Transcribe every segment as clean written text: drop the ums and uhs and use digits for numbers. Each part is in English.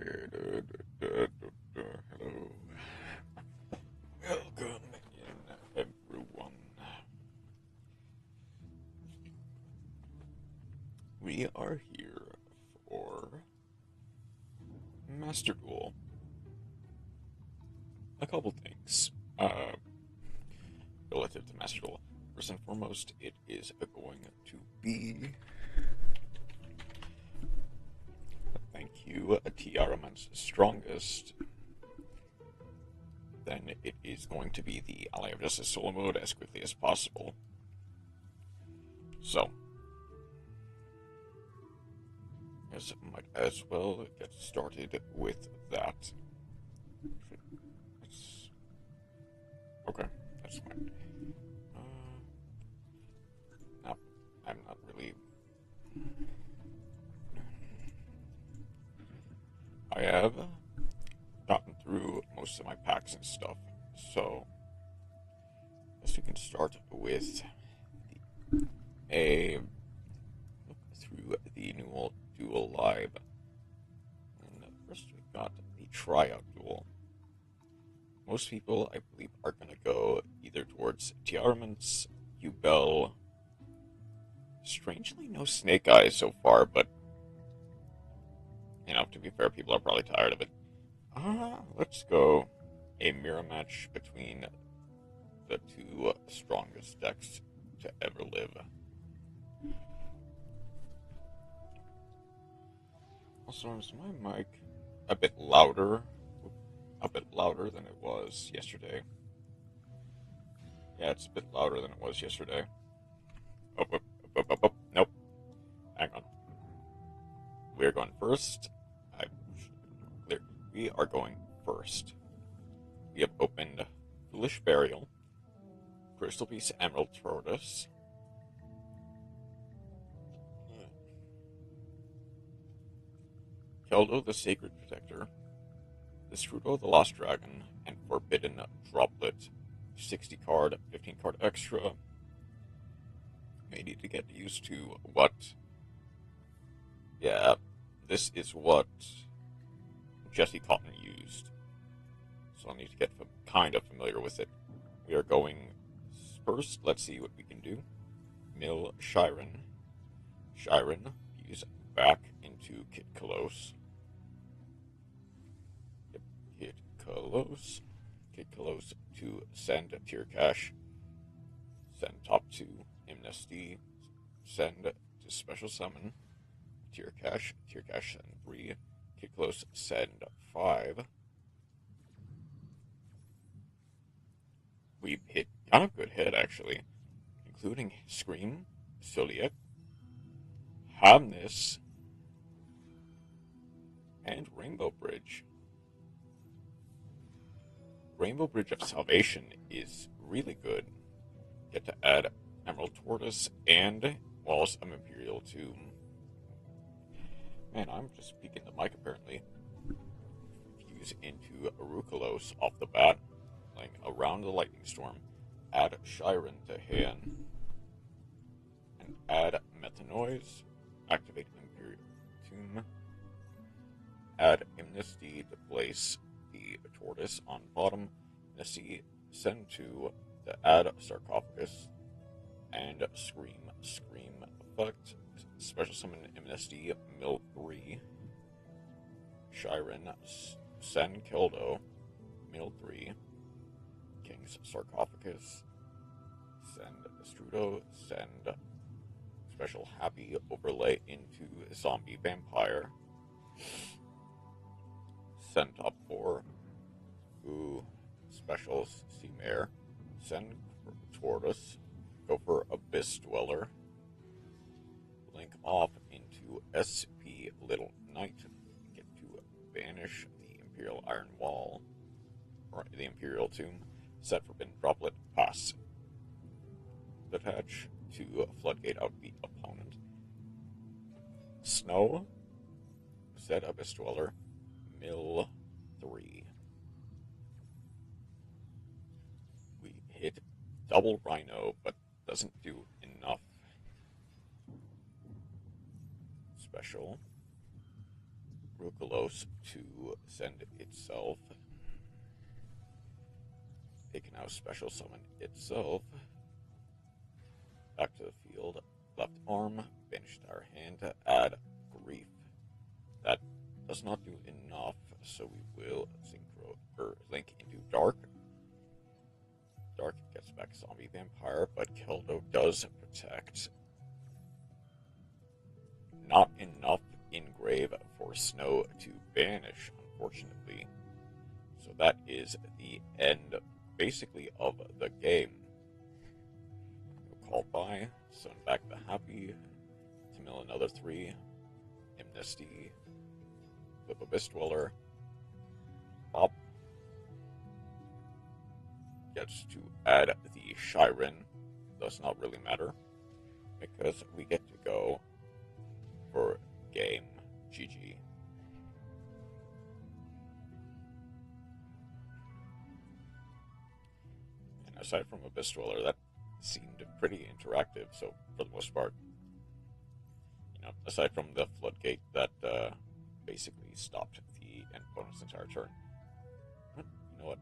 Hello. Welcome in, everyone. We are here for Master Duel. A couple things. Relative to Master Duel. First and foremost, it is going to be... Thank you, Tiaraments strongest. Then it is going to be the Ally of Justice solo mode as quickly as possible. So, yes, might as well get started with that. Okay, that's fine. I'm not really... I have gotten through most of my packs and stuff, so I guess we can start with a look through the new duel live. And first we got the tryout duel. Most people, I believe, are going to go either towards Tiaraments, Ubel. Strangely, no Snake Eyes so far, but you know, to be fair, people are probably tired of it. Let's go a mirror match between the two strongest decks to ever live. Also, is my mic a bit louder? Than it was yesterday. Yeah, it's a bit louder than it was yesterday. Nope. Hang on. We're going first. We are going first. We have opened Foolish Burial, Crystal Piece Emerald Tortoise, Keldo the Sacred Protector, Destrudo the Lost Dragon, and Forbidden Droplet. 60 card, 15 card extra. May need to get used to what... Yeah, this is what Jesse Cotton used, so I'll need to get kind of familiar with it. We are going first. Let's see what we can do. Mill Shiren. Shiren use back into Kit Kalos. Yep, Kit Kalos. Kit Kalos to send Tier Cash. Send top 2 Amnesty. Send to Special Summon. Tier Cash send 3. Get close, send 5. We hit kind of good hit, actually, including Scream, Soliet, Hamness, and Rainbow Bridge. Rainbow Bridge of Salvation is really good. Get to add Emerald Tortoise and Walls of Imperial Tomb. Man, I'm just peeking the mic, apparently. Fuse into Arukalos off the bat, playing around the Lightning Storm. Add Shiren to hand. And add Metanoise. Activate Imperial Tomb. Add Amnesty to place the Tortoise on bottom. Amnesty send to add Sarcophagus. And Scream effect. Special Summon Amnesty, Mill 3. Shiren, send Keldo, Mill 3. King's Sarcophagus, send Destrudo, send Special Happy Overlay into Zombie Vampire. Send top 4. Ooh, Special Sea Mare. Send Tortoise, go for Abyss Dweller. Link off into SP Little Knight. Get to banish the Imperial Iron Wall, or the Imperial Tomb. Set Forbidden Droplet, pass. Detach to floodgate out the opponent. Snow. Set Abyss Dweller. Mill 3. We hit double Rhino, but doesn't do enough. Special. real close to send itself. It can now special summon itself back to the field. Left arm, banished our hand to add grief. That does not do enough, so we will link into Dark. Dark gets back Zombie Vampire, but Keldo does protect. Not enough engrave for Snow to banish, unfortunately. So that is the end, basically, of the game. Call by, summon back the Happy, to mill another 3, Amnesty, flip Abyss Dweller, Pop, gets to add the Shiren, does not really matter, because we get to go for game. GG. And aside from Abyss Dweller, that seemed pretty interactive, so for the most part, aside from the floodgate that basically stopped the opponent's entire turn. But you know what?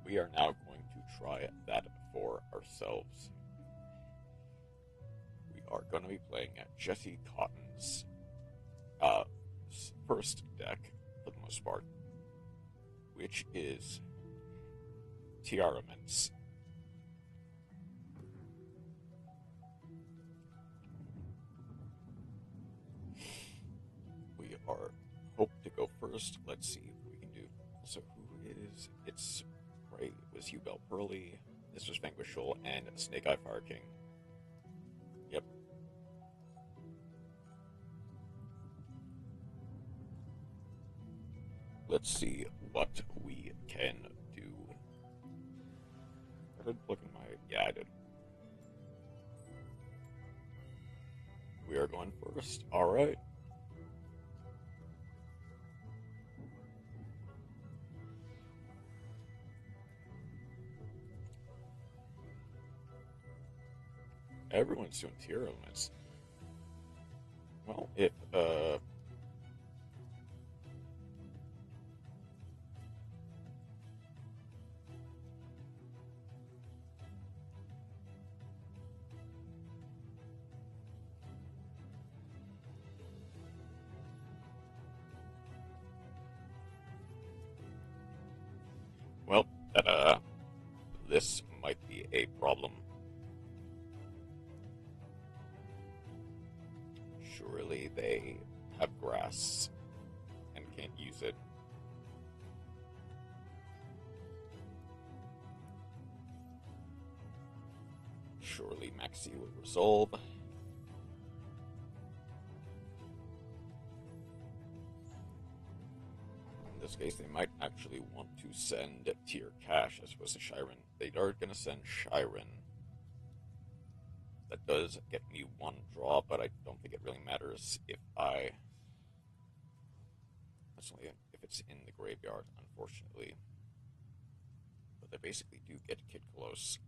We are now going to try that for ourselves. We are going to be playing at Jesse Cotton's first deck, for the most part, which is Tiaraments. We are hope to go first. Let's see what we can do. So who is it's Raye. It was Hugh Bell Pearly. This was Vanquish Shoal and Snake Eye Fire King. Yep. Let's see what we can do. I did look in my... Yeah, I did. We are going first. Alright. Everyone's doing Tiaraments. Well, if, well, this might be a problem. Surely they have grass and can't use it. Surely Maxi will resolve. In this case, they might actually want to send Tier Cash as opposed to Shiren. They are going to send Shiren. That does get me one draw, but I don't think it really matters if that's only if it's in the graveyard, unfortunately. But they basically do get Kid close.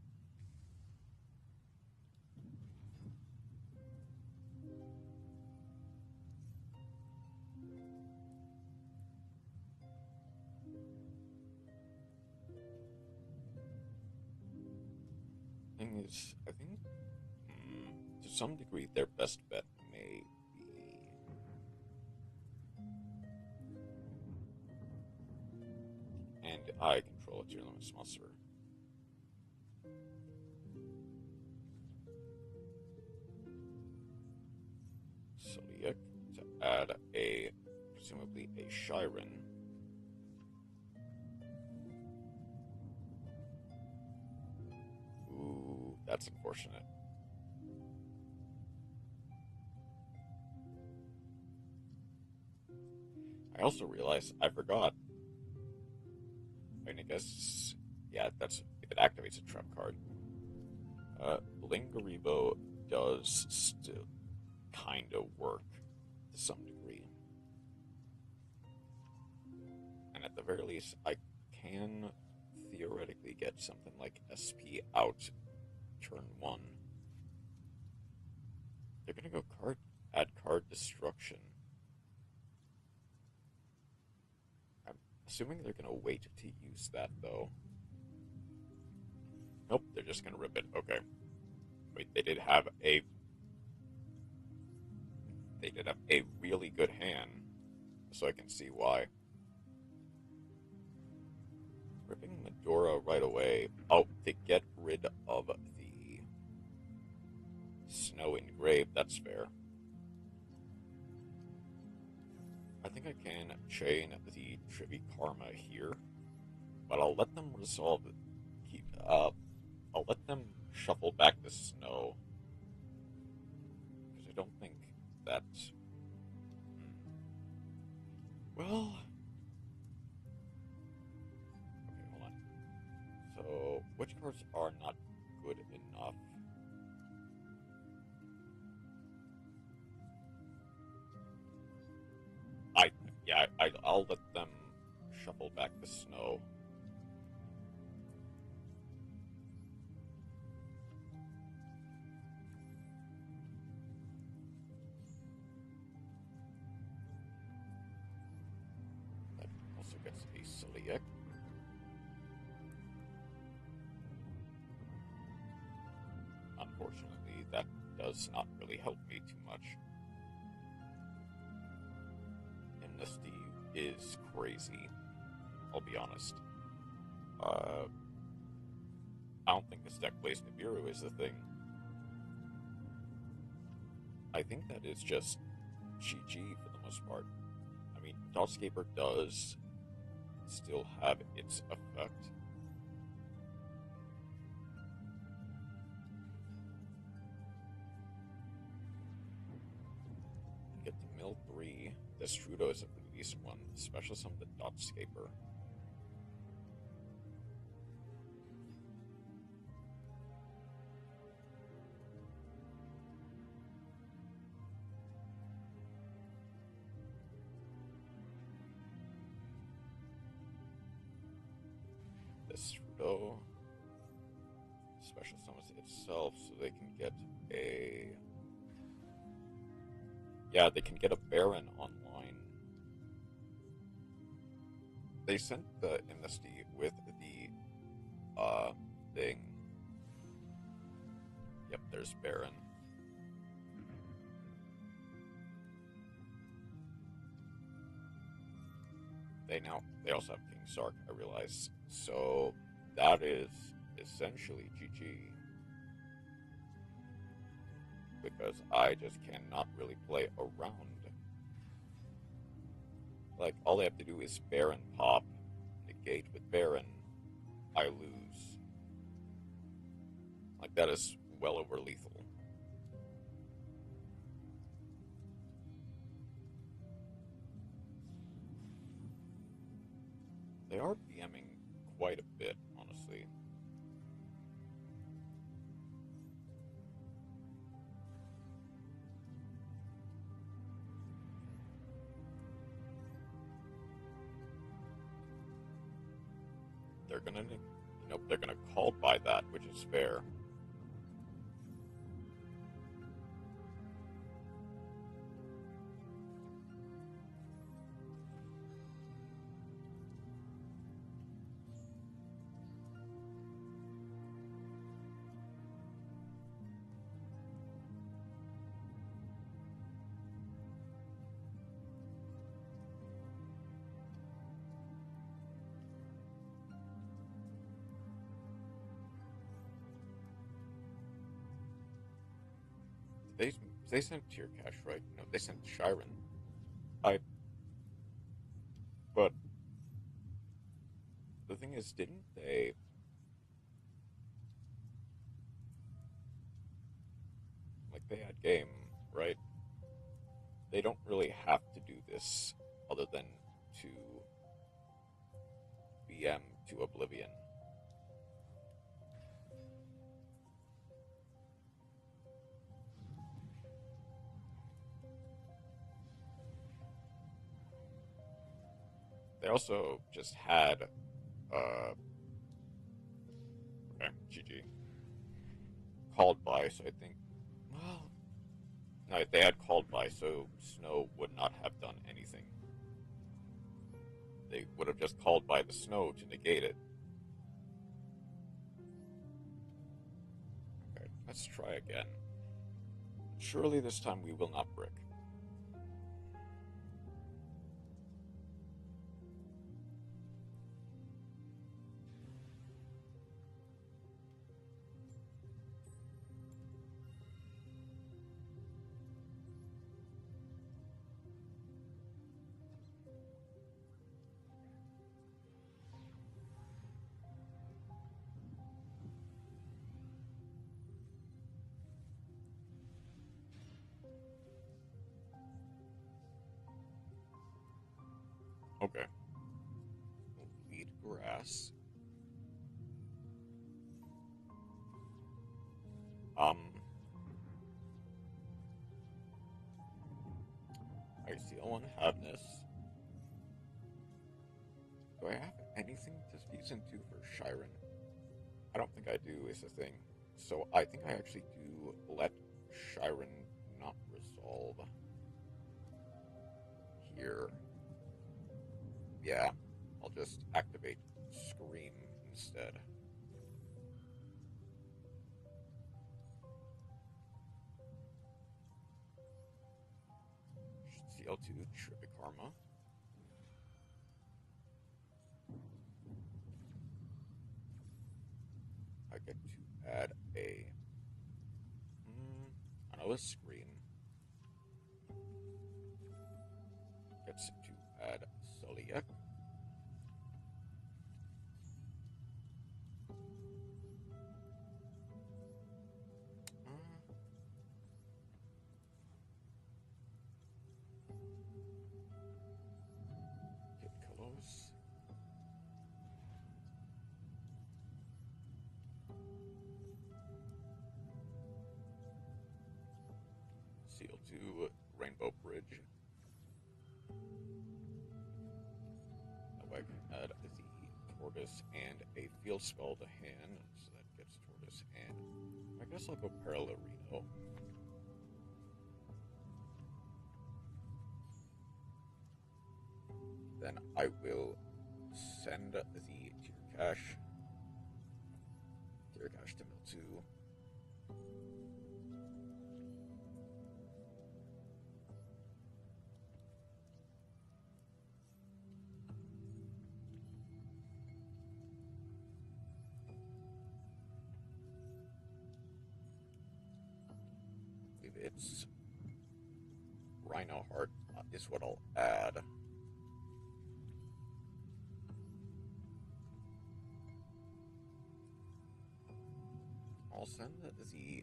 Thing is, I think to some degree their best bet may be and I control a tier limit monster. Zodiac to add presumably a Shiren. Ooh, that's unfortunate. I also realized I forgot. I mean, I guess, yeah, that's if it activates a trap card. Lingaribo does still kind of work to some degree. And at the very least, I can theoretically get something like SP out turn 1. They're going to go add card destruction. Assuming they're gonna wait to use that, though. Nope, they're just gonna rip it. Okay. Wait, they did have a really good hand, so I can see why. Ripping Medora right away. Oh, to get rid of the snow engraved, that's fair. I think I can chain the Trivi Karma here, but I'll let them resolve it. I'll let them shuffle back the snow, because I don't think that's... Well... Okay, hold on. So, which cards are not good enough? I'll let them shuffle back the snow. That also gets a Celiac. Unfortunately, that does not really help me too much. Amnesty is crazy, I'll be honest. I don't think this deck plays Nibiru is the thing. I think that is just GG for the most part. I mean, Dotscaper does still have its effect. Get to mill 3. This Trudeau is a pretty decent one, especially some of the Dotscaper. This Trudeau special summons itself so they can get a... Yeah, they can get a Baron online. They sent the Amnesty with the thing. Yep, there's Baron. They also have King Sark, I realize. So that is essentially GG. Because I just cannot really play around. Like, all they have to do is Baron pop, negate with Baron, I lose. Like, that is well over lethal. They are BMing quite a bit, honestly. They're gonna call by that, which is fair. They sent Tear Cash, right? No, they sent Shiren. But the thing is, didn't they? Like, they had game, right? They don't really have to do this other than to BM to Oblivion. They also just had, okay, GG. Called by, so I think, well, no, they had called by, so Snow would not have done anything. They would have just called by the snow to negate it. Okay, let's try again. Surely this time we will not brick. Okay. Weed grass. I still want hardness. Do I have anything to season 2 for Shiren? I don't think I do, is the thing. So I think I actually do let Shiren not resolve here. Yeah, I'll just activate Scream instead. CL2 Tripikarma. I get to add another Scream. Gets to add Soliek. Get Kalos. CL2 Rainbow Bridge. Now I can add the Tortoise and a field spell to hand, so that gets Tortoise and I guess I'll go Parallerino. Then I will send the Tear Cache to mill 2. I believe it's Rhino Heart is what I'll add. I'll send the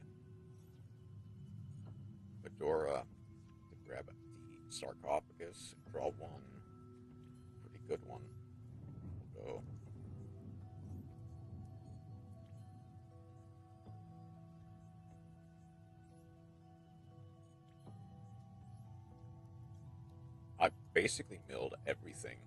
Fedora to grab the sarcophagus, draw one. Pretty good one. We'll go. I basically milled everything.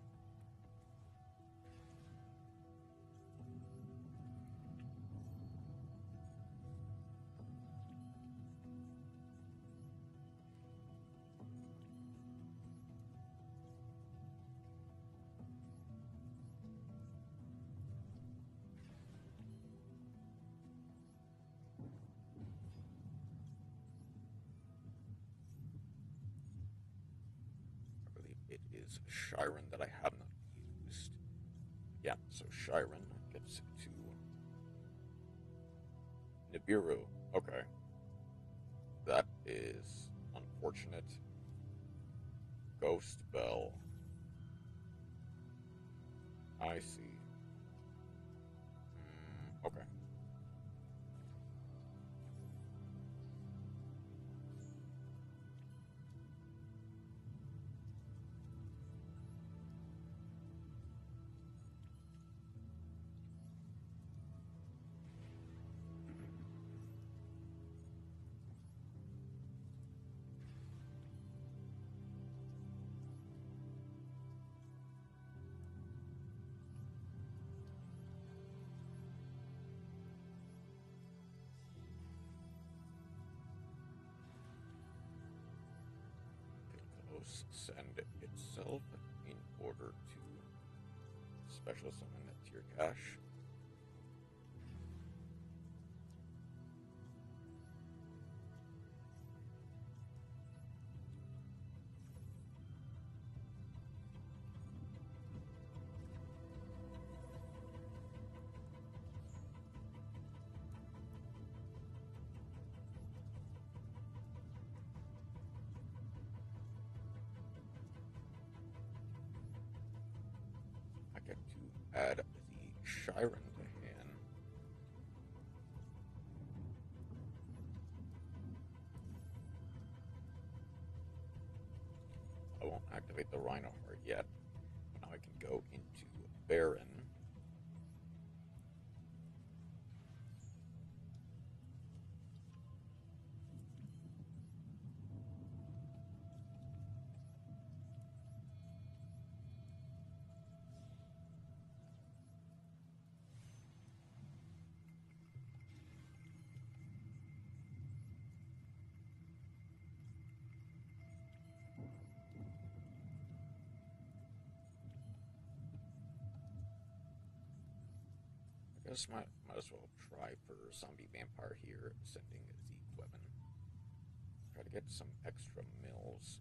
It is Shiren that I have not used. Yeah, so Shiren gets to Nibiru. Okay. That is unfortunate. Ghost Bell. I see. Okay. Send itself in order to special summon a tier cache. I get to add the Shiren to hand. I won't activate the Rhino Heart yet, but now I can go into Baron. I guess might as well try for Zombie Vampire here, sending the weapon. Try to get some extra mills.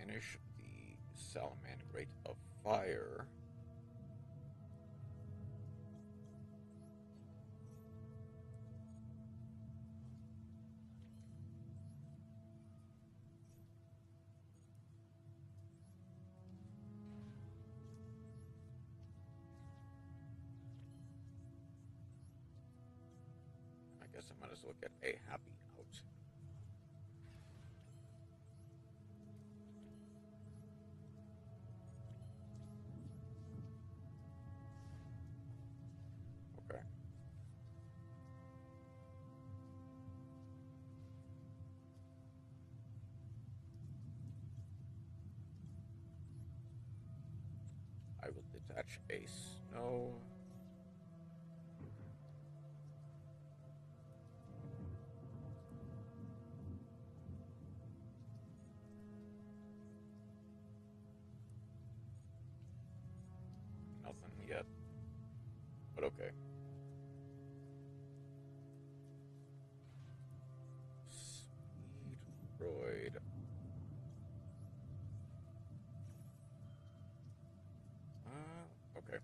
Banish the Salamandrate of Fire. I guess I might as well get a happy out. Okay. I will detach a snow. Nothing yet, but okay. Sweet Droid. Okay.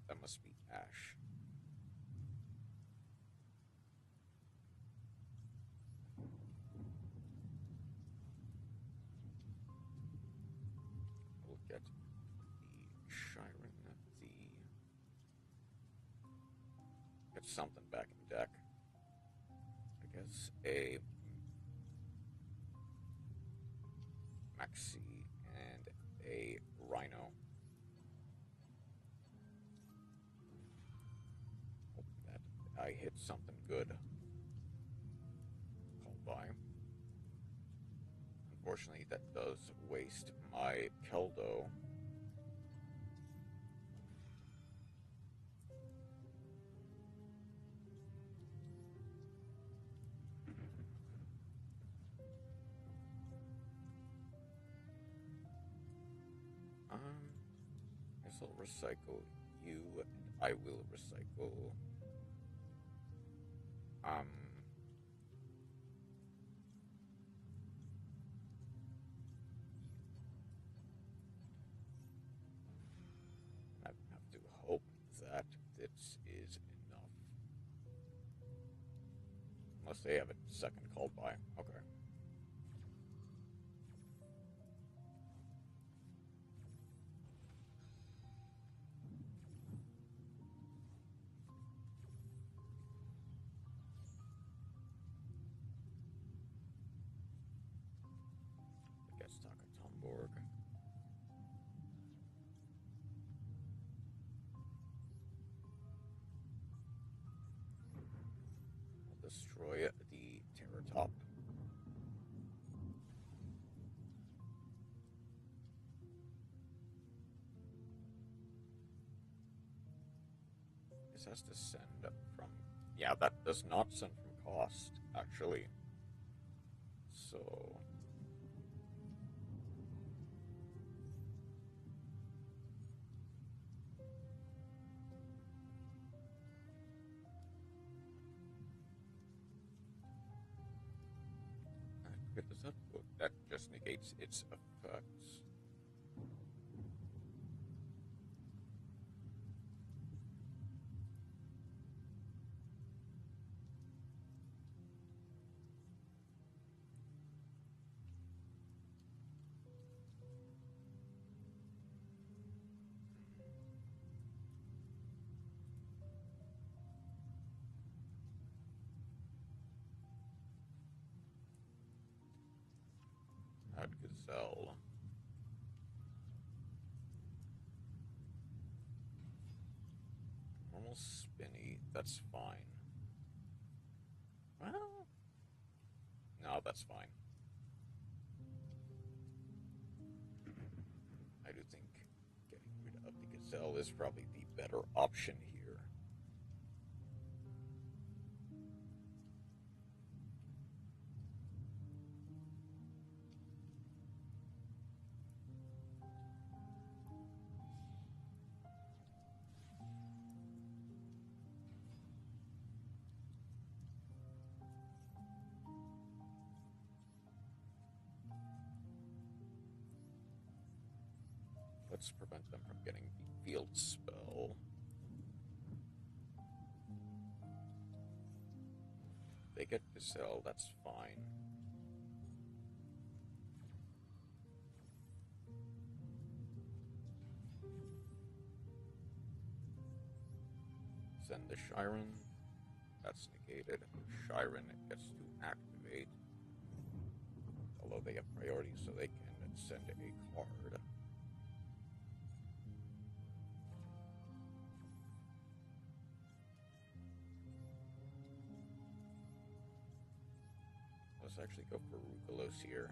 That must be Ash. We'll get the Shiren, get something back in deck. I guess a Maxi and a Rhino. Hope that I hit something good. Called by. Unfortunately, that does waste my Keldo. I guess I'll recycle you, and I will recycle. I have to hope that this is enough. Unless they have a second called by. Okay. let's talk a Tomborg. We'll destroy the Terratop. This has to send from... Yeah, that does not send from cost, actually. So... Get this up. That just negates its effects. Add Gazelle. Normal spinny, that's fine. Well, no, that's fine. I do think getting rid of the Gazelle is probably the better option here. Let's prevent them from getting the field spell. They get Gazelle, that's fine. Send the Shiren. That's negated. Shiren gets to activate. Although they have priority, so they can send a card. Let's actually go for Rugalos here.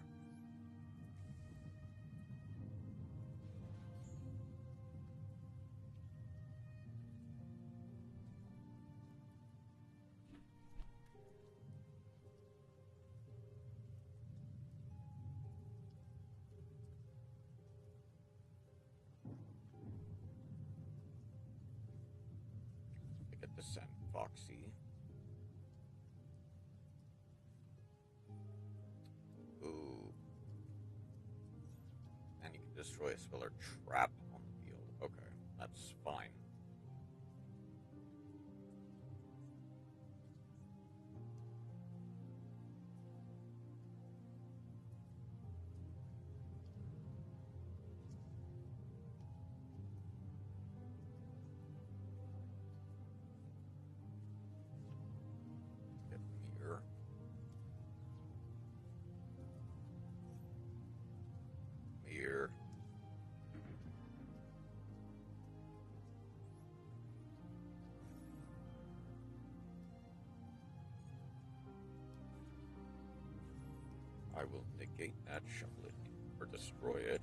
I get to send Foxy. Destroy a spell or trap on the field. Okay, that's fine. Get Mirror. Mirror. I will negate that, shuffle it, or destroy it.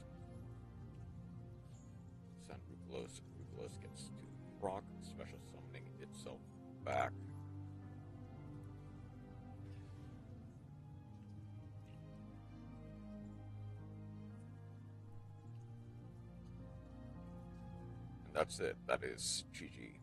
Send Rugalos. Rugalos gets to proc, special summoning itself back. And that's it. That is GG.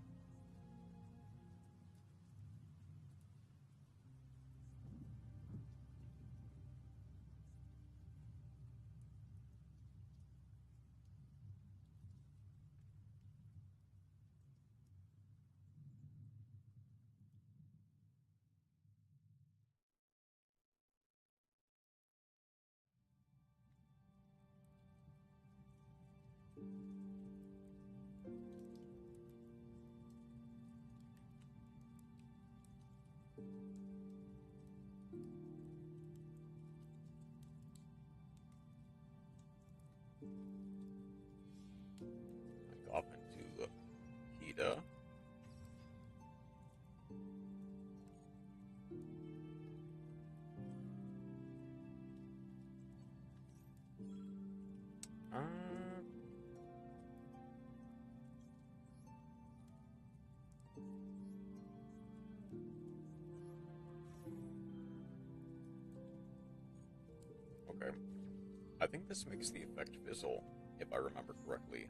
I think this makes the effect fizzle, if I remember correctly.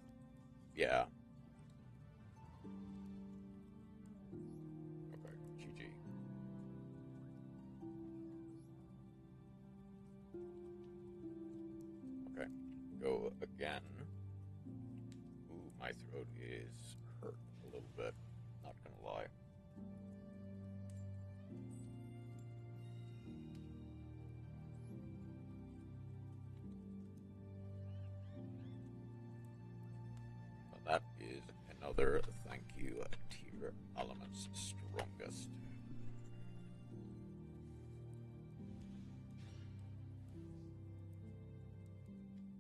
Yeah. Okay, GG. Okay, go again. Ooh, my throat is hurt a little bit, not gonna lie. But that is another thank you, Tiaraments strongest.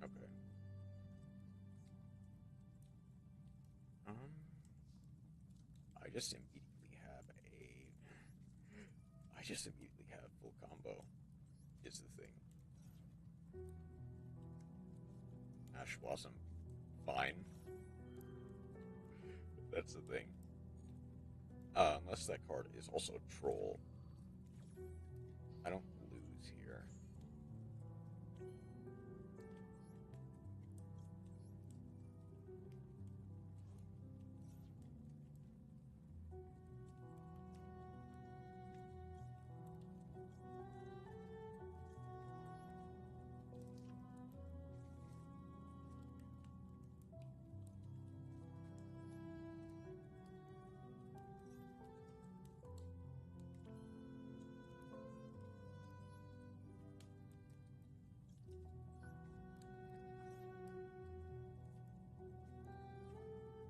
Okay. I just immediately have full combo, is the thing. Ash Blossom, fine. That's the thing. Unless that card is also Troll. I don't lose here.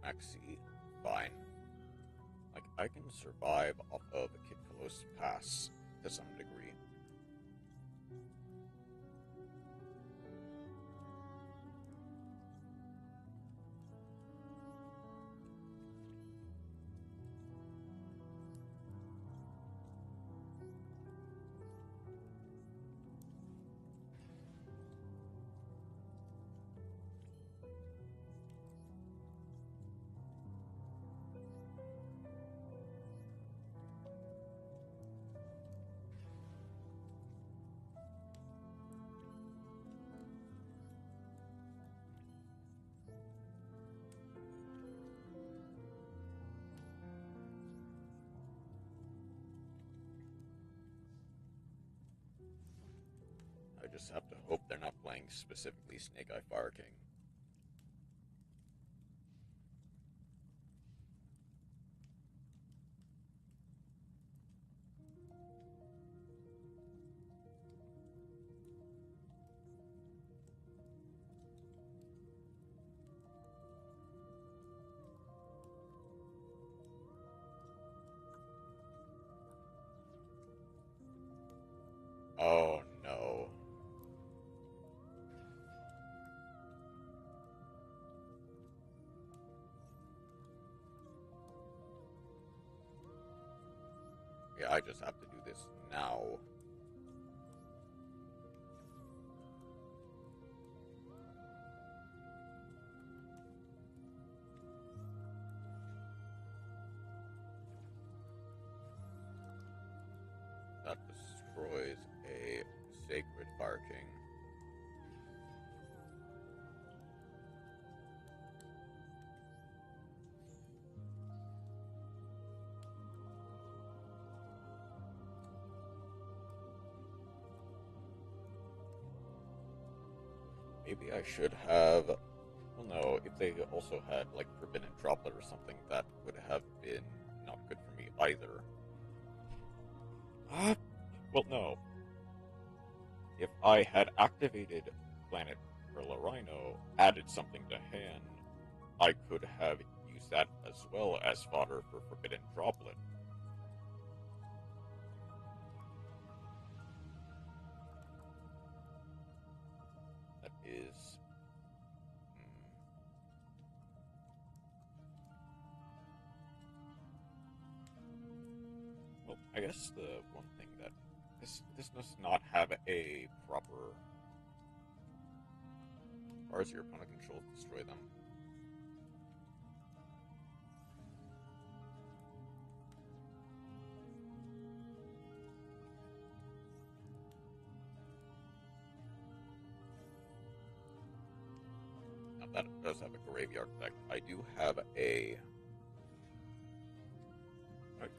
Maxi, fine. Like, I can survive off of Kid Kalos Pass to some degree. I just have to hope they're not playing specifically Snake Eye Fire King. Oh no. Yeah, I just have to do this now. That destroys a Sacred Fire King. Maybe I should have... Well, no, if they also had, like, Forbidden Droplet or something, that would have been not good for me either. Well, no. If I had activated Planet Perla Rhino, added something to hand, I could have used that as well as fodder for Forbidden Droplet. That is... Well, I guess the one thing that... This does not have a proper... As far as your opponent controls, destroy them. that does have a graveyard effect. I do have a...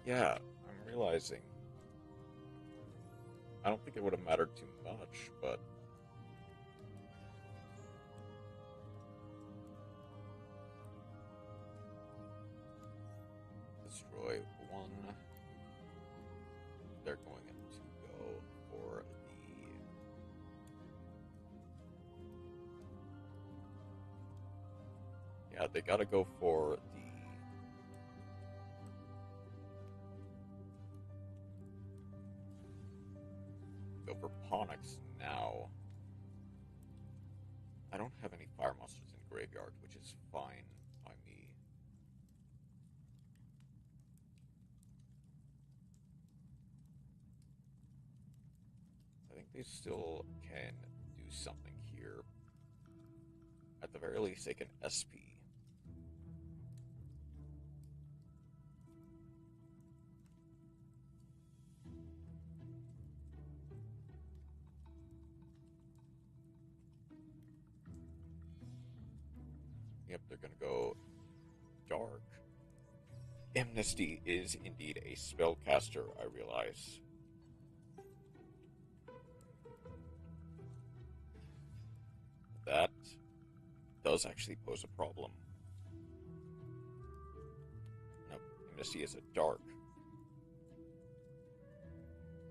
yeah, I'm realizing. I don't think it would have mattered too much, but... destroy one. They're going to go for the... yeah, they gotta go for the... go for Ponix now. I don't have any fire monsters in graveyard, which is fine by me. I think they still can do something here. At the very least, they can SP. Yep, they're gonna go dark. Amnesty is indeed a spellcaster, I realize. That does actually pose a problem. Nope, Amnesty is a dark.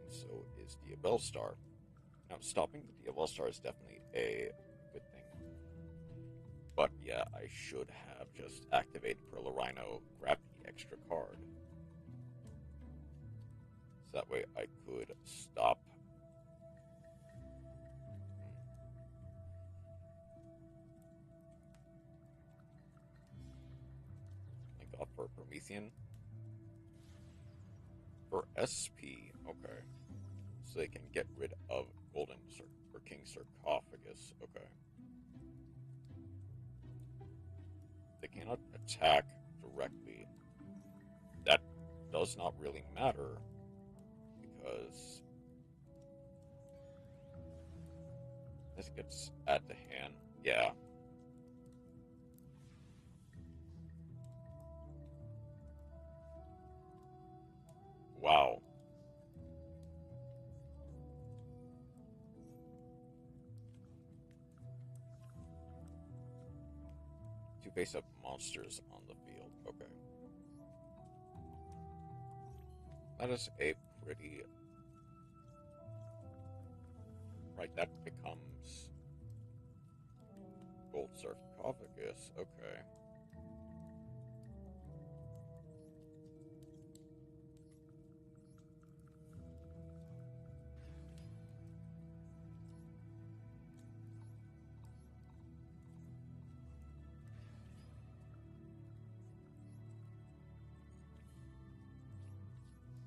And so is the Star. Now, stopping the Star is definitely a good thing. But yeah, I should have just activated Pearl Rhino, grab the extra card. So that way I could stop. Link off for Promethean. For SP, okay. So they can get rid of Golden or King Sarcophagus, okay. They cannot attack directly. That does not really matter because this gets at the hand. Yeah. Wow. Two face-up monsters on the field. Okay. That is a pretty... right, that becomes... Gold Sarcophagus. Okay.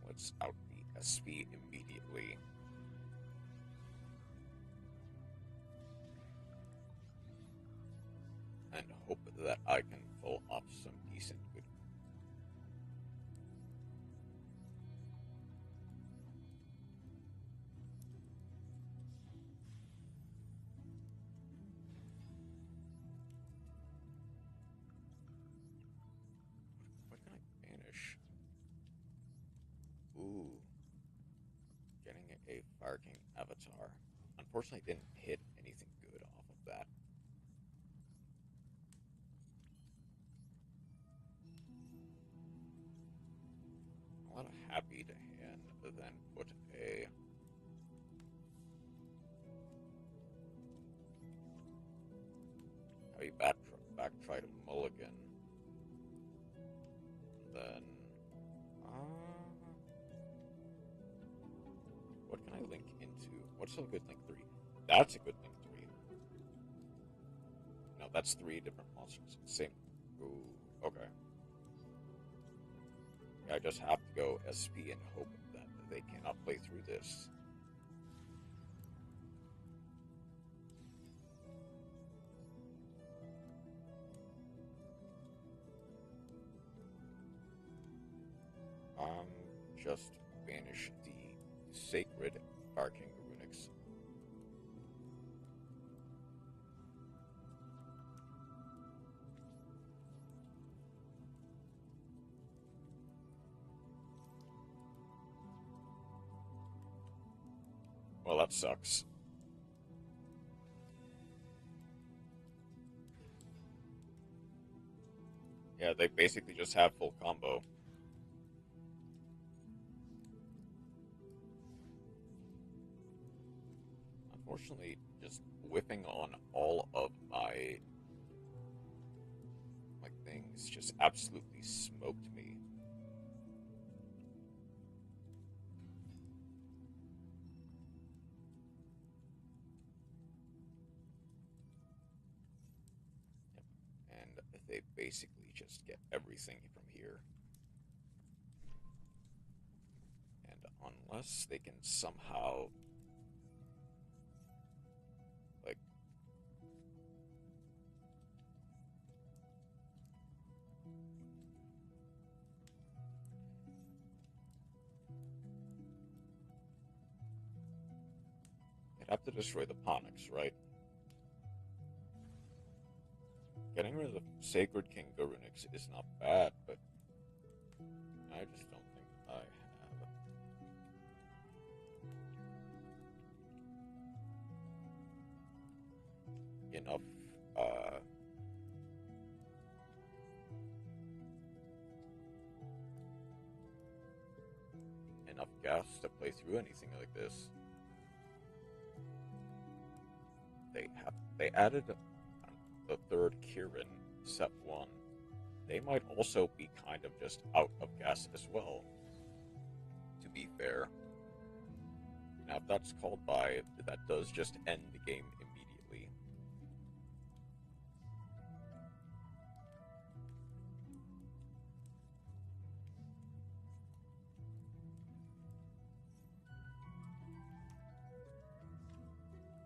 Let's out the SP immediately. And hope that I can pull off some decent good. What can I banish? Ooh. Getting a Fire King avatar. Unfortunately, I didn't hit anything good off of that. A lot of happy to hand, then put a... heavy back try to mulligan. Then... what can I link into? What's a good link 3? That's a good link 3. No, that's 3 different monsters. Same. Ooh, okay. I just have to go SP and hope that they cannot play through this. Just banish the Sacred Fire King Runics. Well, that sucks. Yeah, they basically just have full combo. Unfortunately, just whipping on all of my things just absolutely smoked me. And they basically just get everything from here. And unless they can somehow, like, they'd have to destroy the Ponyx, right? Getting rid of the Sacred King Garunix is not bad, but I just don't think I have enough enough gas to play through anything like this. They added the third Kirin, set 1. They might also be kind of just out of gas as well, to be fair. Now, if that's called by, that does just end the game immediately.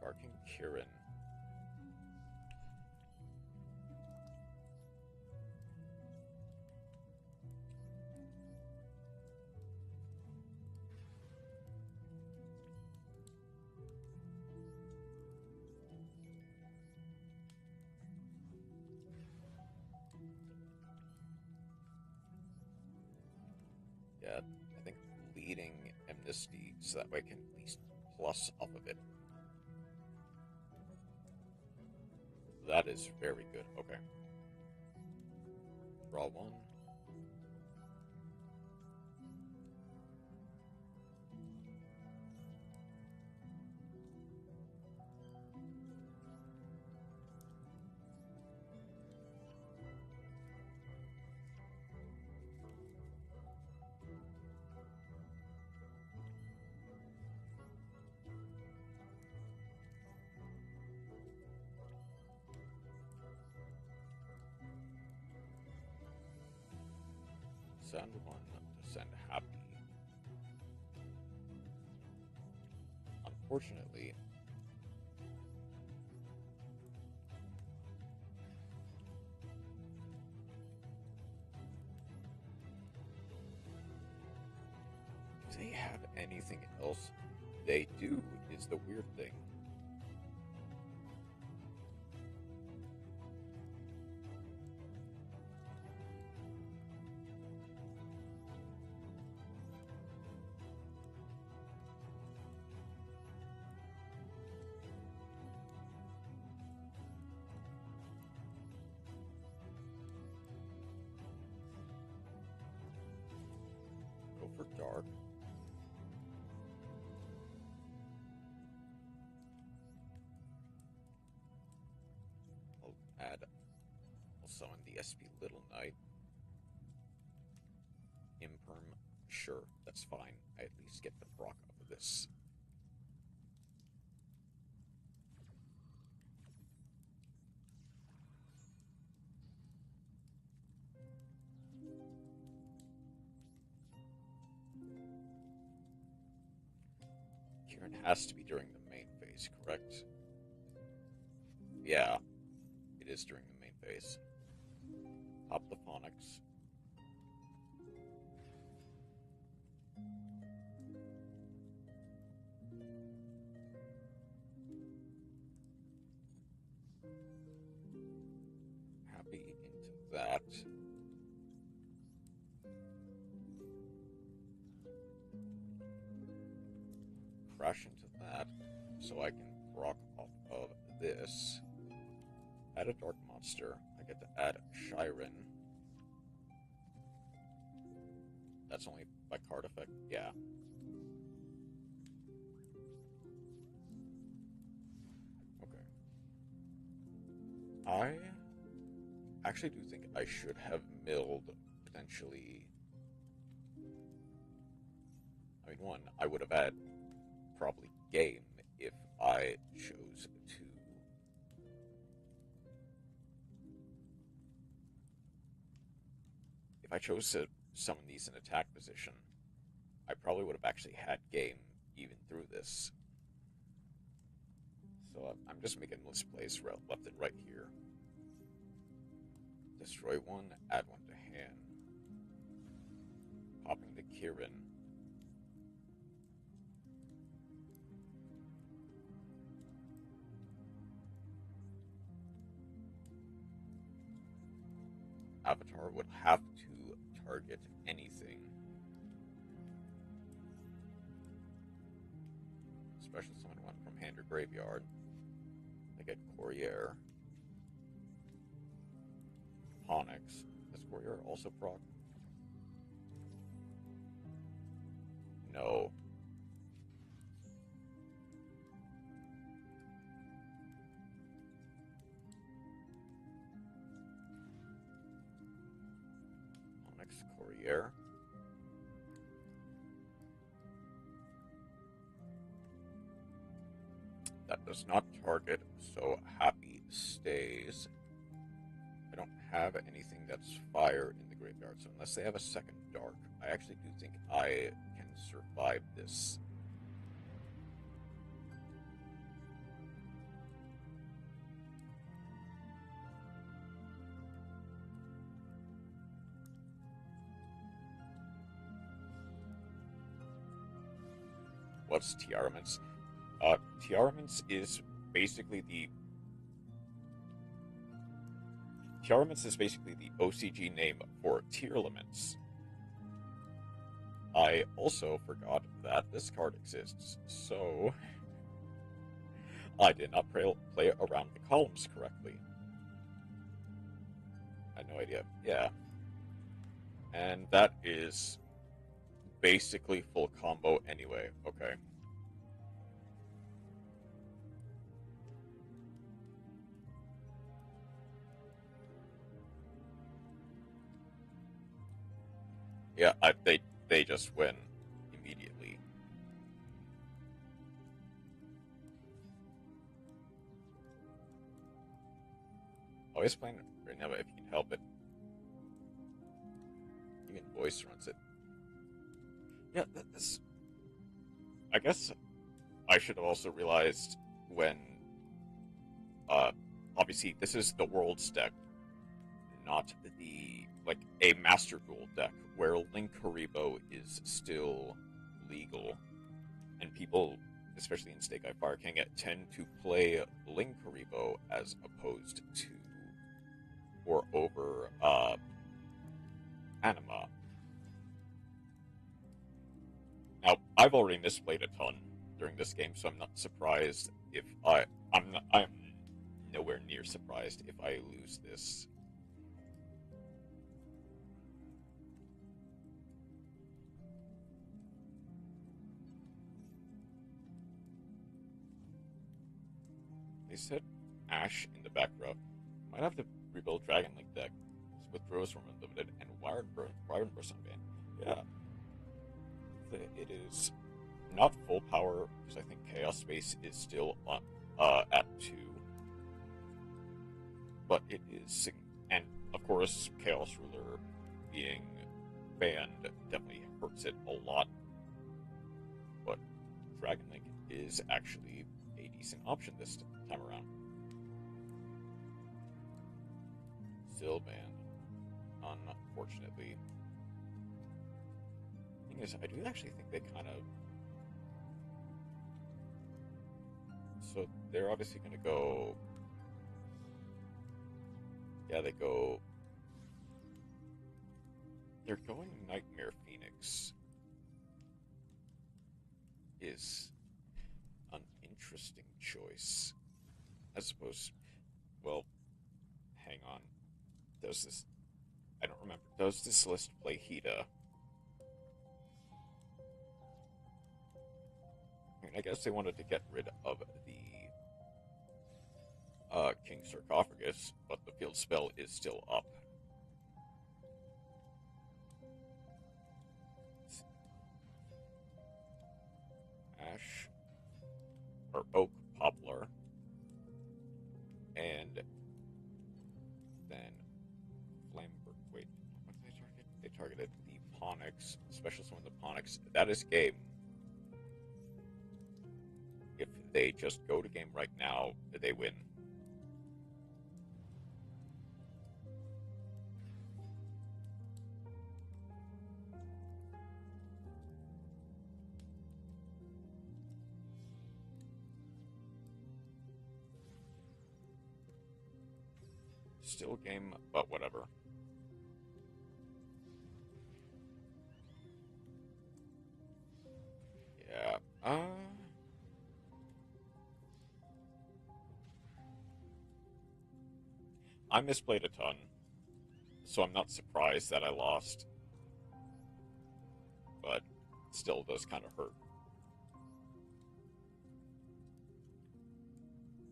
Barking Kirin. Yeah, I think leading Amnesty so that way I can at least plus off of it. That is very good. Okay. Draw 1. Send 1 to send happy. Unfortunately, do they have anything else? They do, is the weird thing. Go for dark. I'll summon the SP Little Knight. Imperm, sure, that's fine. I at least get the proc off of this. Kirin has to be during the main phase, correct? Yeah, it is during the main phase. Pop the Phonics. Happy into that. Crash into that. so I can proc off of this. Add a dark monster. I get to add Shiren. That's only by card effect? Yeah. Okay. I actually do think I should have milled potentially. I mean, one, I would have had probably game if I chose to. If I chose to summon these in attack position, I probably would have actually had game even through this. So I'm just making misplays left and right here. Destroy one, add one to hand. Popping the Kirin. Avatar would have to target anything. Special summon one from hand or graveyard. I get Courier. Onyx. Does Courier also proc? No. Onyx Courier. That does not target, so Happy stays. I don't have anything that's fire in the graveyard, so unless they have a second dark, I actually do think I can survive this. What's Tiaraments? Tiaraments is basically the OCG name for Tiaraments. I also forgot that this card exists, so I did not play around the columns correctly. I had no idea. Yeah. And that is basically full combo anyway. Okay. Yeah, they just win immediately. Always playing right now if you can help it. Even voice runs it. Yeah, this. I guess I should have also realized when. Obviously, this is the world's deck, not the a Master Duel deck where Link Haribo is still legal, and people, especially in Snake Eye Fire King, tend to play Link Haribo as opposed to or over Anima. Now, I've already misplayed a ton during this game, so I'm not surprised if I'm nowhere near surprised if I lose this. They said Ash in the back row. Might have to rebuild Dragon Link deck with Roze from Unlimited and Wyvern Burst on ban. Yeah. It is not full power because I think Chaos Space is still on, at 2. But it is, and of course, Chaos Ruler being banned definitely hurts it a lot. But Dragon Link is actually a decent option this time around. Still banned, unfortunately. The thing is, I do actually think they kind of. So they're obviously going to go. Yeah, they go. They're going Nightmare Phoenix. Is an interesting choice. I suppose, well, hang on. Does this... I don't remember. Does this list play Hida? I mean, I guess they wanted to get rid of the King Sarcophagus, but the field spell is still up. Ash, or Oak Poplar, and then Flamber. Wait, what did they target? They targeted the Ponix, special summon the Ponix. That is game. If they just go to game right now, they win. Still game, but whatever. Yeah, I misplayed a ton, so I'm not surprised that I lost. But it still does kind of hurt.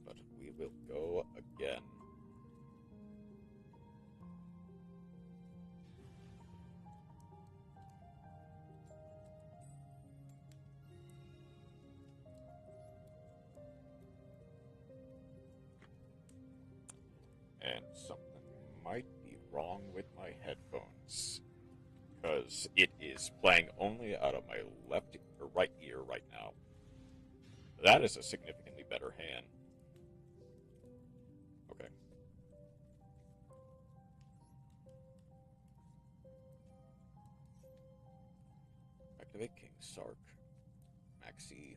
But we will go again. And something might be wrong with my headphones, because it is playing only out of my left or right ear right now. That is a significantly better hand. Okay. Activate King Sark. Maxi.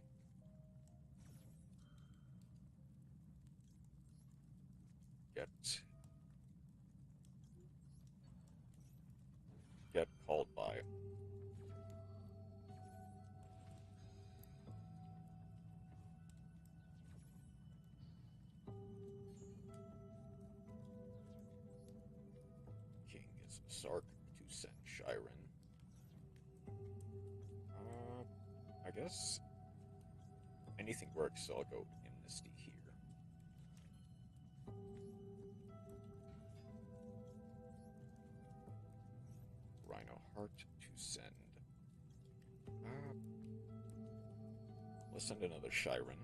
Get called by. King is Sark to send Shiren. I guess anything works, so I'll go Amnesty here. Rhino Heart to send. Let's send another Shiren.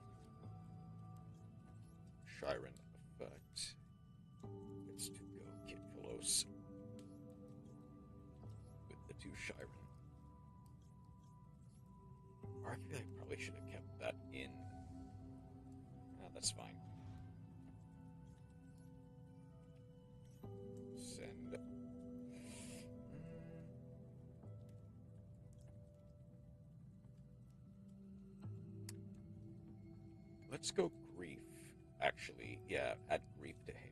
Shiren effect. Gets to go Kid Kalos with the two Shiren. Arguably, I probably should have kept that in. That's fine. Send. Let's go Grief, actually. Yeah, add Grief to hand.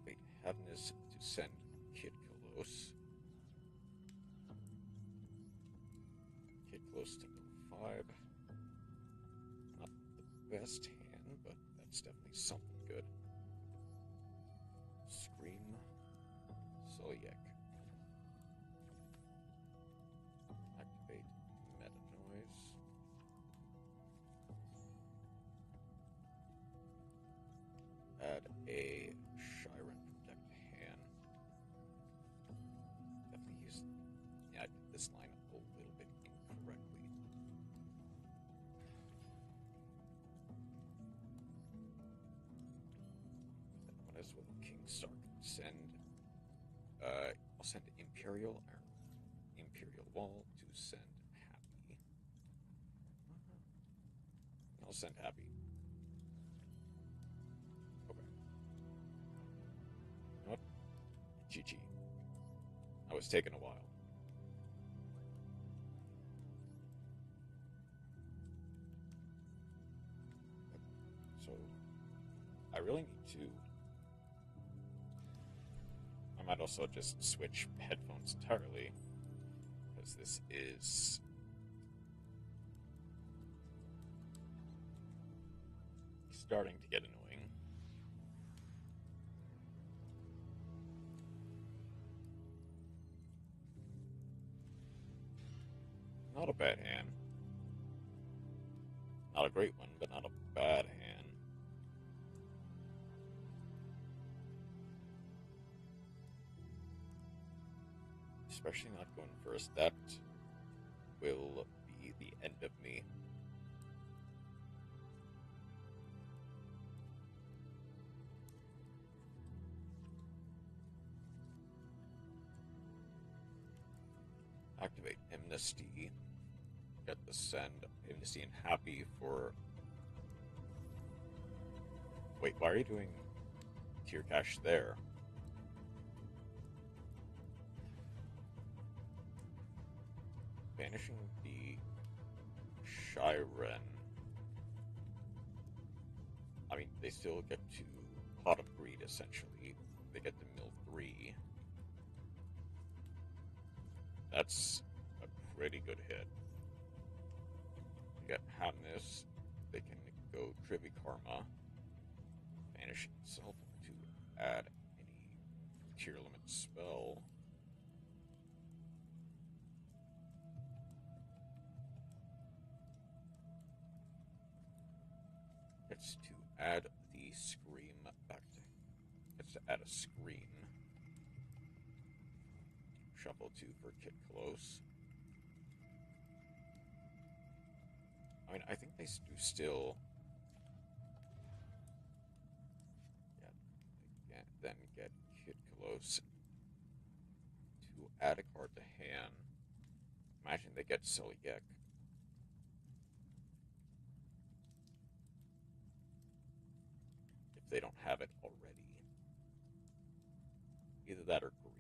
Wait, Happiness to send Kid Kalos. Kid Kalos to go 5. Not the best hand, but that's definitely something good. Scream. Solyek. Activate Meta Noise. Add a Shiren Protect hand. Definitely use. Yeah, I did this line a little bit incorrectly. That one is with King Sark. Send. I'll send Imperial Wall to send Happy. I'll send Happy. Okay. You know what? GG. I was taking a while. So, I really need to. I might also just switch headphones entirely, because this is starting to get annoying. Not a bad hand. Not a great one, but not a bad hand. Especially not going first. That will be the end of me. Activate Amnesty. Get the send Amnesty and Happy for... Wait, why are you doing tier cache there? Banishing the Shiren. I mean, they still get to Pot of Greed, essentially. They get to mill 3. That's a pretty good hit. You get Hamness. They can go Trivi Karma. Banish itself to add any tier limit spell. Gets to add the Scream back to... Gets to add a Scream. Shuffle 2 for Kit Close. I mean, I think they do still... Yeah, then get Kit Close to add a card to hand. Imagine they get Celiac. If they don't have it already. Either that or Grief.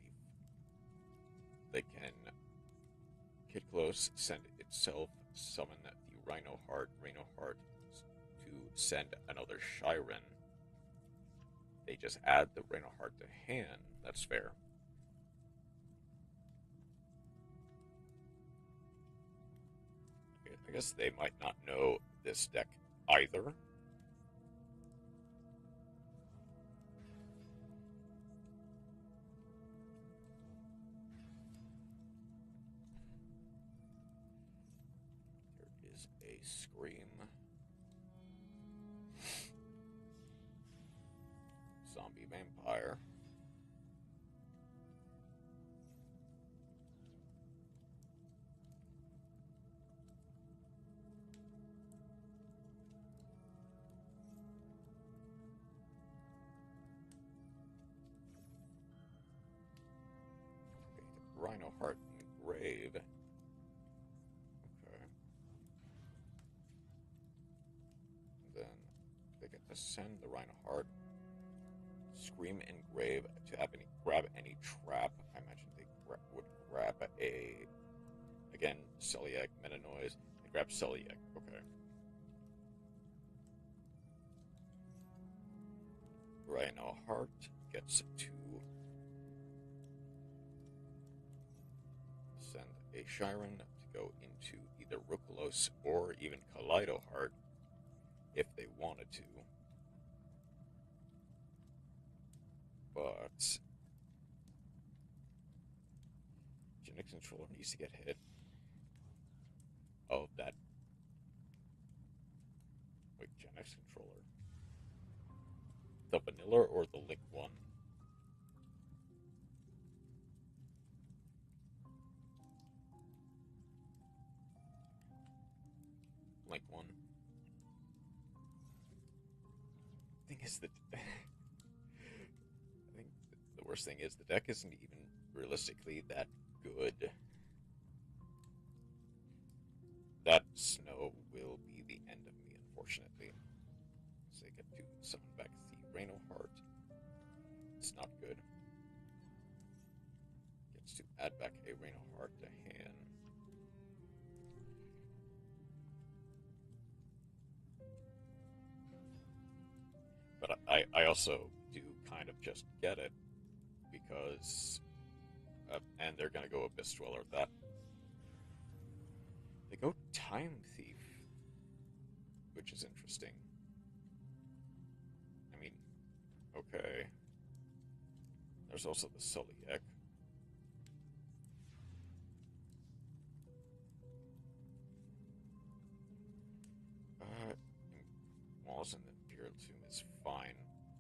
They can Kit Close, send itself, summon the Rhino Heart to send another Shiren. They just add the Rhino Heart to hand. That's fair. I guess they might not know this deck either. Scream. Zombie Vampire. Okay, Rhino Heart Engraved. Send the Rhino Heart, Scream Engrave to have grab any trap. I imagine they would grab again, Celiac, Meta Noise, and grab Celiac. Okay. Rhino Heart gets to send a Shiren to go into either Rukulos or even Kaleido Heart if they wanted to. But Genix Controller needs to get hit. Oh, that. Wait, Genix Controller. The vanilla or the lick one? Link one. Thing is that. The worst thing is the deck isn't even realistically that good. That snow will be the end of me, unfortunately. So I get to summon back the Rhino Heart. It's not good. Gets to add back a Rhino Heart to hand. But I also do kind of just get it, because... and they're going to go Abyss Dweller at that. They go Time Thief, which is interesting. I mean, okay. There's also the Soliek. Walls in the Imperial Tomb is fine.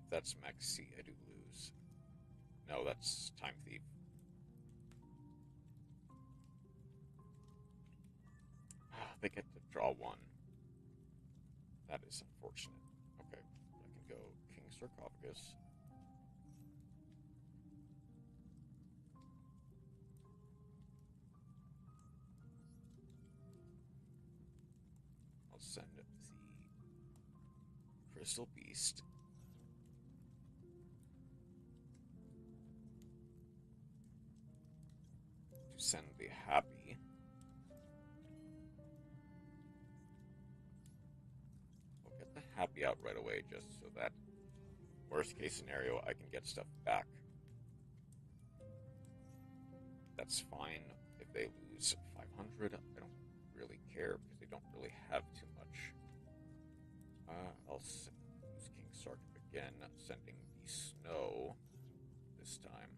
If that's Max C, I do lose. No, that's Time Thief. They get to draw one. That is unfortunate. Okay, I can go King Sarcophagus. I'll send the Crystal Beast. To send the Happy. We'll get the Happy out right away, just so that, worst case scenario, I can get stuff back. That's fine if they lose 500. I don't really care, because they don't really have too much. I'll use King Sark again, sending the Snow this time.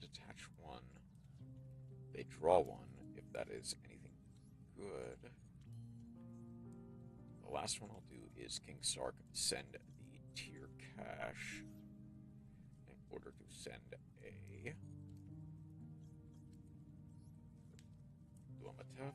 Detach one. They draw one, if that is anything good. The last one I'll do is King Sark send the tier cash in order to send a Duamatef.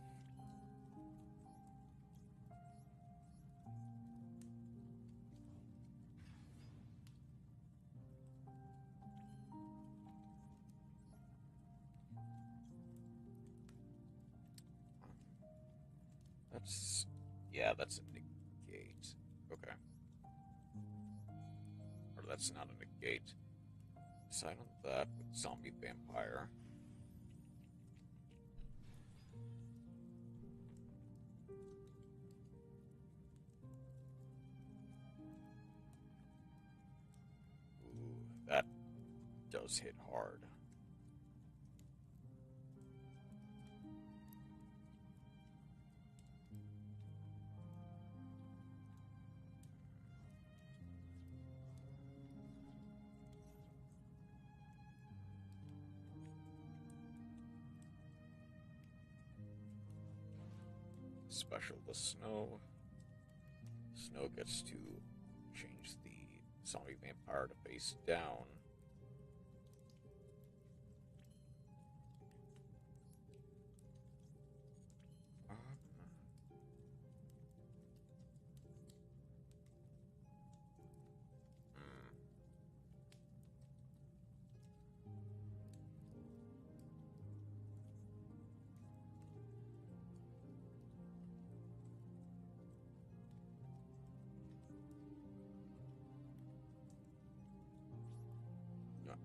That's a negate. Okay. Or that's not a negate. Decide on that with Zombie Vampire. Ooh, that does hit hard. Special the Snow. Snow gets to change the Zombie Vampire to face down.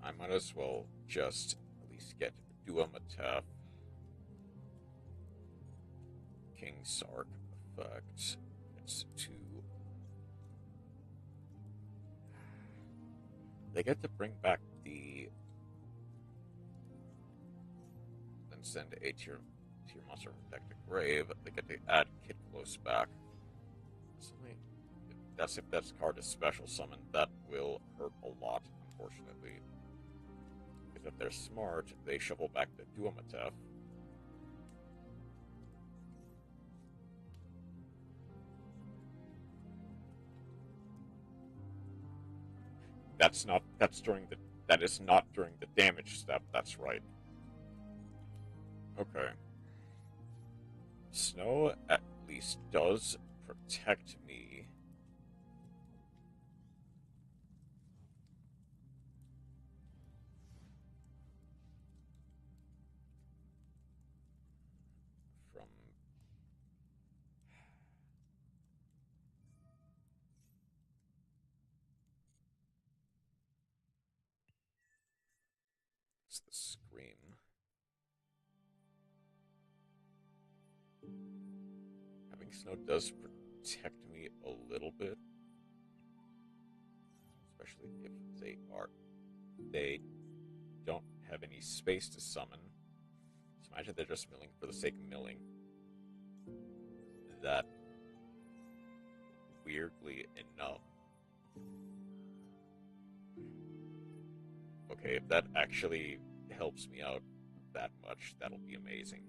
I might as well just at least get Duamatef. King Sark effect. It's 2. They get to bring back the... Then send a tier monster from deck to grave. They get to add Kid Close back. That's if that card is special summon. That will hurt a lot, unfortunately. Because if they're smart, they shuffle back the Duamatef. That is not during the damage step, that's right. Okay. Snow at least does protect me from the scream. Having snow does protect me a little bit, especially if they don't have any space to summon. So imagine they're just milling for the sake of milling. That, weirdly enough, okay, if that actually helps me out that much, that'll be amazing.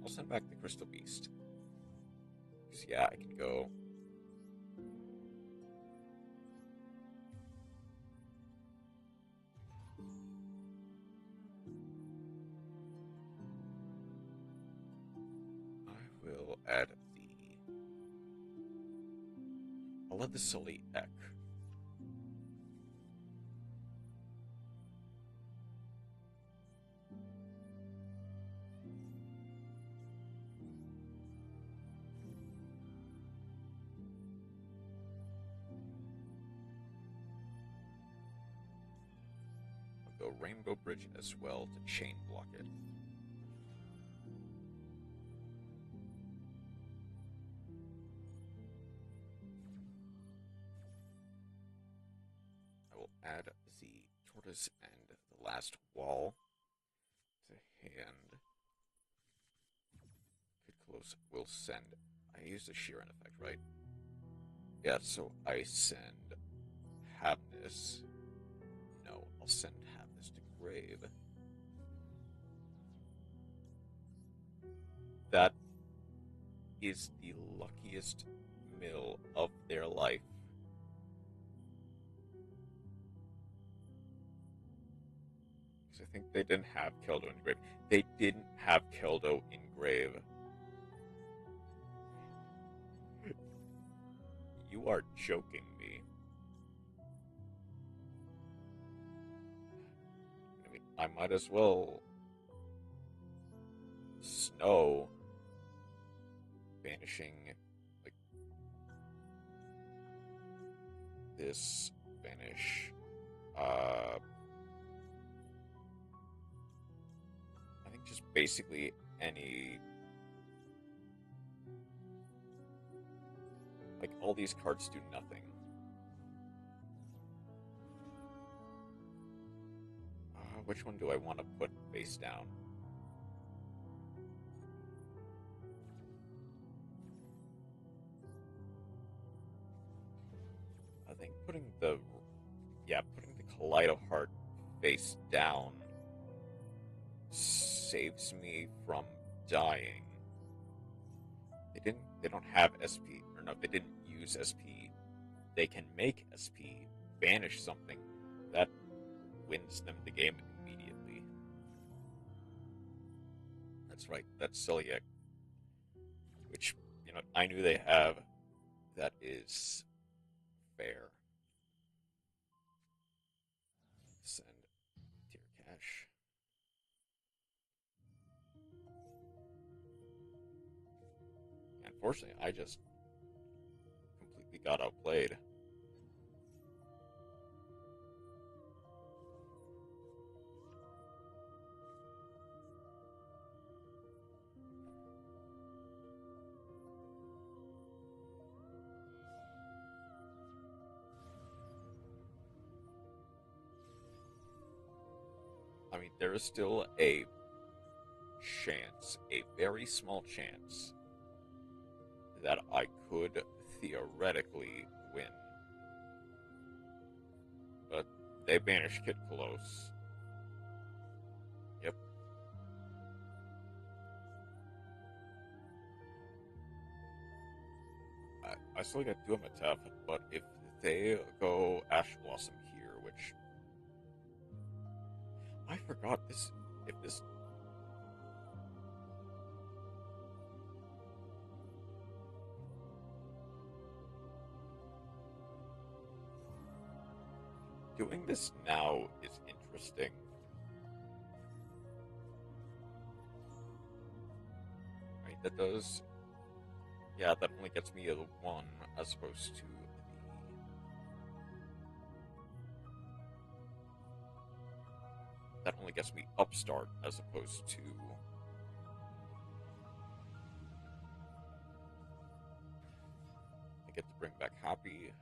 I'll send back the Crystal Beast. Because, yeah, I can go. I will add I'll add the Sully Ek. I'll go Rainbow Bridge as well to chain block it. I will add the Tortoise and the last wall to hand. Good close will send. I used a Sheeran effect, right? Yeah, so I send Havness. No, I'll send Havness to Grave. That is the luckiest mill of their life. Because I think they didn't have Keldo in Grave. They didn't have Keldo in Grave. You are joking me. I mean, I might as well snow banishing like this banish I think just basically any, like, all these cards do nothing. Which one do I want to put face down? I think putting the Kaleido Heart face down saves me from dying. They don't have SP, or no, they didn't use SP. They can make SP banish something that wins them the game immediately. That's right, that's Celiac. Which, I knew they have. That is fair. Send tier cash. Unfortunately, I just completely got outplayed. I mean, there is still a chance, a very small chance, that I could theoretically win. But they banished Kid Close. Yep. I still got Duometef, but if they go Ash Blossom here, which I forgot this. If this doing this now is interesting. Right, that does. Yeah, that only gets me a 1 as opposed to the. That only gets me Upstart as opposed to. I get to bring back Happy.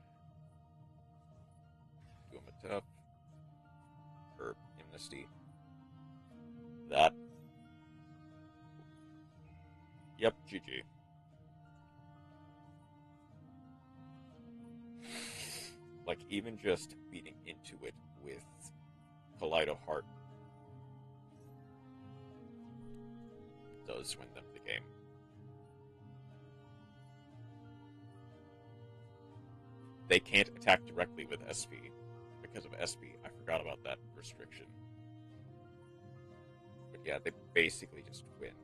Do him a tough. Or Amnesty. That. Yep, GG. Like, even just beating into it with Kaleido Heart does win them the game. They can't attack directly with SP because of SP. I forgot about that restriction. But yeah, they basically just win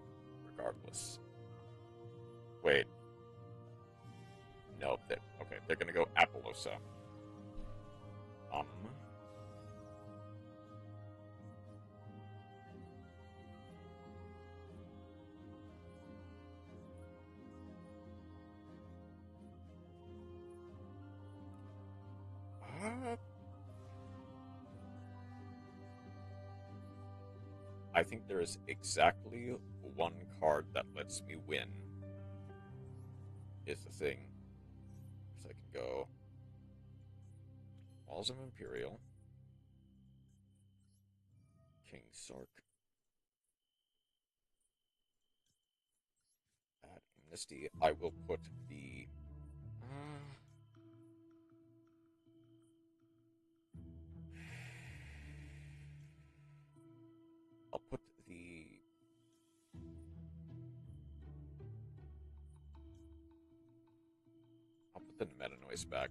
regardless. Wait. No, okay, they're gonna go Appaloosa. I think there is exactly one card that lets me win. Is the thing. So I can go Walls of Imperial, King Sark, add Amnesty. I will put the I'll put the meta noise back.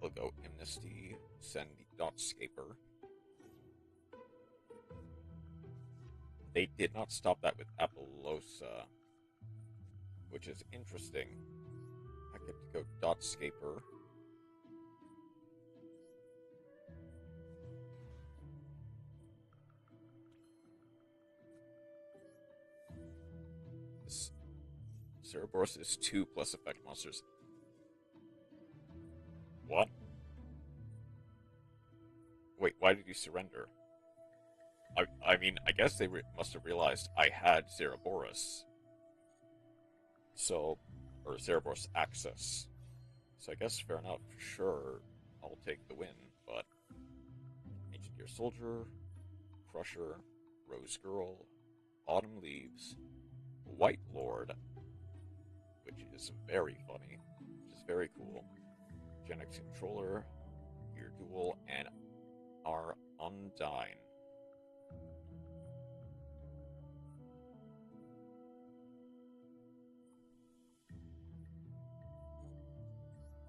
We'll go Amnesty, send the Dotscaper. They did not stop that with Appaloosa, which is interesting. I get to go Dotscaper. Cerberus is 2 plus effect monsters. What? Wait, why did you surrender? I mean, I guess they must have realized I had Cerberus. So, or Cerberus access. So I guess fair enough, sure, I'll take the win, but Ancient Deer Soldier, Crusher, Rose Girl, Autumn Leaves, White Lord, which is very funny, which is very cool, Gen X Controller, Ear Duel, and our Undyne.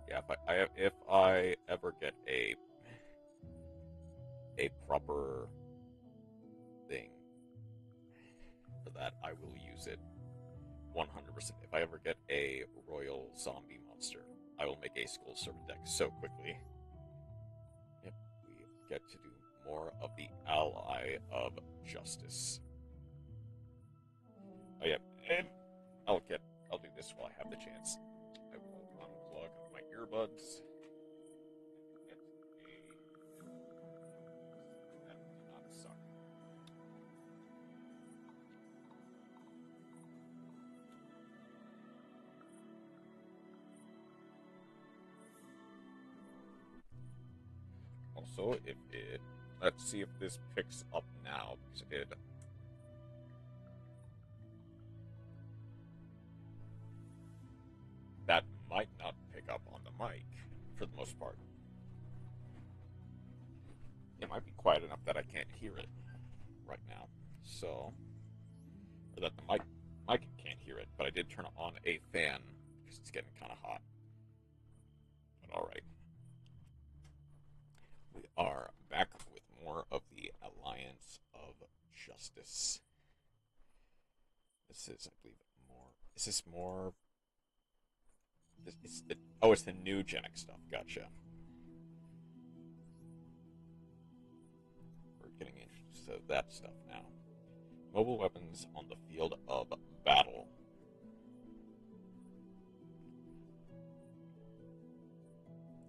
Yeah, but if I ever get a proper thing for that, I will use it 100%. If I ever get a royal zombie monster, I will make a Skull Servant deck so quickly. Yep, we get to do more of the Ally of Justice. Oh yeah, and I'll do this while I have the chance. I will unplug my earbuds. That did not suck. Also, let's see if this picks up now, because it did. That might not pick up on the mic, for the most part. It might be quiet enough that I can't hear it right now, so... Or that the mic can't hear it, but I did turn on a fan because it's getting kind of hot. But alright. We are back with more of the Alliance of Justice. This is, I believe, more... Is this more... it's the new Genic stuff. Gotcha. We're getting into that stuff now. Mobile weapons on the field of battle.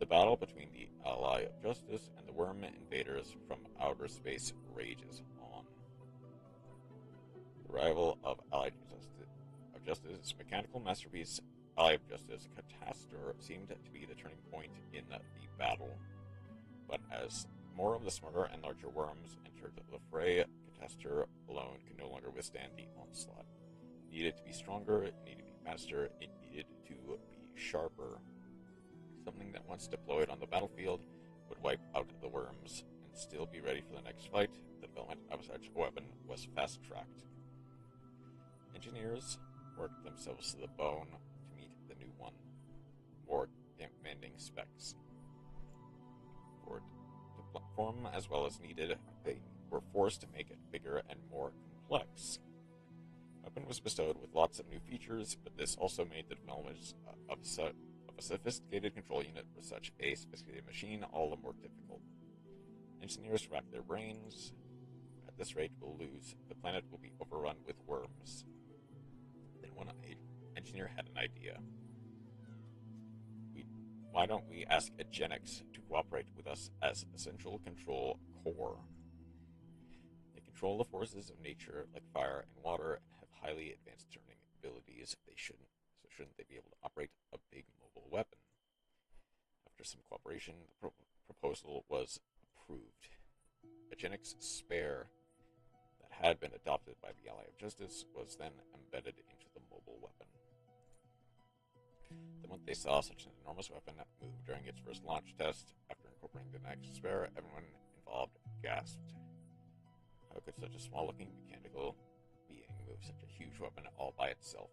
The battle between the Ally of Justice and the worm invaders from outer space rages on. The rival of Allied of Justice's mechanical masterpiece, Ally of Justice, Catastor, seemed to be the turning point in the battle. But as more of the smarter and larger worms entered the fray, Catastor alone could no longer withstand the onslaught. It needed to be stronger, it needed to be faster, it needed to be sharper. Something that once deployed on the battlefield would wipe out the worms and still be ready for the next fight. The development of such a weapon was fast-tracked. Engineers worked themselves to the bone to meet the new one, more demanding specs. For it to perform as well as needed, they were forced to make it bigger and more complex. The weapon was bestowed with lots of new features, but this also made the development of a sophisticated control unit for such a sophisticated machine all the more difficult. Engineers racked their brains. At this rate, we'll lose. The planet will be overrun with worms. Then one engineer had an idea. Why don't we ask Genics to cooperate with us as essential control core? They control the forces of nature like fire and water and have highly advanced turning abilities. Shouldn't they be able to operate a big mobile weapon? After some cooperation, the proposal was approved. A Genics spare that had been adopted by the Ally of Justice was then embedded into the mobile weapon. The moment they saw such an enormous weapon move during its first launch test, after incorporating the Genics spare, everyone involved gasped. How could such a small-looking mechanical being move such a huge weapon all by itself?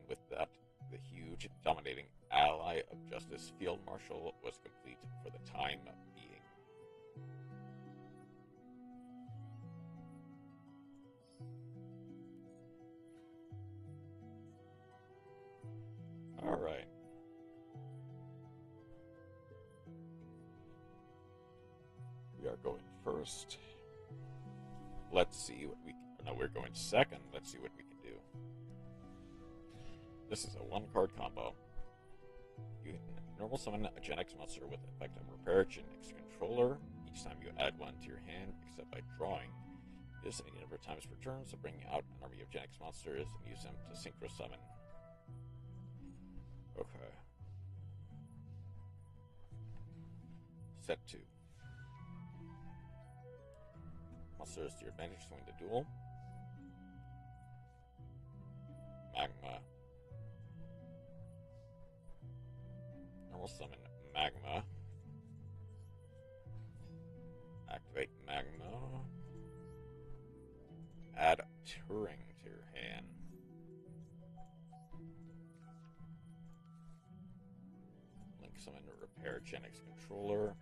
With that, the huge, dominating Ally of Justice Field Marshal was complete for the time being. Alright. We are going first. Let's see what we can... No, we're going second. Let's see what we can do. This is a one-card combo. You can normal summon a Genics monster with the effect of Repair Genics Controller. Each time you add one to your hand, except by drawing. This any number of times per turn, so bring out an army of Genics monsters and use them to synchro summon. Okay. Set 2. Monsters to your advantage to win the duel. Magma. Normal summon Magma. Activate Magma. Add Turing to your hand. Link summon Repair Genics Controller.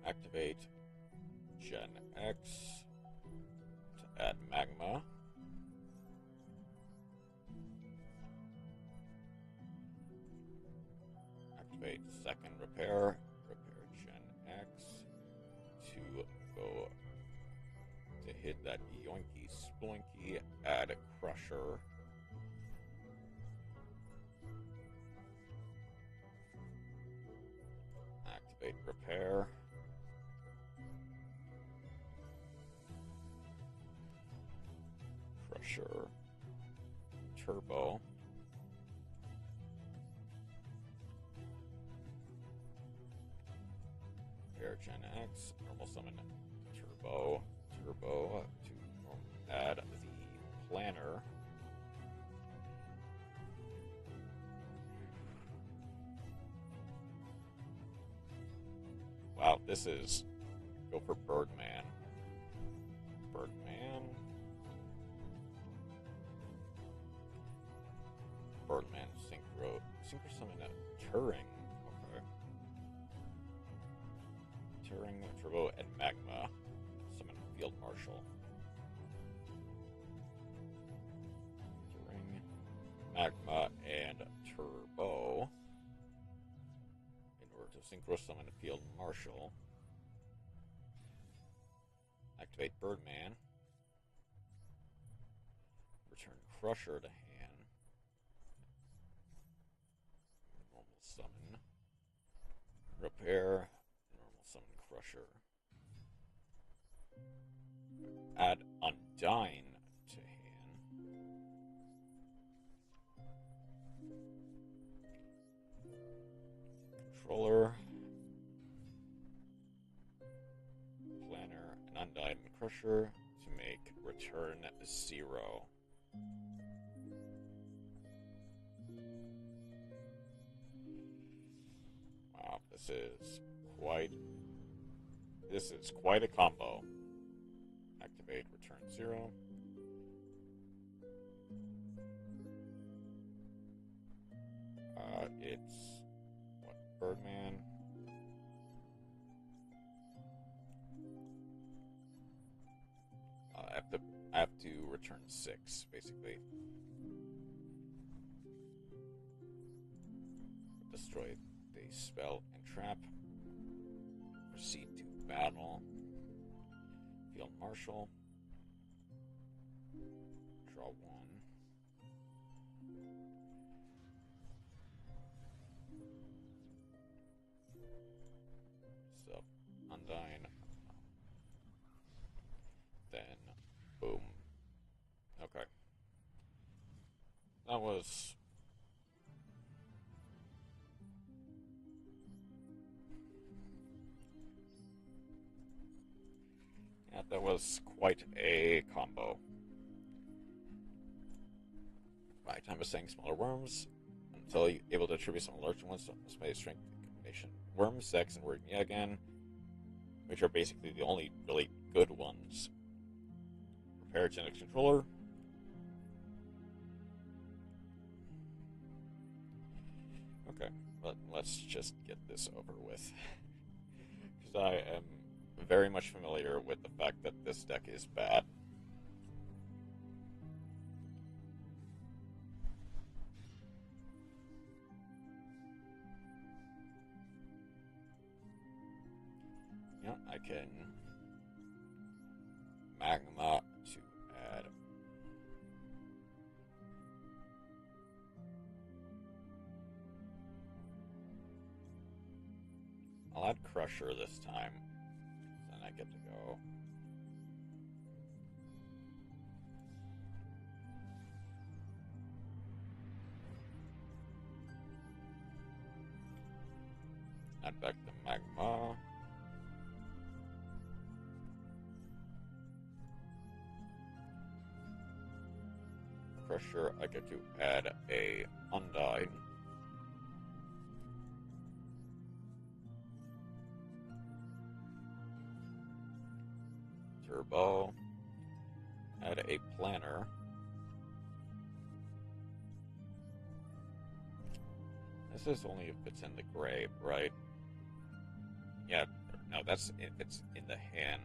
Activate Gen X to add Magma. Activate second Repair Gen X to go to hit that yoinky sploinky, add Crusher. Activate Repair. Crusher. Turbo. Repair Gen X. Normal summon Turbo. Turbo to add the Planner. Wow, this is... Go for Birdman. Birdman. Birdman synchro summon a Turing. Okay. Turing, Turbo, and Magma. Summon Field Marshal. Turing, Magma, and Turbo. In order to synchro summon a Field Marshal. Activate Birdman. Return Crusher to hand. Normal summon. Repair. Normal summon Crusher. Add Undyne to hand. Controller. Planner and Undyne and Crusher to make return 0. Wow, this is quite a combo. Activate return 0. It's what, Birdman. I have to return 6, basically. Destroy the spell and trap. Proceed to battle. Field Marshal. Draw 1. So, Undyne. Then, boom. Okay. That was... Yeah, that was quite a combo. My time is saying smaller worms until you're able to attribute some larger ones to display strength combination. Worms, sex, and word yeah again, which are basically the only really good ones. Repair Genetics Controller. Okay, but let's just get this over with. Because I am very much familiar with the fact that this deck is bad. Yeah, I can Magma to add I'll add Crusher this time. Then I get to go. Add back the Magma. Crusher, I get to add a Undyne. Turbo. Add a Planner. This is only if it's in the grave, right? Yeah, no, that's if it's in the hand.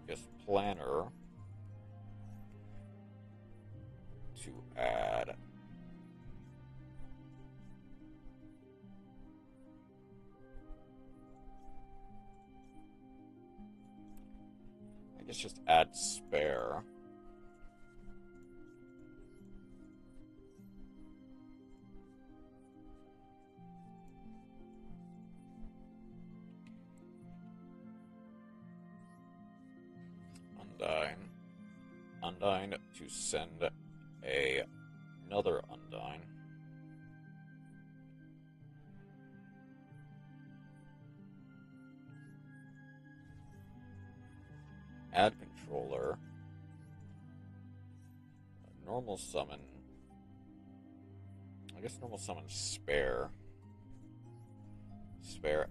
Just Planner to add I guess just add Spare. Undyne to send another Undyne. add controller, normal summon, I guess normal summon spare,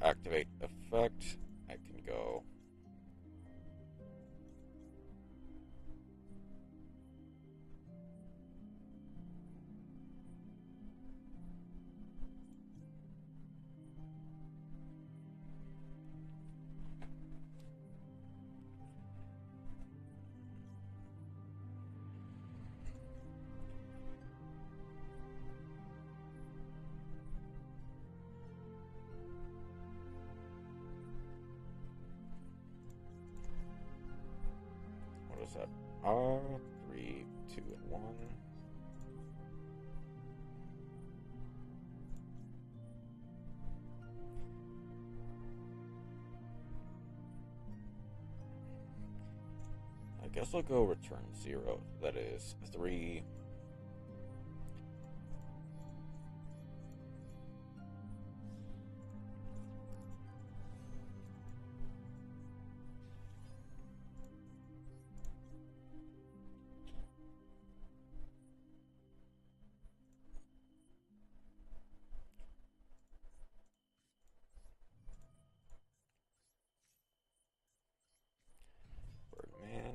activate effect, I can go what is that? 3, 2, and 1. I guess I'll go return 0. That is 3. Birdman.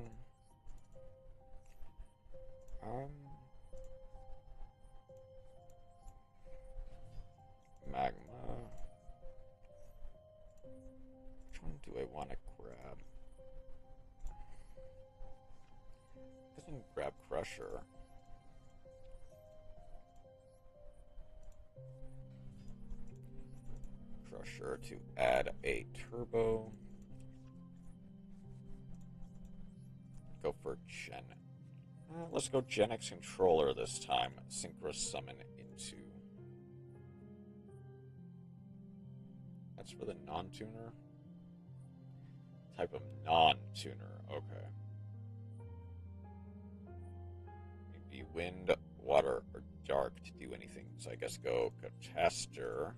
Magma. Which one do I want to grab? I guess I can grab Crusher. Crusher to add a turbo. Go for Gen. Let's go Gen X controller this time. Synchro summon into. That's for the non-tuner. Type of non-tuner. Okay. Maybe wind, water, or dark to do anything. So I guess go Catastor.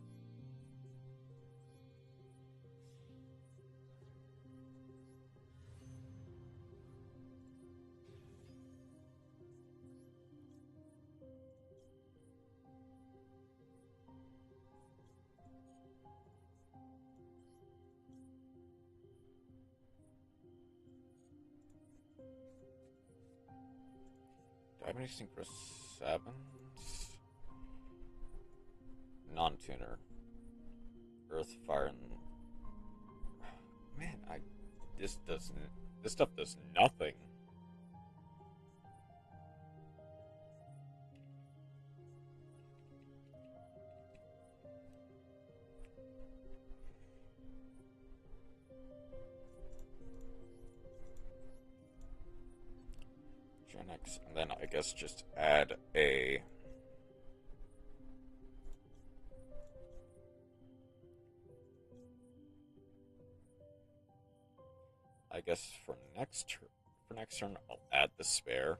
Do I have any Synchro 7s? Non-tuner. Earth, fire, and... Man, this stuff does nothing. Gen X, and then I guess just add a... I guess for next turn, I'll add the spare.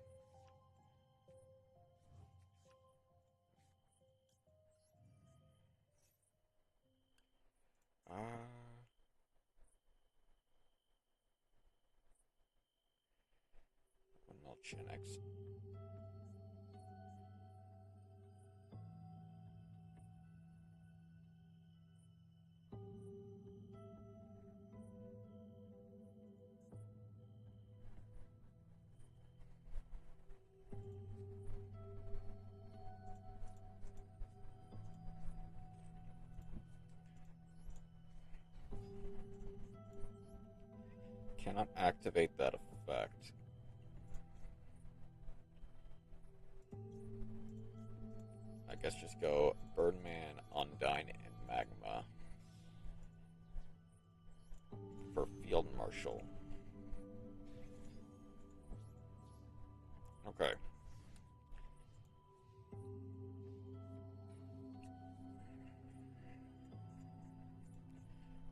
Gen X. Cannot activate that effect. I guess just go Birdman, Undyne, and Magma for Field Marshal. Okay.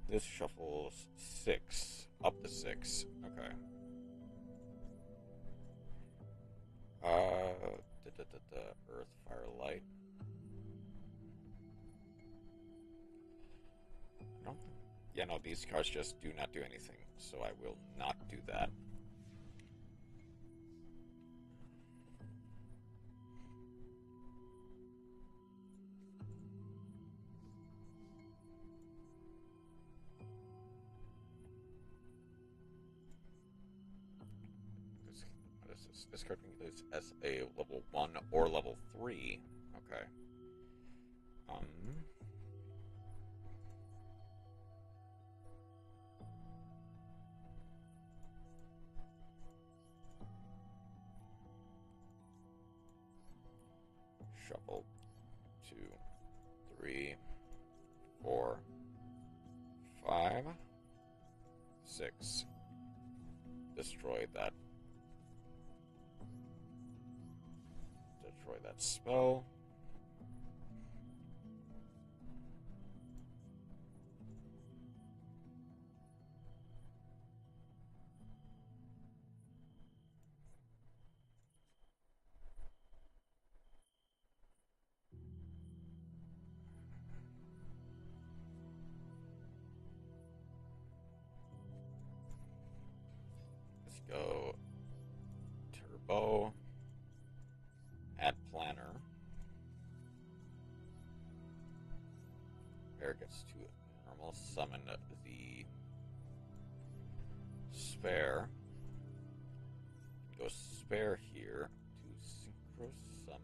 This shuffles 6, up to 6. Okay. Earth, Fire, Light. I don't think... Yeah, no, these cards just do not do anything, so I will not do that. Discarding this as a level 1 or level 3. Okay. Shuffle 2, 3, 4, 5, 6. Destroy that. Destroy that spell. Let's go Turbo, add Planner. Bear gets to normal summon the spare. Go spare here to synchro summon.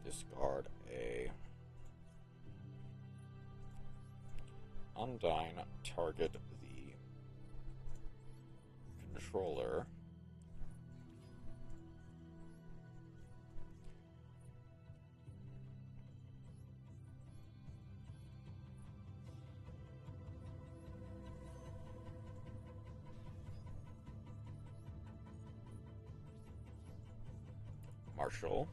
Discard a Undyne, target the controller. Marshal.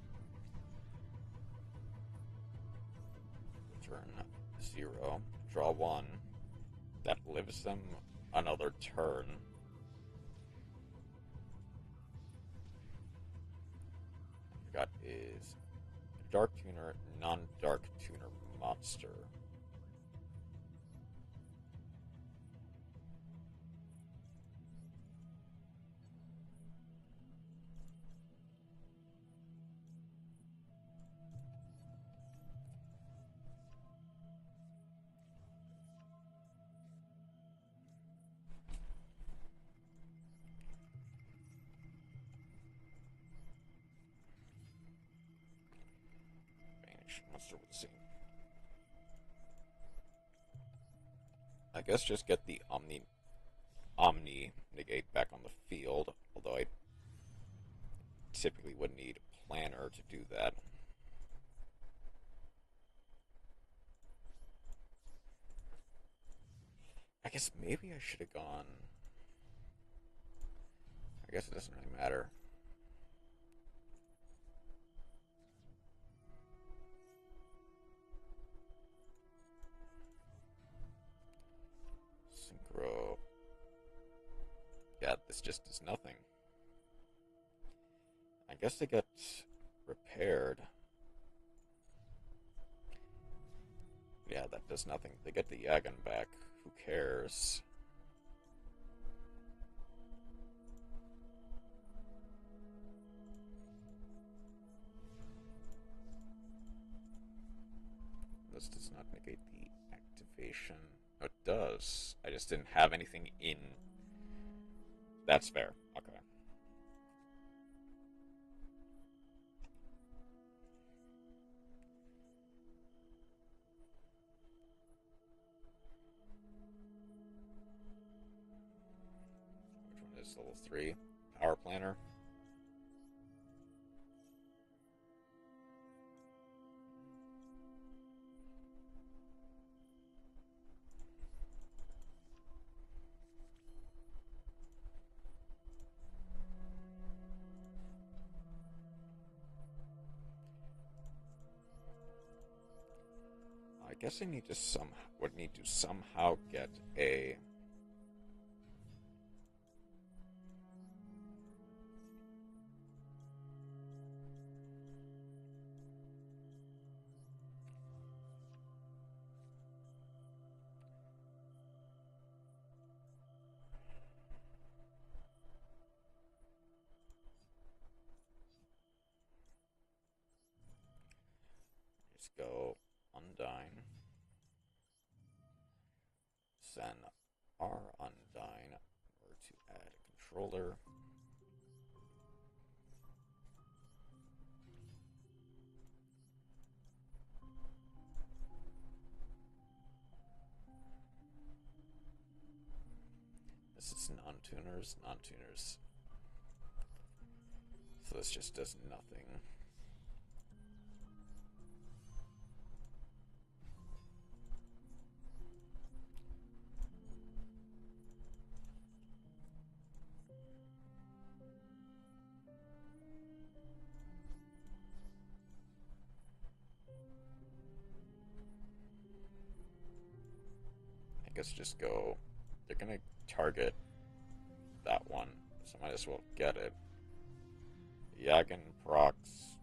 Turn 0. Draw 1. That lives them another turn. I forgot is a Dark Tuner, non-Dark Tuner monster. Monster with the same. I guess just get the Omni negate back on the field, although I typically would need Planner to do that. I guess maybe I should have gone. I guess it doesn't really matter. Synchro. Yeah, this just does nothing. I guess they get repaired. Yeah, that does nothing. They get the Yagan back. Who cares? This does not negate the activation. Oh, it does. I just didn't have anything in. That's fair. Okay. Which one is level 3? Power Planner. I guess I need to somehow get a undyne. Then our undyne, we're to add a controller. This is non-tuners, non-tuners. So this just does nothing. I guess just go, they're gonna target that one, so I might as well get it. Yagan procs.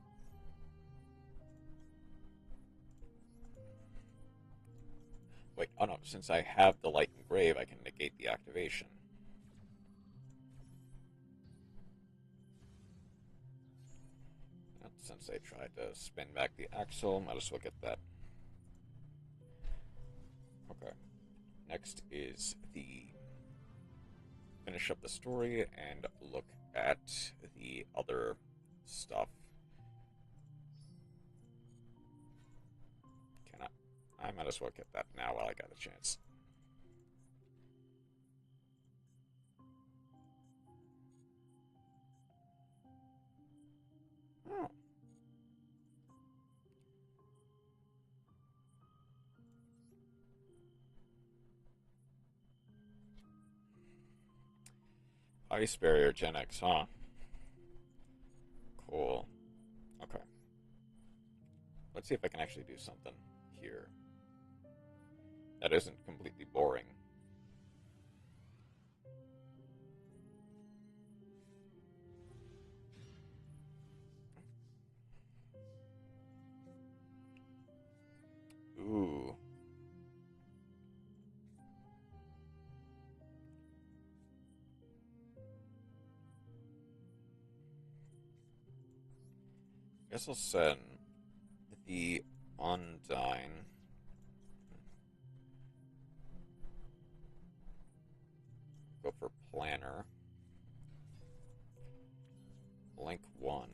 Wait, oh no, since I have the light engrave, I can negate the activation. And since I tried to spin back the axle, might as well get that. Okay. Next is the finish up the story and look at the other stuff. I might as well get that now while I got a chance. Oh. Ice barrier Gen X, huh? Cool. Okay. Let's see if I can actually do something here that isn't completely boring. Ooh. Guess I'll send the undyne. Go for planner. Link 1.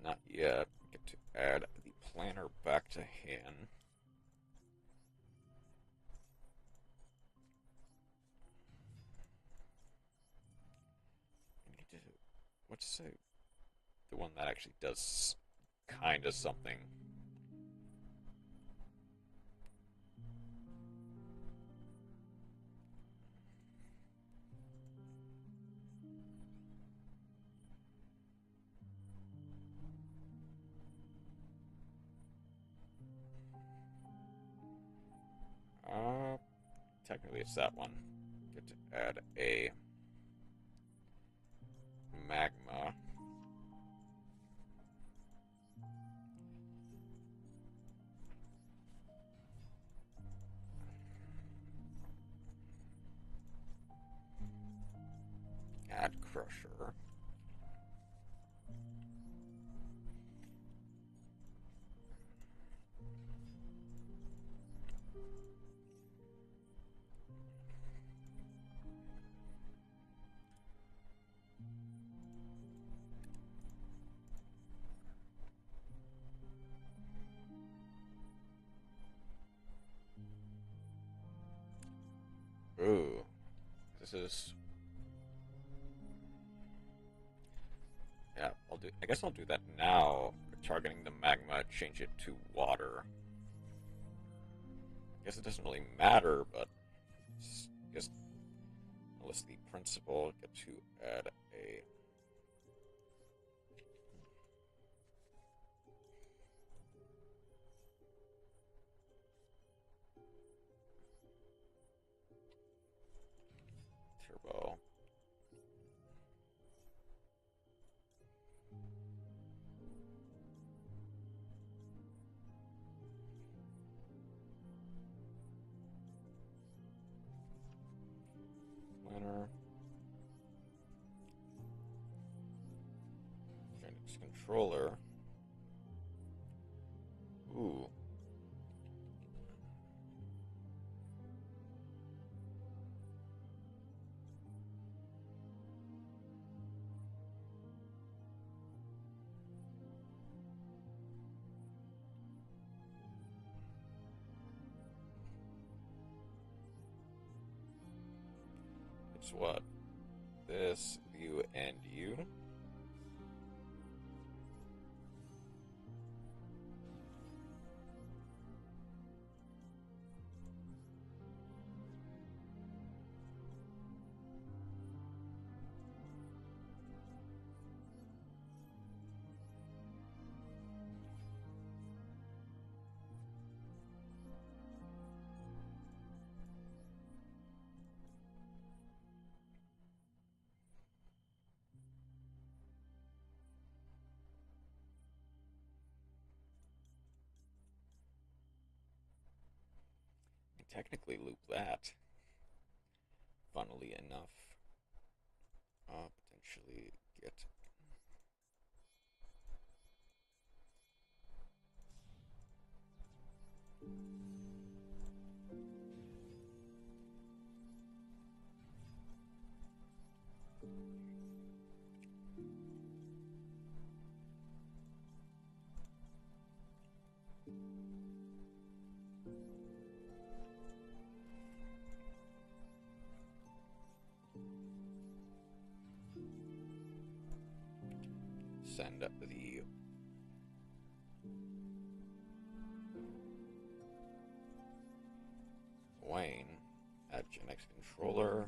Not yet. Get to add the planner back to hand. I need to. What's the one that actually does kind of something? Technically it's that one. Get to add a magma. Add crusher. Ooh, this is. Yeah, I guess I'll do that now. Targeting the magma, change it to water. I guess it doesn't really matter, but I guess list the principal. Get to add a. Turbo. Planner. Unix controller. Ooh. It's what? This, you, and you. Technically loop that, funnily enough. Potentially get send up the Wayne at Genix controller.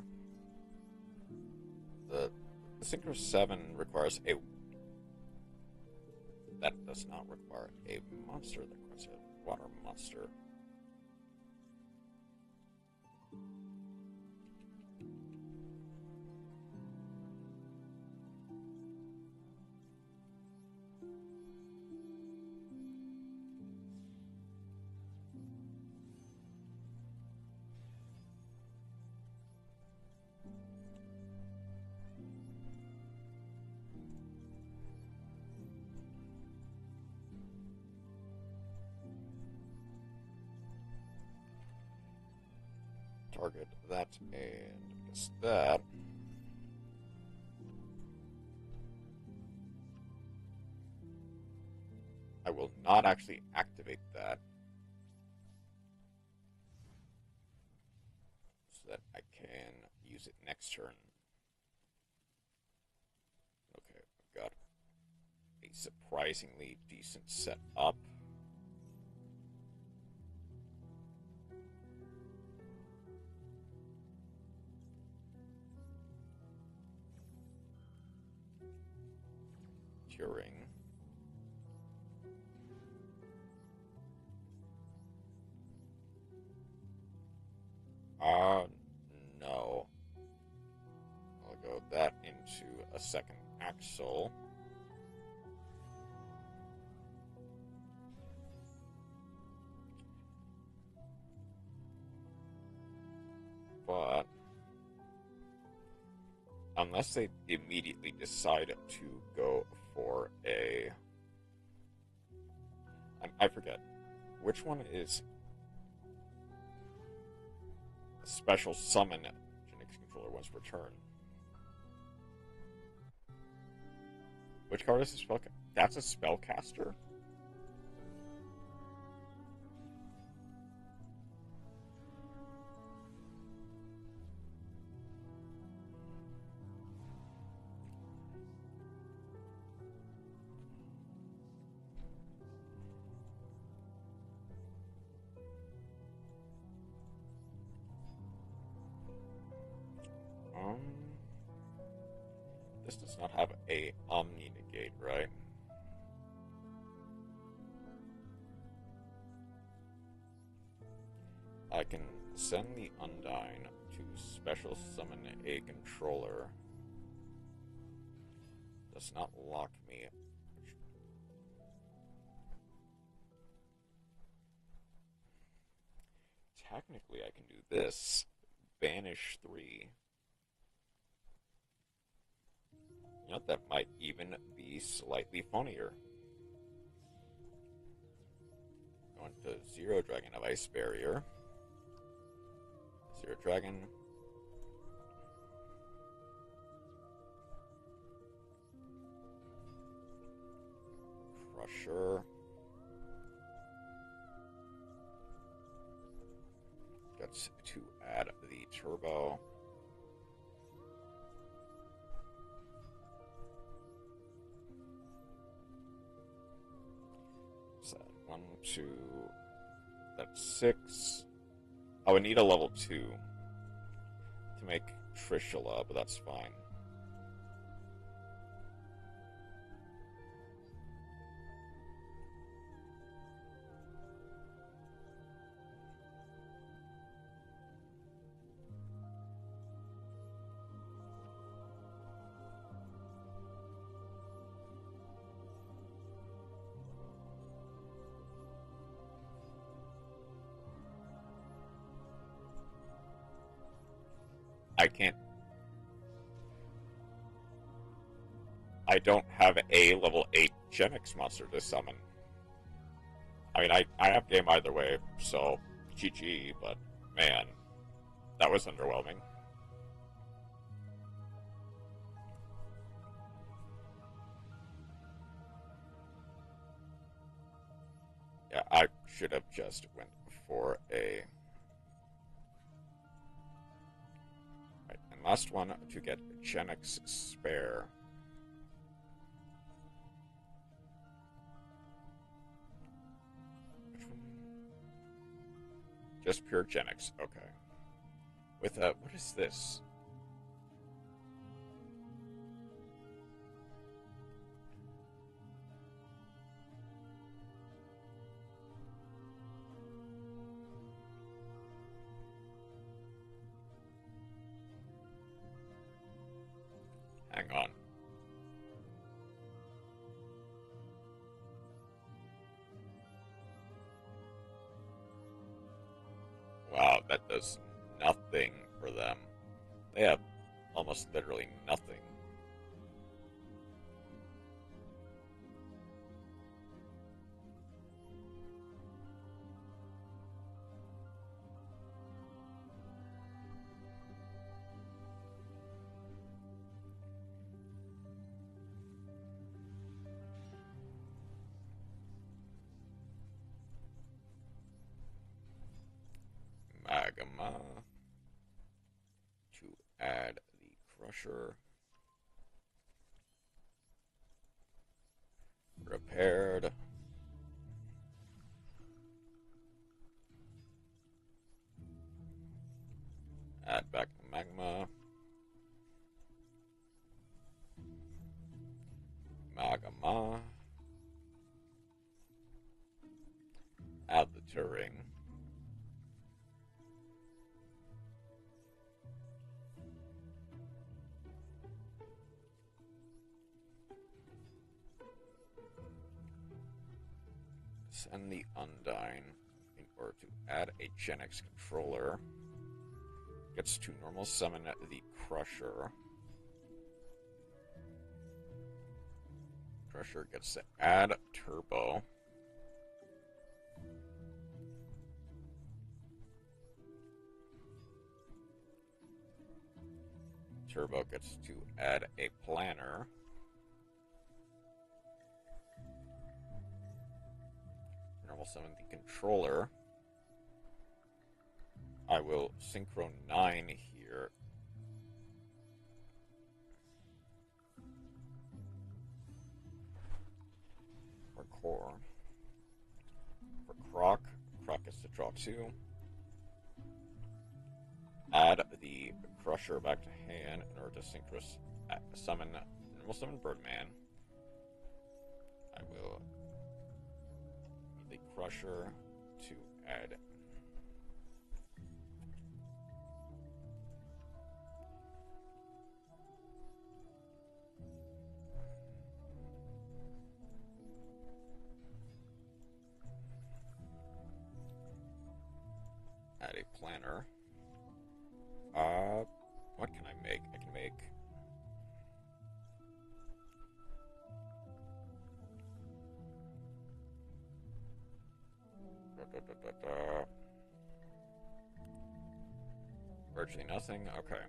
The Synchro 7 requires a... That does not require a monster, that requires a water monster. Target that and just that. I will not actually activate that so that I can use it next turn. Okay, I've got a surprisingly decent setup. Curing. No. I'll go that into a second axle. But unless they immediately decide to go for a... I forget. Which one is a special summon Genix controller once per turn? Which card is a spellcaster? That's a spellcaster? This does not have a Omni negate, right? I can send the Undyne to special summon a controller. Does not lock me. Technically, I can do this. Banish 3. You know, that might even be slightly funnier. Going to 0 Dragon of Ice Barrier. 0 Dragon. Crusher. Gets to add the turbo. So 1, 2, that's 6. Oh, I need a level 2 to make Trishula, but that's fine. I don't have a level 8 Gen X monster to summon. I mean, I have game either way, so GG, but man, that was underwhelming. Yeah, I should have just went for a... Right, and last one to get Gen X Spare. Just pure Gen X, okay. With what is this? Hang on. Wow, that does nothing for them. They have almost literally nothing. Magma to add the Crusher. Repaired. Add back Magma. Magma. Add the Turing. Send the Undyne in order to add a Gen X controller. Gets to normal summon the Crusher. Crusher gets to add Turbo. Turbo gets to add a Planner. Normal summon the Controller. I will Synchro 9 here. For Core. For Croc. Croc gets to draw 2. Add the Crusher back to hand in order to synchro summon. Normal summon Birdman. I will need the Crusher to add a Planner. What can I make? I can make Virtually nothing. Okay.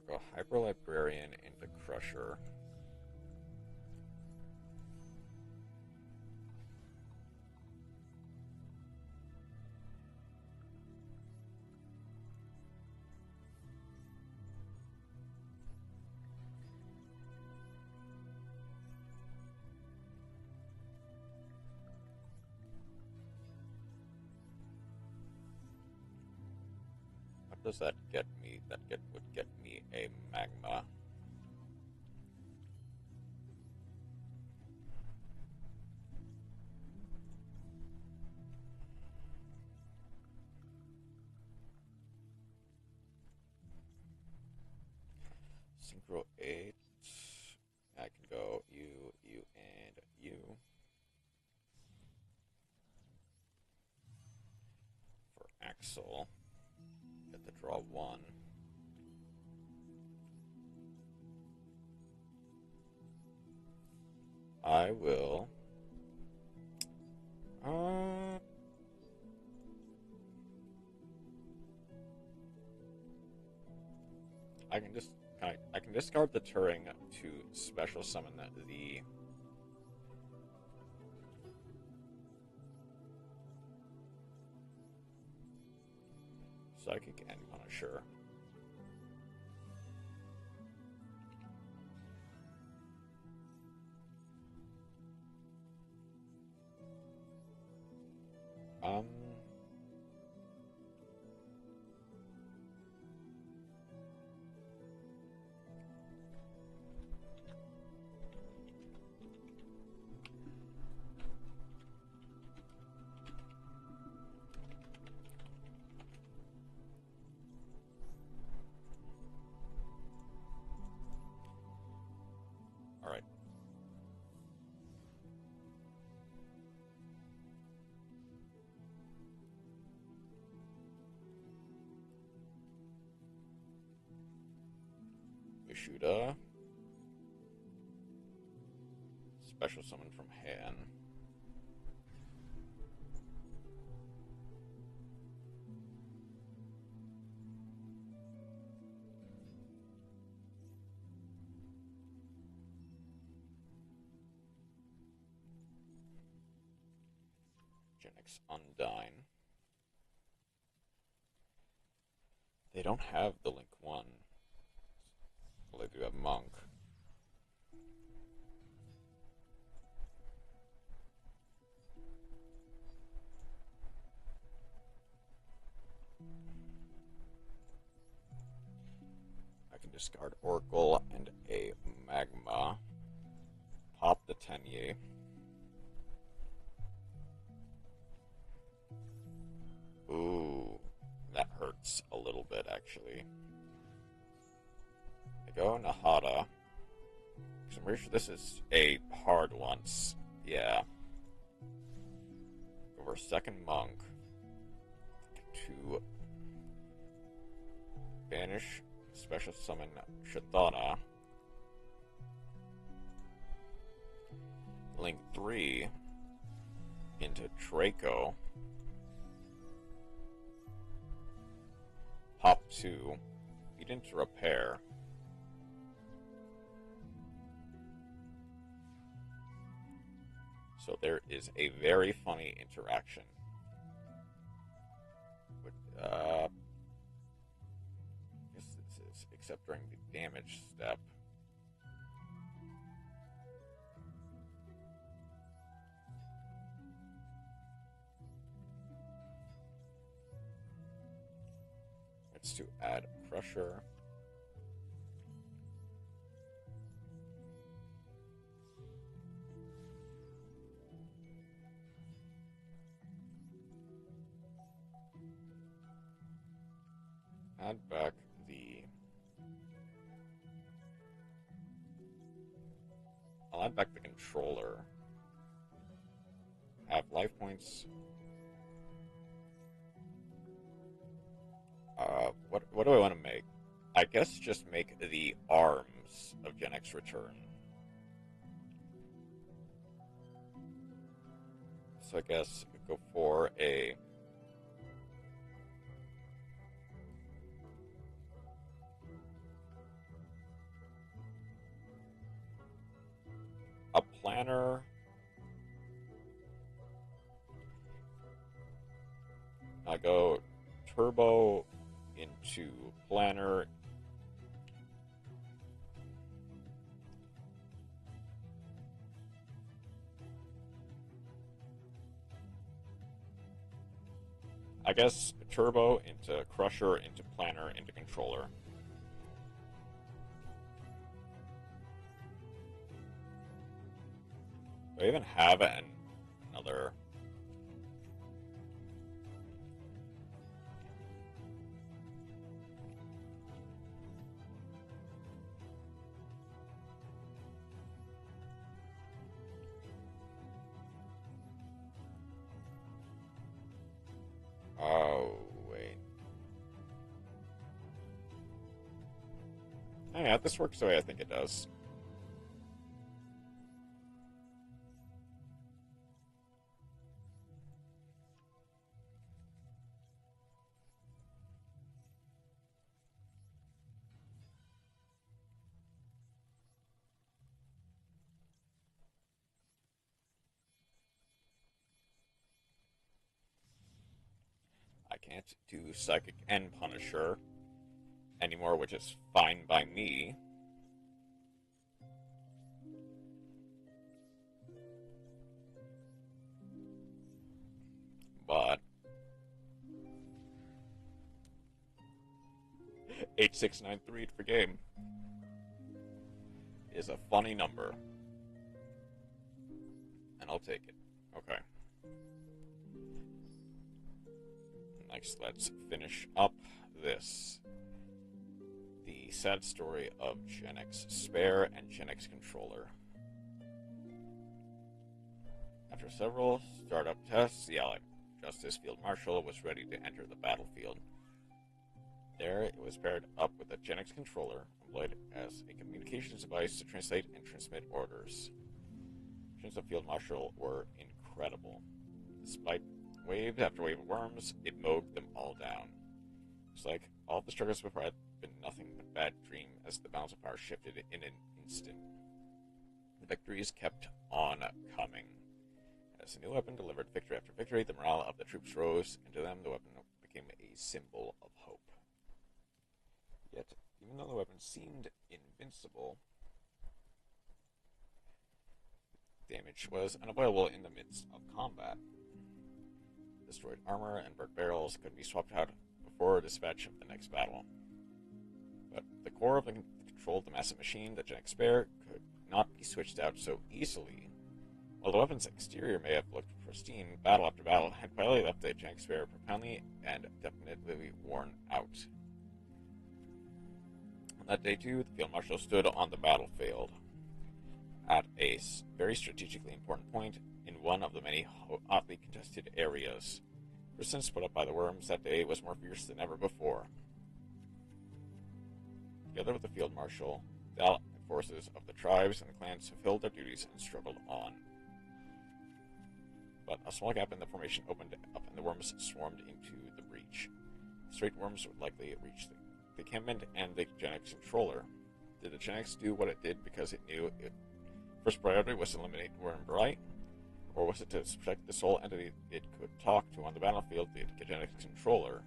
We'll go Hyper Librarian into Crusher. What does that get me? That would get me a magma. Synchro 8. I can go you, and you. For Axel, get to draw 1. I will. I can discard the Turing to special summon the Psychic and Punisher. All right. Yoshuda. Special summon from Han. Genix Undyne. They don't have the Link 1. Well, they do have Monk. I can discard Oracle and a Magma. Pop the Tenye. Ooh, that hurts a little bit, actually. I go Nahada. I'm pretty sure this is a hard once. Yeah. Over second Monk. To banish special summon Shadana. Link 3 into Draco. Pop 2. Feed into Repair. So there is a very funny interaction. With, I guess this is, except during the damage step. It's to add Crusher. Add back the... I'll add back the controller. Have life points. What do I want to make? I guess just make the arms of Gen X return. So I guess go for a planner. I go turbo into planner. I guess turbo into crusher into planner into controller. Do I even have another? Oh, wait. Oh, yeah, this works the way I think it does. I can't do Psychic and Punisher anymore, which is fine by me. But 8693 for game is a funny number. And I'll take it. Okay. Next, let's finish up this. The sad story of Gen X Spare and Gen X Controller. After several startup tests, the Allied Justice Field Marshal was ready to enter the battlefield. There, it was paired up with a Gen X controller, employed as a communications device to translate and transmit orders. Missions of Field Marshal were incredible. Despite wave after wave of worms, it mowed them all down. It's like all the struggles before had been nothing but bad dream as the balance of power shifted in an instant. The victories kept on coming. As the new weapon delivered victory after victory, the morale of the troops rose, and to them the weapon became a symbol of hope. Yet, even though the weapon seemed invincible, damage was unavoidable in the midst of combat. Destroyed armor and burnt barrels could be swapped out before dispatch of the next battle. But the core of the control of the massive machine, the Gen X Spare, could not be switched out so easily. While the weapon's exterior may have looked pristine, battle after battle had quietly left the Gen X Spare profoundly and definitely worn out. On that day, too, the Field Marshal stood on the battlefield at a very strategically important point in one of the many hotly contested areas. Resistance put up by the worms that day was more fierce than ever before. Together with the Field Marshal, the allied forces of the tribes and the clans fulfilled their duties and struggled on. But a small gap in the formation opened up and the worms swarmed into the breach. The straight worms would likely reach the encampment and the Gen X controller. Did the Gen X do what it did because it knew its first priority was to eliminate Worm Bright? Or was it to protect the sole entity it could talk to on the battlefield, the Gen X controller?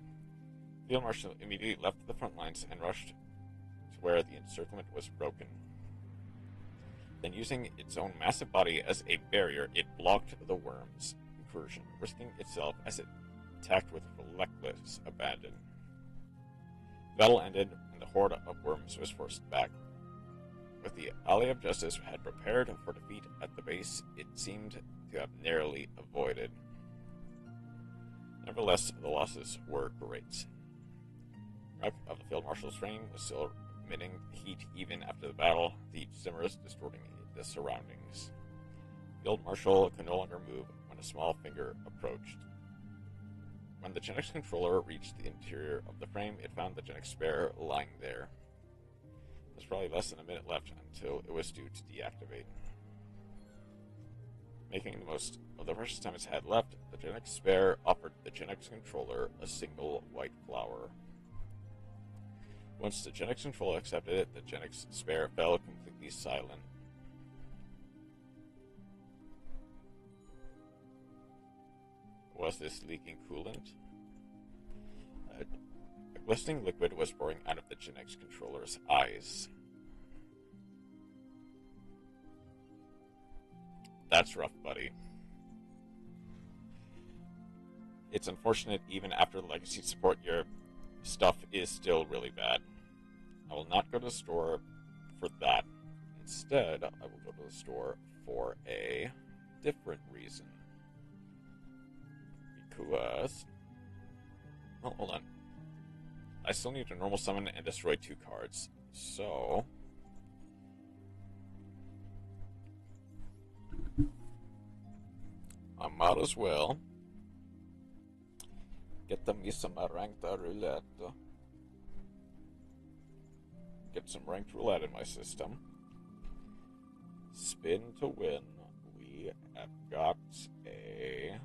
Field Marshal immediately left the front lines and rushed to where the encirclement was broken. Then, using its own massive body as a barrier, it blocked the worms' incursion, risking itself as it attacked with reckless abandon. The battle ended, and the horde of worms was forced back. With the Ally of Justice had prepared for defeat at the base, it seemed to have narrowly avoided. Nevertheless, the losses were great. The wreck of the Field Marshal's frame was still emitting heat even after the battle, the zimmers distorting the surroundings. The Field Marshal could no longer move when a small finger approached. When the Gen X controller reached the interior of the frame, it found the Gen X Spare lying there. There was probably less than a minute left until it was due to deactivate. Making the most of the precious time it had left, the Genex spare offered the Genex controller a single white flower. Once the Genex controller accepted it, the Genex spare fell completely silent. Was this leaking coolant? A glistening liquid was pouring out of the Genex controller's eyes. That's rough, buddy. It's unfortunate even after legacy support, your stuff is still really bad. I will not go to the store for that. Instead, I will go to the store for a different reason. Because... Oh, hold on. I still need to normal summon and destroy 2 cards. So... I might as well get me some ranked roulette. Get some ranked roulette in my system. Spin to win. We have got a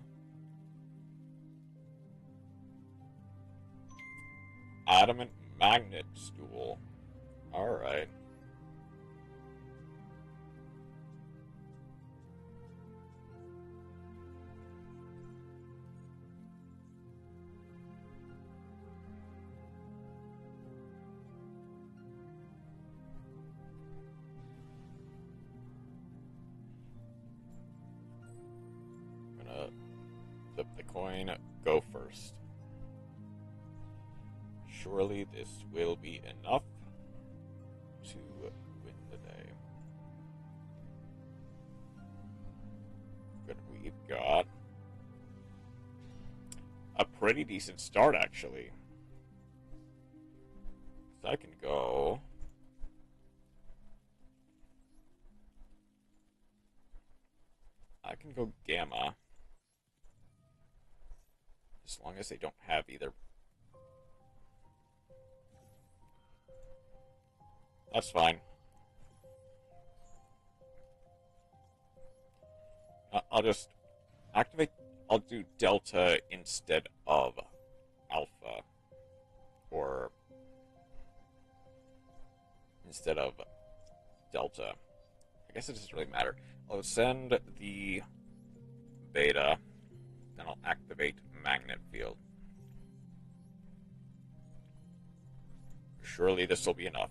adamant magnet stool. Alright. Flip the coin, go first. Surely this will be enough to win the day. But we've got a pretty decent start, actually. So I can go... Gamma. As long as they don't have either. That's fine. I'll just activate... I'll do Delta instead of Alpha. Or... instead of Delta. I guess it doesn't really matter. I'll send the Beta, then I'll activate Magnet Field. Surely this will be enough.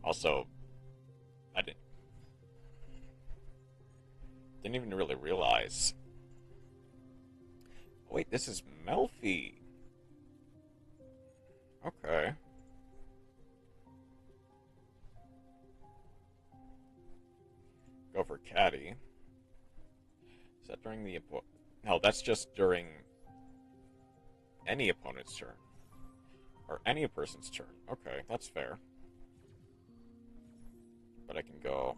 Also, I didn't even really realize. Oh, wait, this is Melfi. Okay. Go for Caddy. Is that during the no, that's just during any opponent's turn. Or any person's turn. Okay, that's fair. But I can go...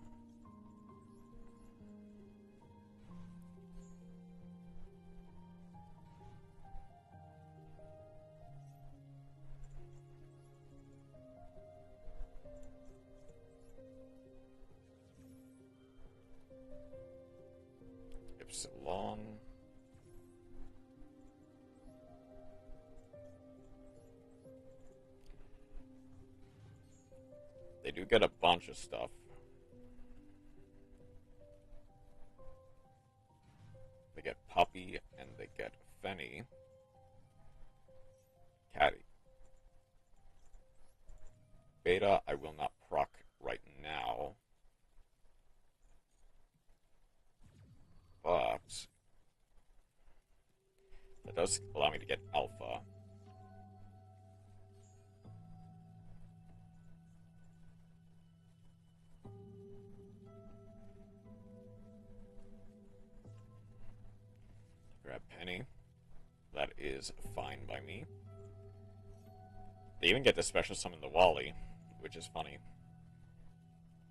Epsilon... They do get a bunch of stuff. They get Puppy and they get Fenny. Caddy. Beta, I will not proc right now. But that does allow me to get Alpha. Grab Penny. That is fine by me. They even get to special summon the Wally, which is funny.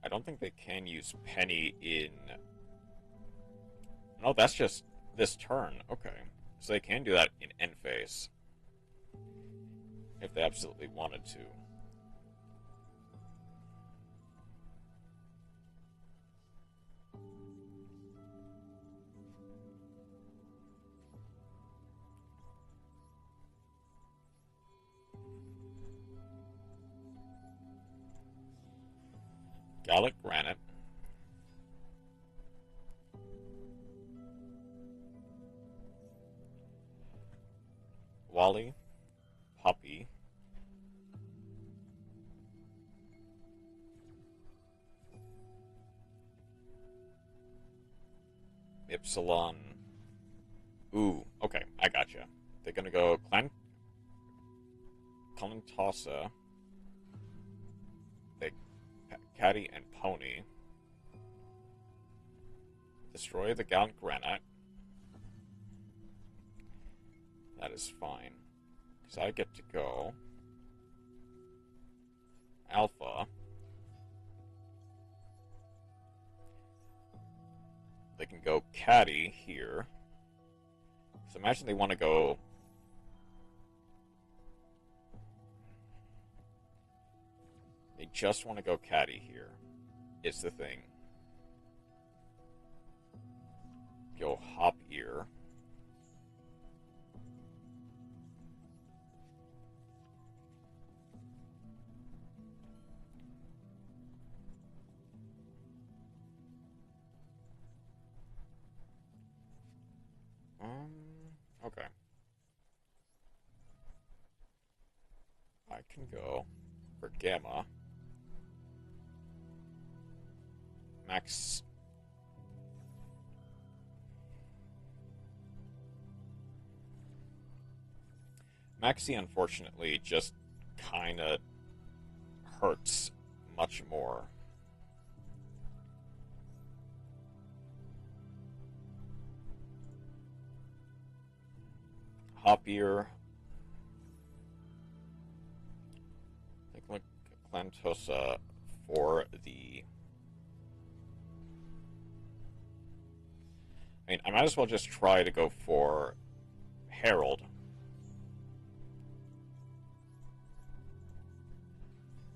I don't think they can use Penny in... No, that's just this turn. Okay. So they can do that in end phase. If they absolutely wanted to. Gallic Granite. Wally. Puppy. Ipsilon. Ooh, okay, I gotcha. They're gonna go Kalantosa. They Caddy and Pony. Destroy the Gallant Granite. That is fine. Because I get to go Alpha. They can go Caddy here. So imagine they want to go... They just want to go Caddy here. Is the thing. Go Hop Ear. Okay. I can go for Gamma. Max. Maxi, unfortunately, just kind of hurts much more. Hopier. I think Clantosa for the... I mean, I might as well just try to go for Herald.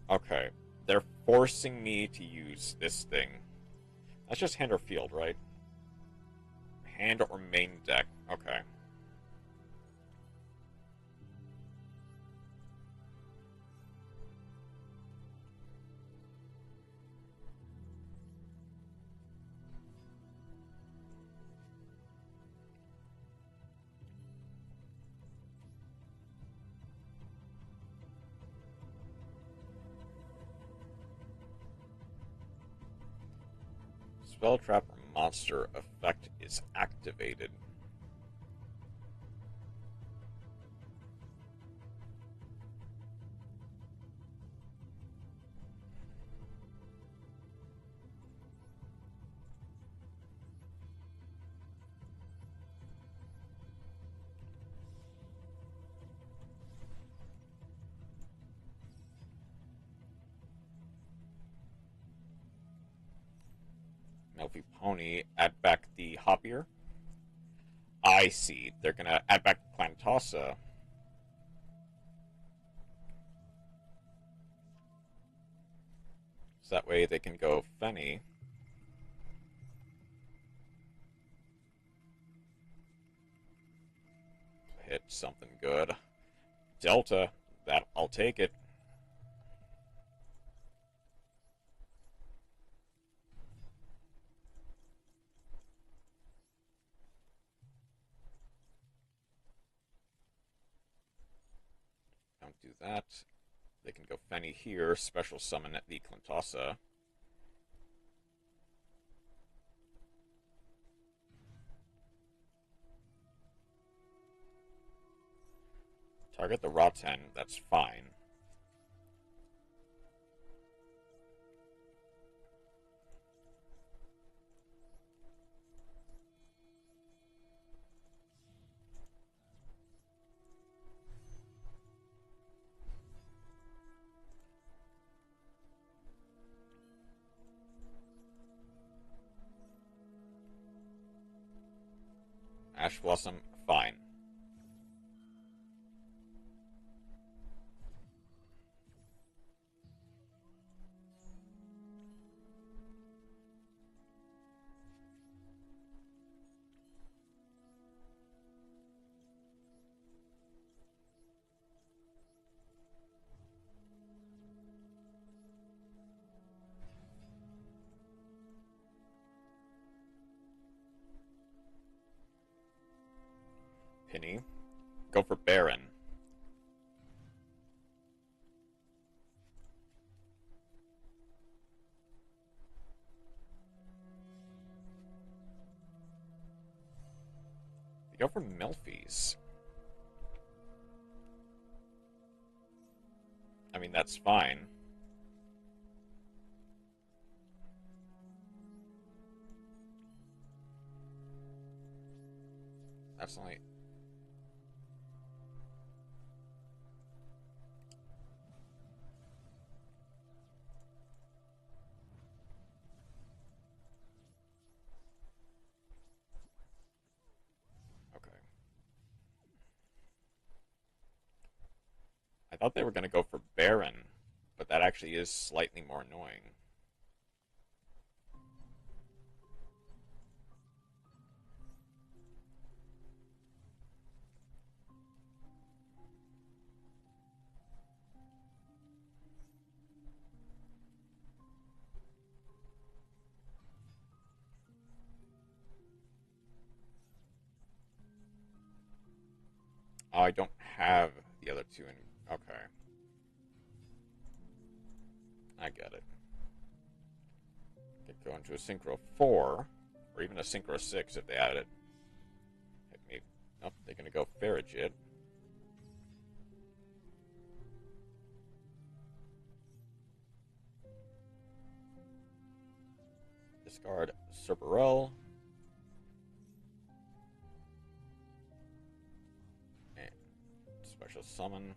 Okay. They're forcing me to use this thing. That's just hand or field, right? Hand or main deck. Okay. Spell trap or monster effect is activated. Melfi Pony, add back the Hopier. I see. They're gonna add back Plantosa. So that way they can go Fenny. Hit something good. Delta. That I'll take it. Don't do that. They can go Fenny here, special summon at the Clantosa. Target the Rotten, that's fine. Ash Blossom, fine. Penny, go for Baron. Go for Melfi's. I mean, that's fine. That's only... Okay. I thought they were going to go for Baron, but that actually is slightly more annoying. Oh, I don't have the other two in... Okay. I get it. Could go into a Synchro 4, or even a Synchro 6 if they add it. Hit me. Nope, they're going to go Farigid. Discard Cerberell. And special summon.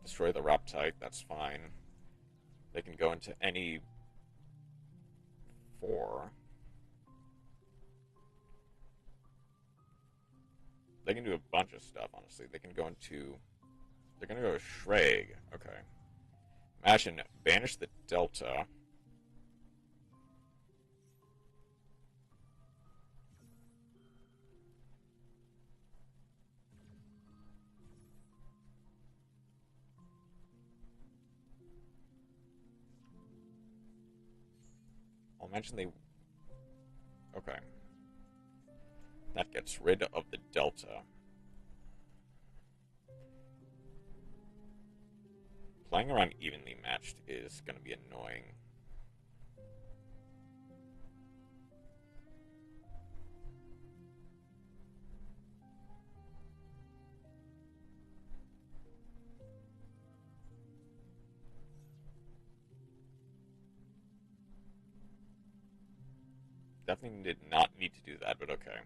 Destroy the Raptite, that's fine. They can go into any 4. They can do a bunch of stuff, honestly. They can go into... They're going to go Shreg. Okay. Imagine, banish the Delta. I'll mention they... Okay. That gets rid of the Delta. Playing around evenly matched is going to be annoying. Definitely did not need to do that, but okay.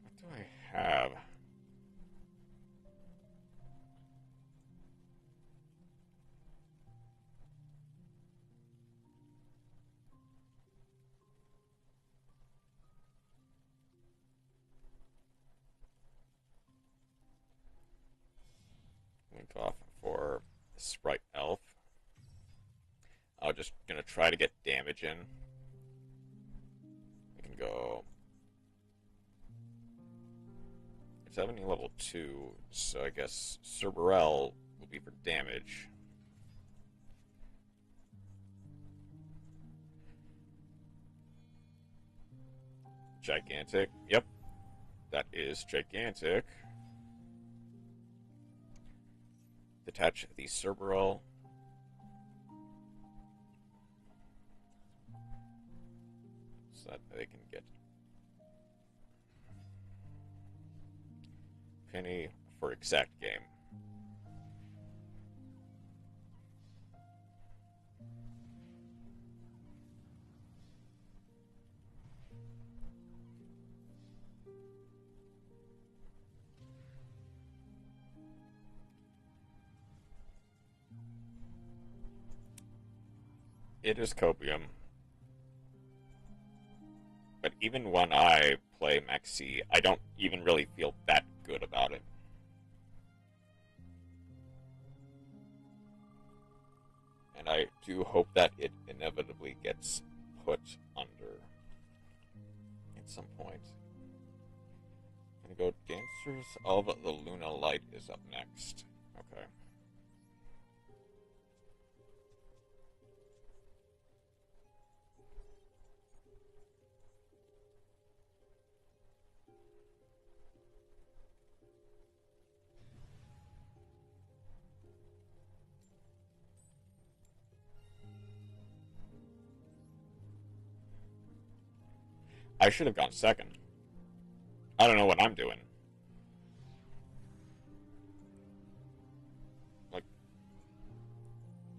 What do I have? Link off for Sprite Elf. I'm just gonna try to get damage in. We can go. It's having level 2, so I guess Cerberell will be for damage. Gigantic. Yep. That is gigantic. Detach the Cerberell. So that they can get... penny for exact game. It is copium. But even when I play Maxi, I don't even really feel that good about it. And I do hope that it inevitably gets put under at some point. I'm gonna go Dancers of the Luna Light is up next. Okay. I should have gone second. I don't know what I'm doing. Like,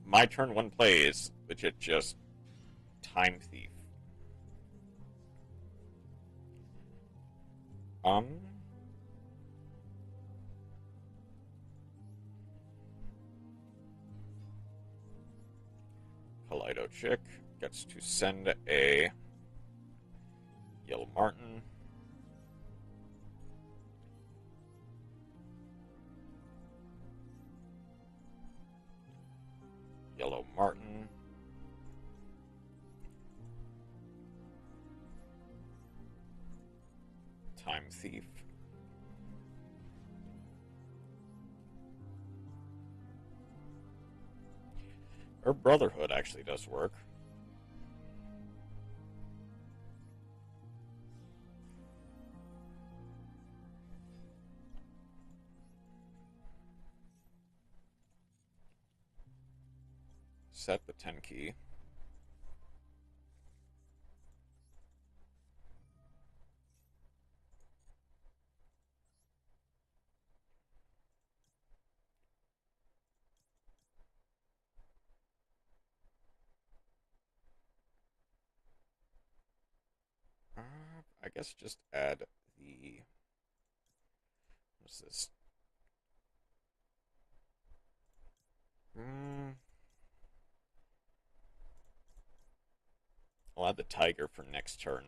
my turn one play is legit just time thief. Kaleido Chick gets to send a Yellow Martin. Yellow Martin. Time Thief. Or Brotherhood actually does work. Set the 10 key. I guess just add the... What's this? I'll add the tiger for next turn.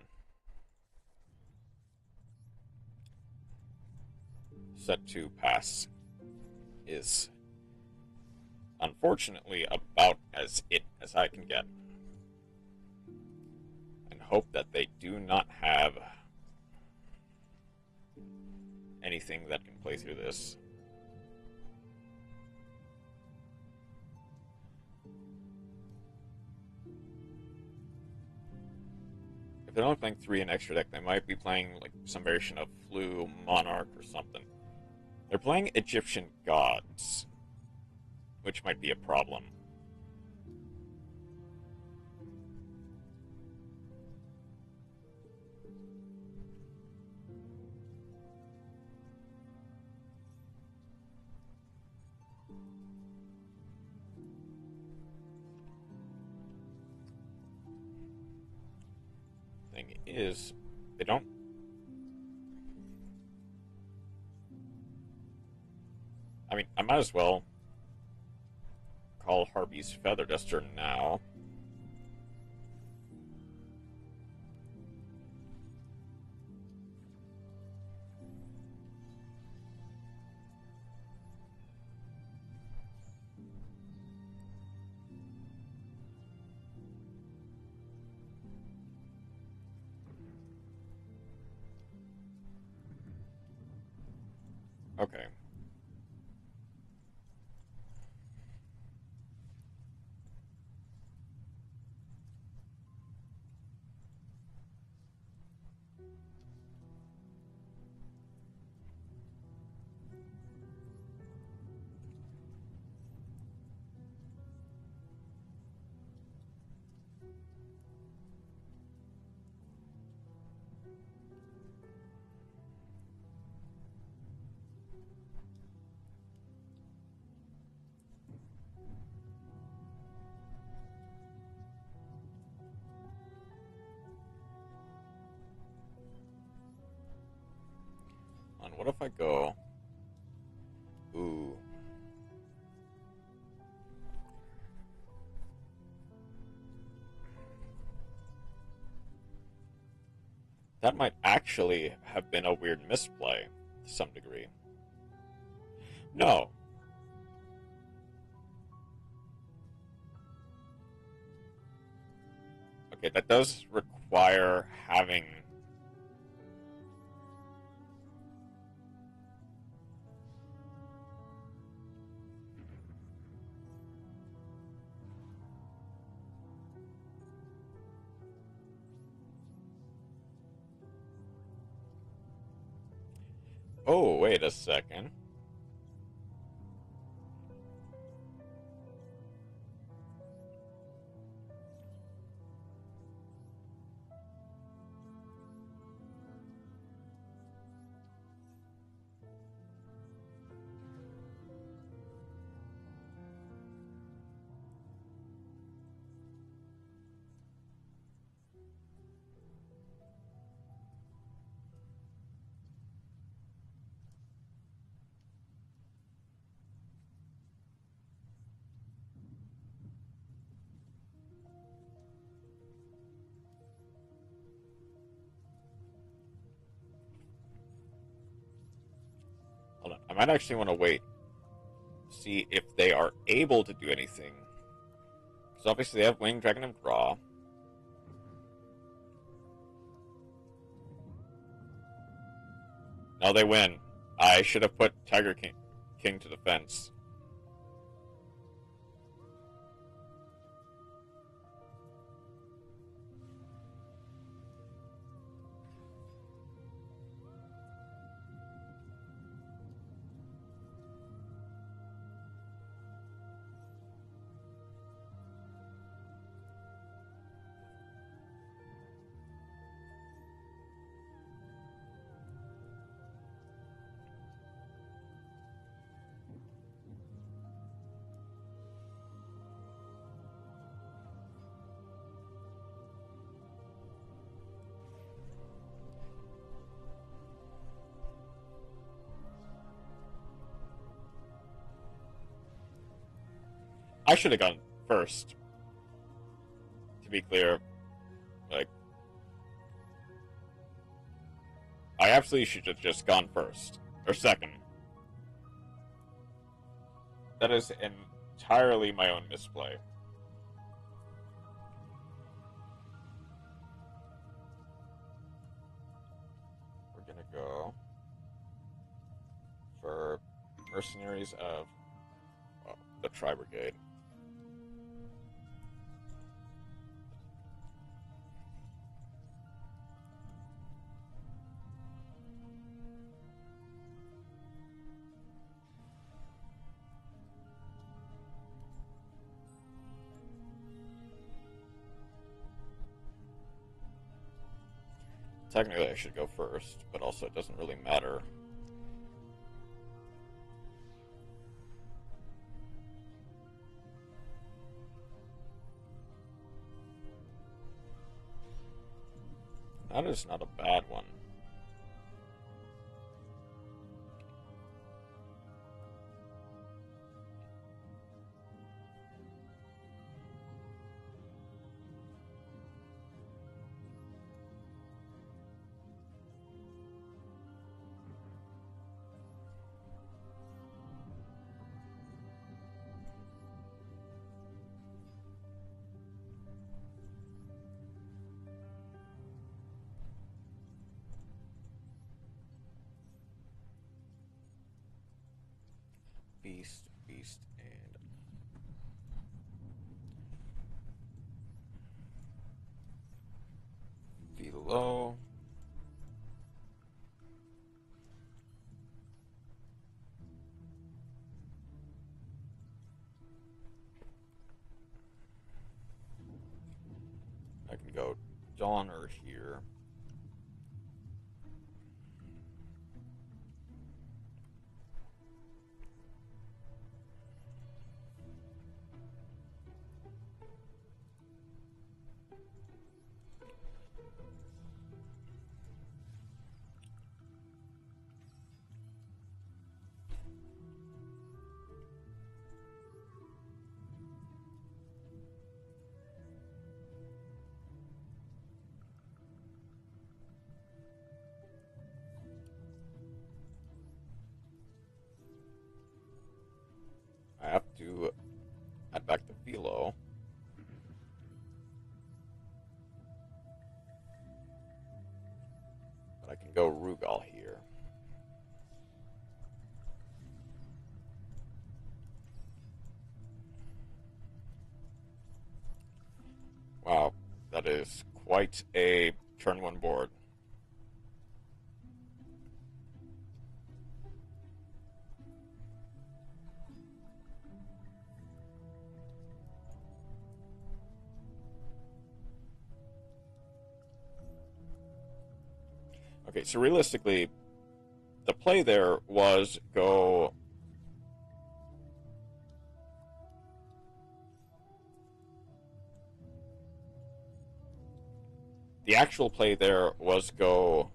Set 2 pass is unfortunately about as it as I can get. And hope that they do not have anything that can play through this. If they're only playing 3 in extra deck, they might be playing like some variation of Flu, Monarch, or something. They're playing Egyptian Gods, which might be a problem. Thing is, they don't... I mean, I might as well call Harvey's Feather Duster now. Okay. what if I go... Ooh. That might actually have been a weird misplay, to some degree. No. Okay, that does require having... Oh, wait a second. Hold on. I might actually want to wait. See if they are able to do anything. Because obviously they have Winged Dragon of Graw. No, they win. I should have put Tiger King to the fence. I should have gone first. To be clear, like, I absolutely should have just gone first or second. That is entirely my own misplay. We're gonna go for Mercenaries of the Tri-Brigade. Technically, I should go first, but also it doesn't really matter. That is not a bad one. Beast, and below. I can go Donner here. But I can go Rugal here. Wow, that is quite a turn one board. Okay, so realistically, the play there was go... The actual play there was go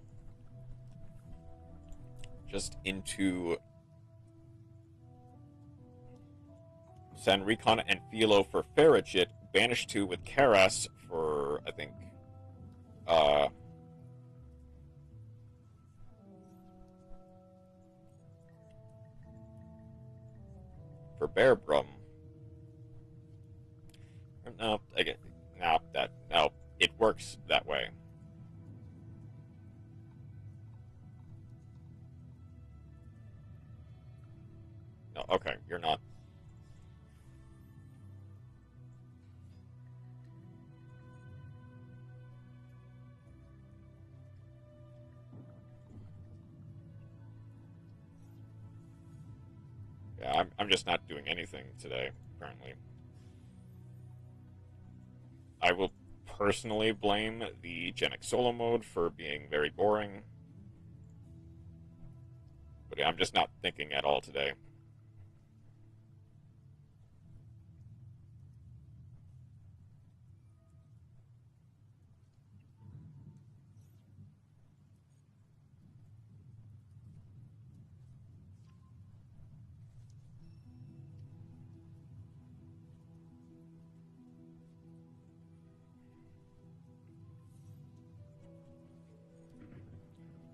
just into send Recon and Philo for Farigit, banish 2 with Karas for, I think, for Bearbrum. No, again, no, it works that way. No, okay, you're not. Yeah, I'm just not doing anything today, apparently. I will personally blame the Genic solo mode for being very boring. But yeah, I'm just not thinking at all today.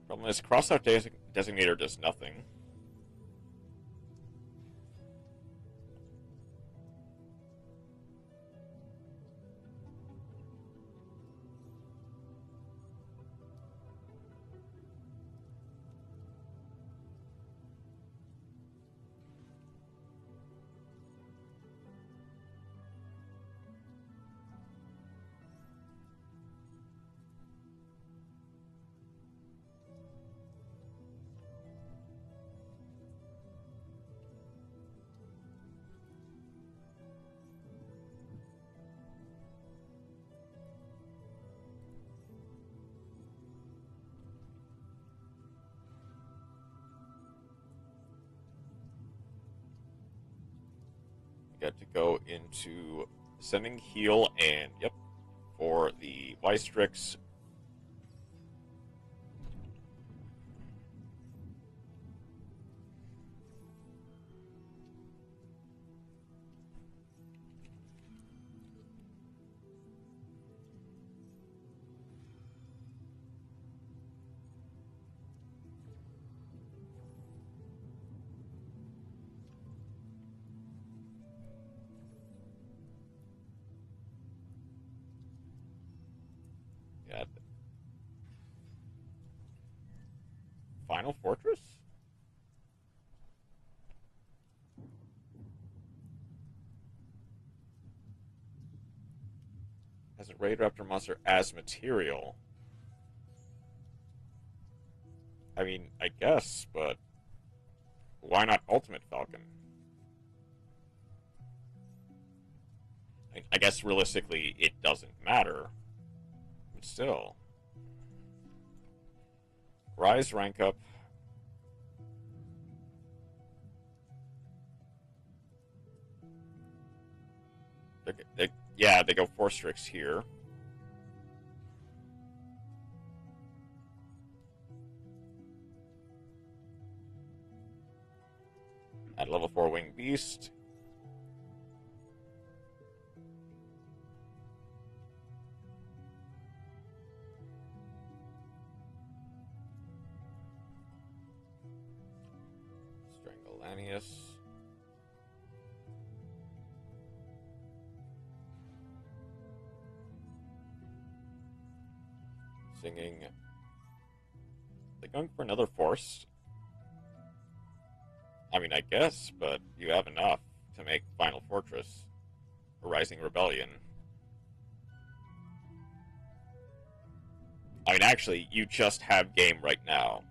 Problem is, crossout designator does nothing. Get to go into sending heal and yep, for the Wystrix. Yeah. Final Fortress? Has a Raid Raptor monster as material. I mean, I guess, but why not Ultimate Falcon? I guess realistically it doesn't matter. But still. Rise rank up. Yeah, they go 4 Strix here. At level 4 Winged Beast. Stranglanius. Singing They're going for another force. I mean, I guess, but you have enough to make Final Fortress a Rising Rebellion. I mean, actually, you just have game right now.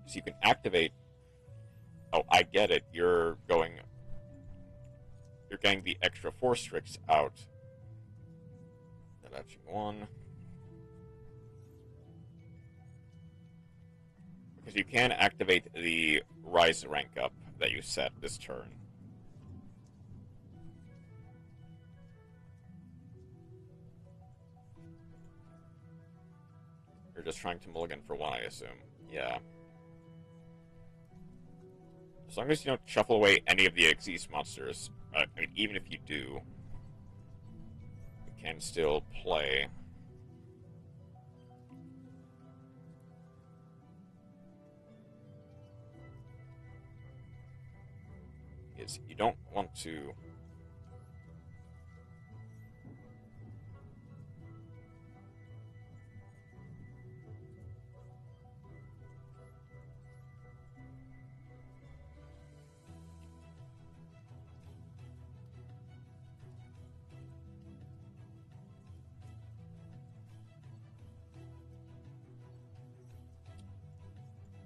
So you can activate... Oh, I get it. You're getting the extra force tricks out. Detaching one. Because you can activate the rise rank up that you set this turn. You're just trying to mulligan for one, I assume. Yeah. As long as you don't shuffle away any of the Xyz monsters, I mean, even if you do, you can still play. Is you don't want to...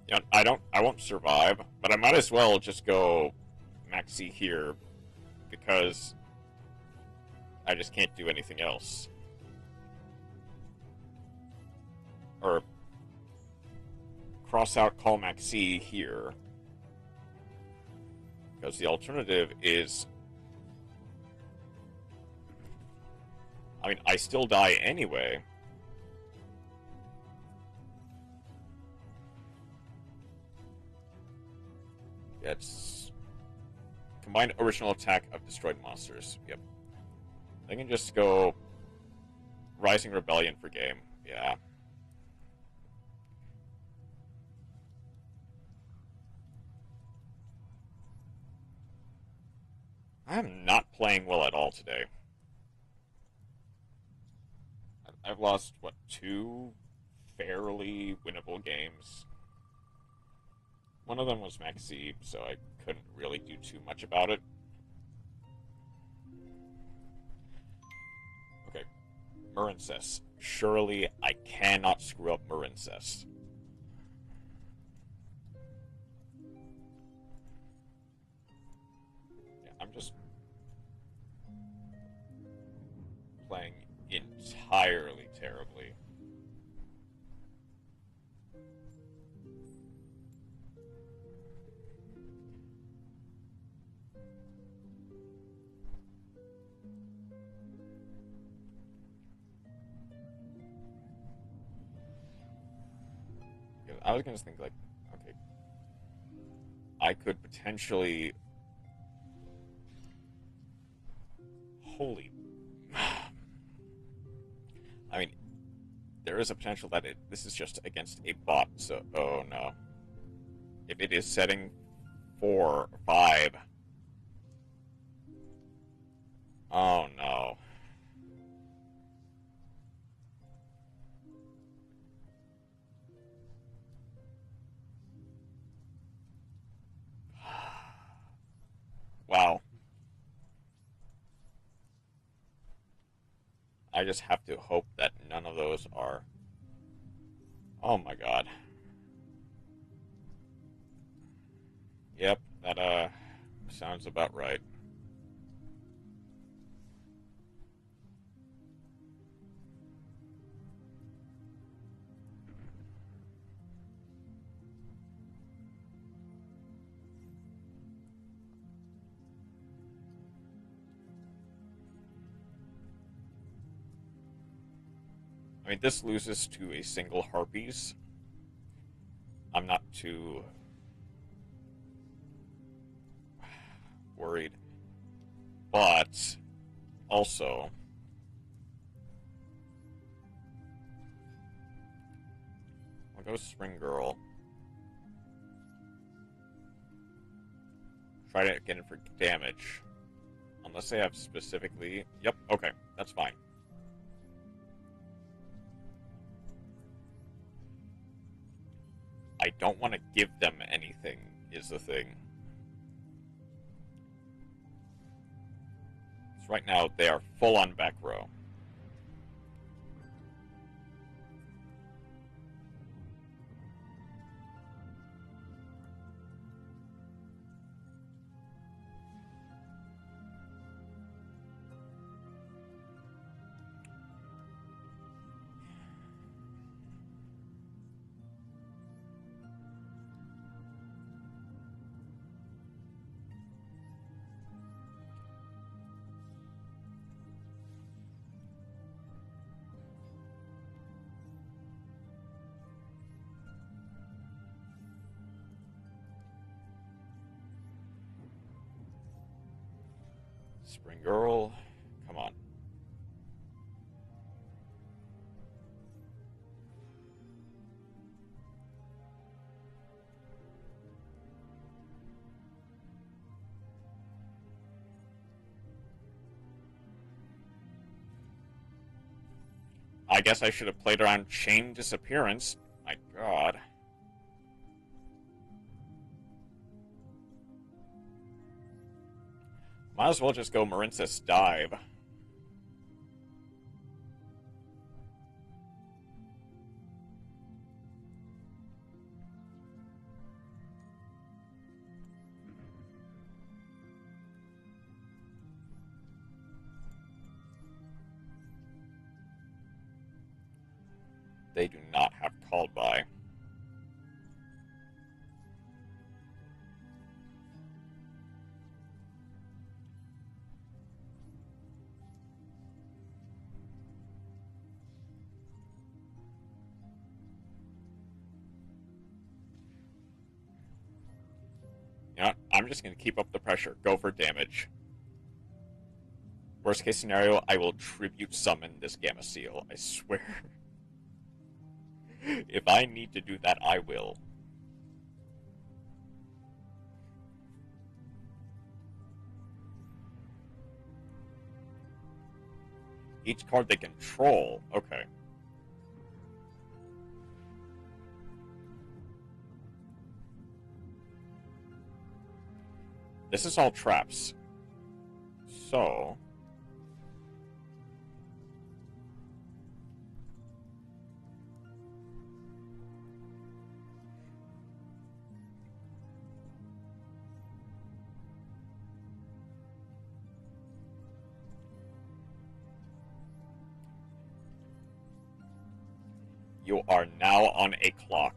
You know, I won't survive, but I might as well just go maxi here, because I just can't do anything else. Or cross out call maxi here, because the alternative is... I mean, I still die anyway. It's combined original attack of destroyed monsters. Yep. I can just go Rising Rebellion for game. Yeah. I'm not playing well at all today. I've lost, what, 2 fairly winnable games. One of them was maxi, so I couldn't really do too much about it. Okay, Murincess. Surely I cannot screw up Murincess. Yeah, I'm just playing entirely terribly. I was gonna think, like, okay, I could potentially... Holy... I mean, there is a potential that this is just against a bot, so... Oh, no. If it is setting 4, 5... Oh, no. Wow. I just have to hope that none of those are... Oh my god. Yep, that, sounds about right. I mean, this loses to a single Harpies. I'm not too worried. But, also... I'll go Spring Girl. Try to get it for damage. Unless they have specifically... Yep, okay, that's fine. I don't want to give them anything, is the thing. So right now, they are full on back row. Spring Girl, come on. I guess I should have played around Chain Disappearance. My god. Might as well just go Marincess Dive. They do not have called by. You know what? I'm just going to keep up the pressure. Go for damage. Worst case scenario, I will tribute summon this Gamma Seal. I swear. If I need to do that, I will. Each card they control. Okay. This is all traps. So... You are now on a clock.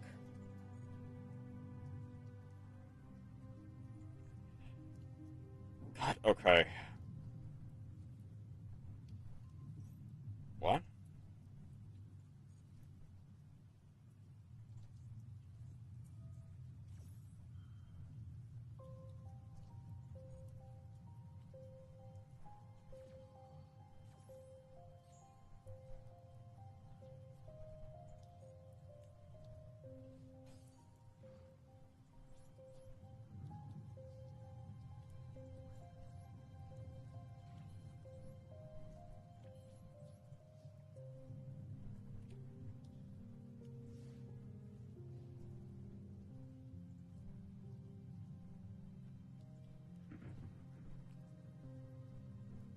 God, okay. What?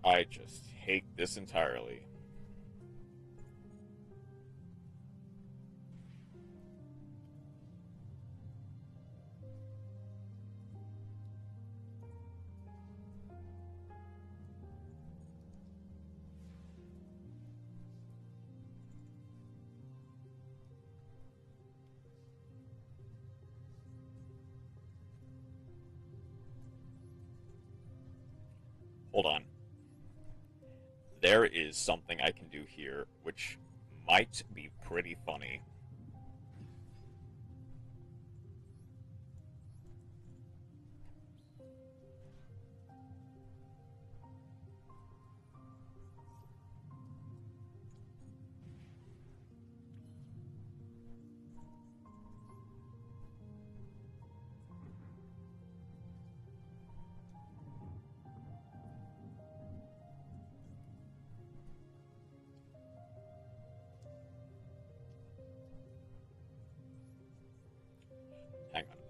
I just hate this entirely. Hold on. There is something I can do here, which might be pretty funny.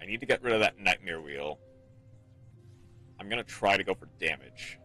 need to get rid of that Nightmare Wheel. I'm gonna try to go for damage.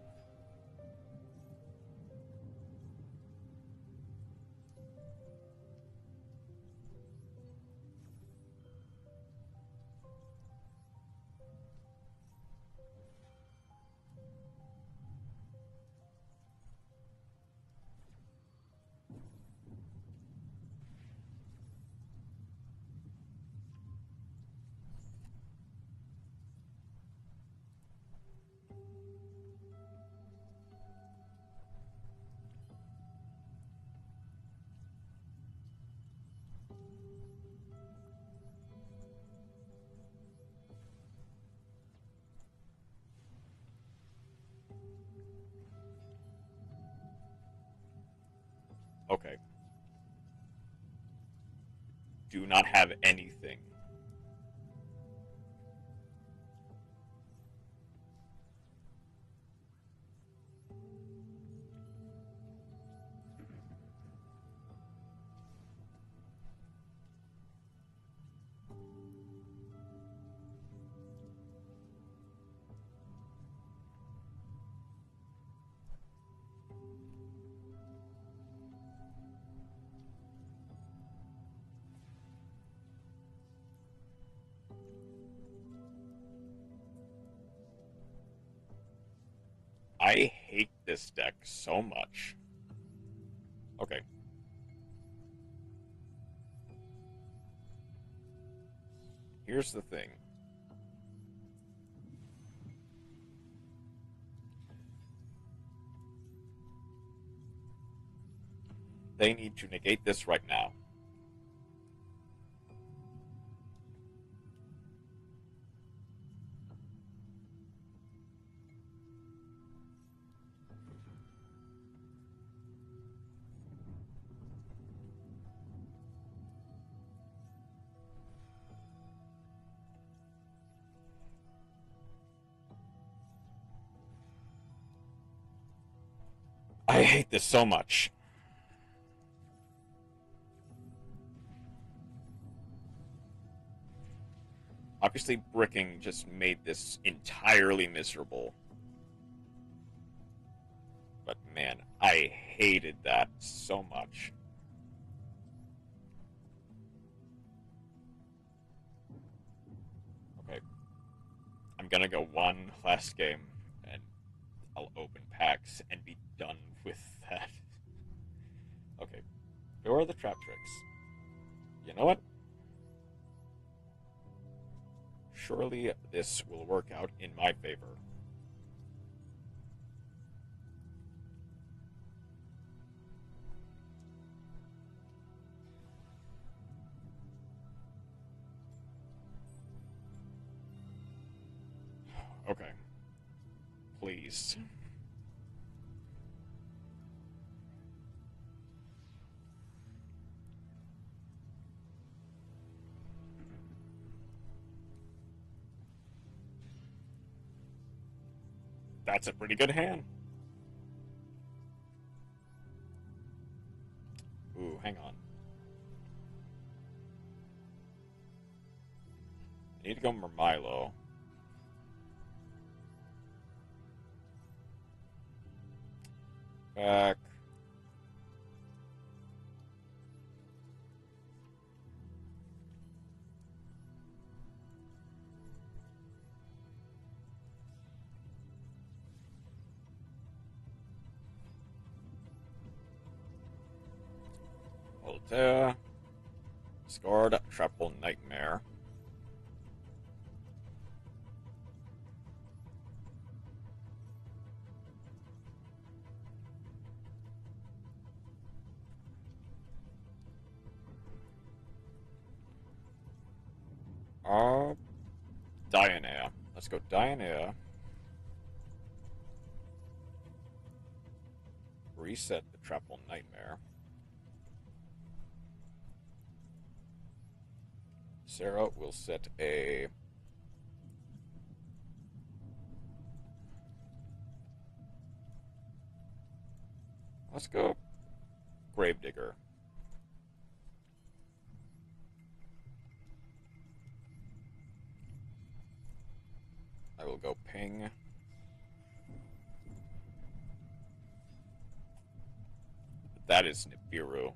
Okay. Do not have anything. I hate this deck so much. Okay. Here's the thing. They need to negate this right now. I hate this so much. Obviously, bricking just made this entirely miserable. But man, I hated that so much. Okay. I'm gonna go one last game, and I'll open packs and be done with that. Okay. Who are the trap tricks? You know what? Surely this will work out in my favor. Okay. Please. That's a pretty good hand. Ooh, hang on. I need to go Murmilo. Back. Voltaire. Scored Triple Nightmare. Dianair. Let's go Dianair. Reset the Triple Nightmare. Sarah will set a... Let's go Gravedigger. thing. That is Nibiru.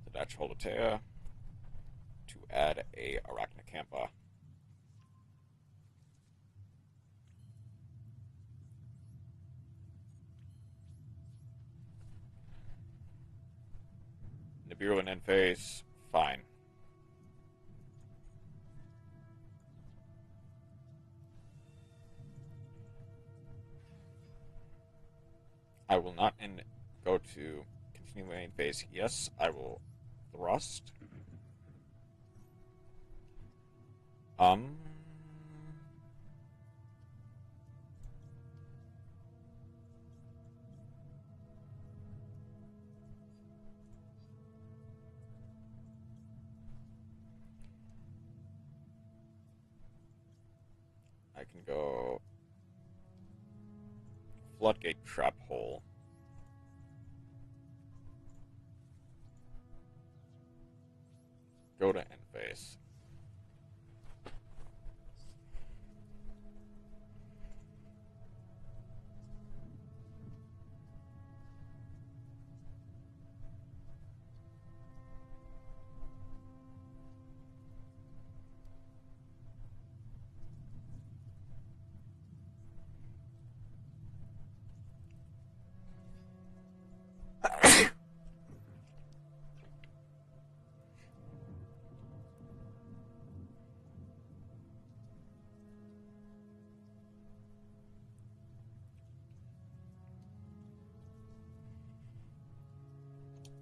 The Dutch Holotea to add a Arachnacampa. Nibiru and end phase, fine. I will not go to continue main phase. Yes, I will thrust. I can go Floodgate Trap Hole. Go to end phase.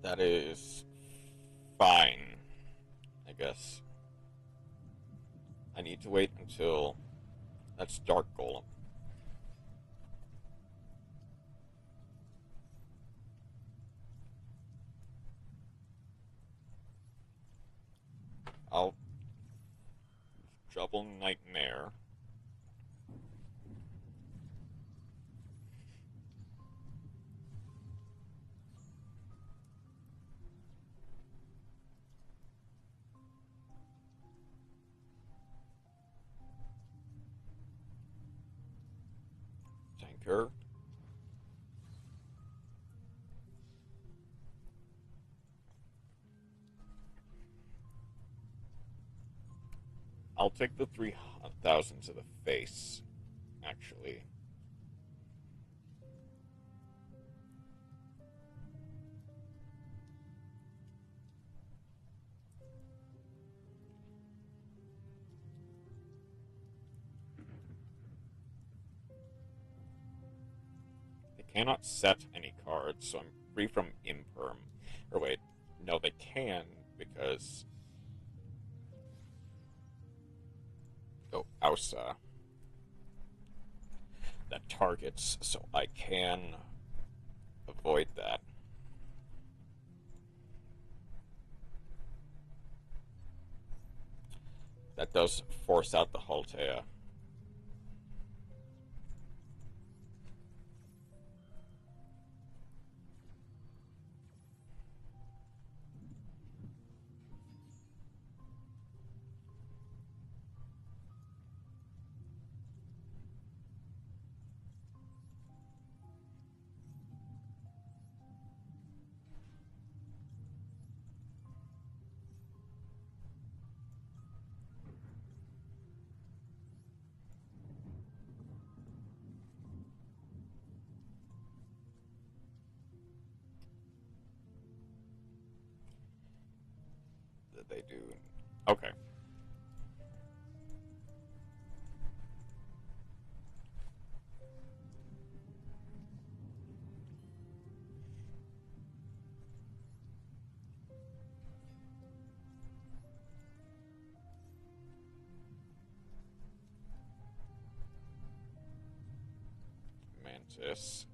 That is fine, I guess. I need to wait until that's Dark Golem. I'll double Nightmare. Tanker. I'll take the 3,000 to the face, actually. They cannot set any cards, so I'm free from imperm. Or wait, no, they can, because... Oh, Ausa. That targets, so I can avoid that. That does force out the Haltea. They do. Okay. Mantis.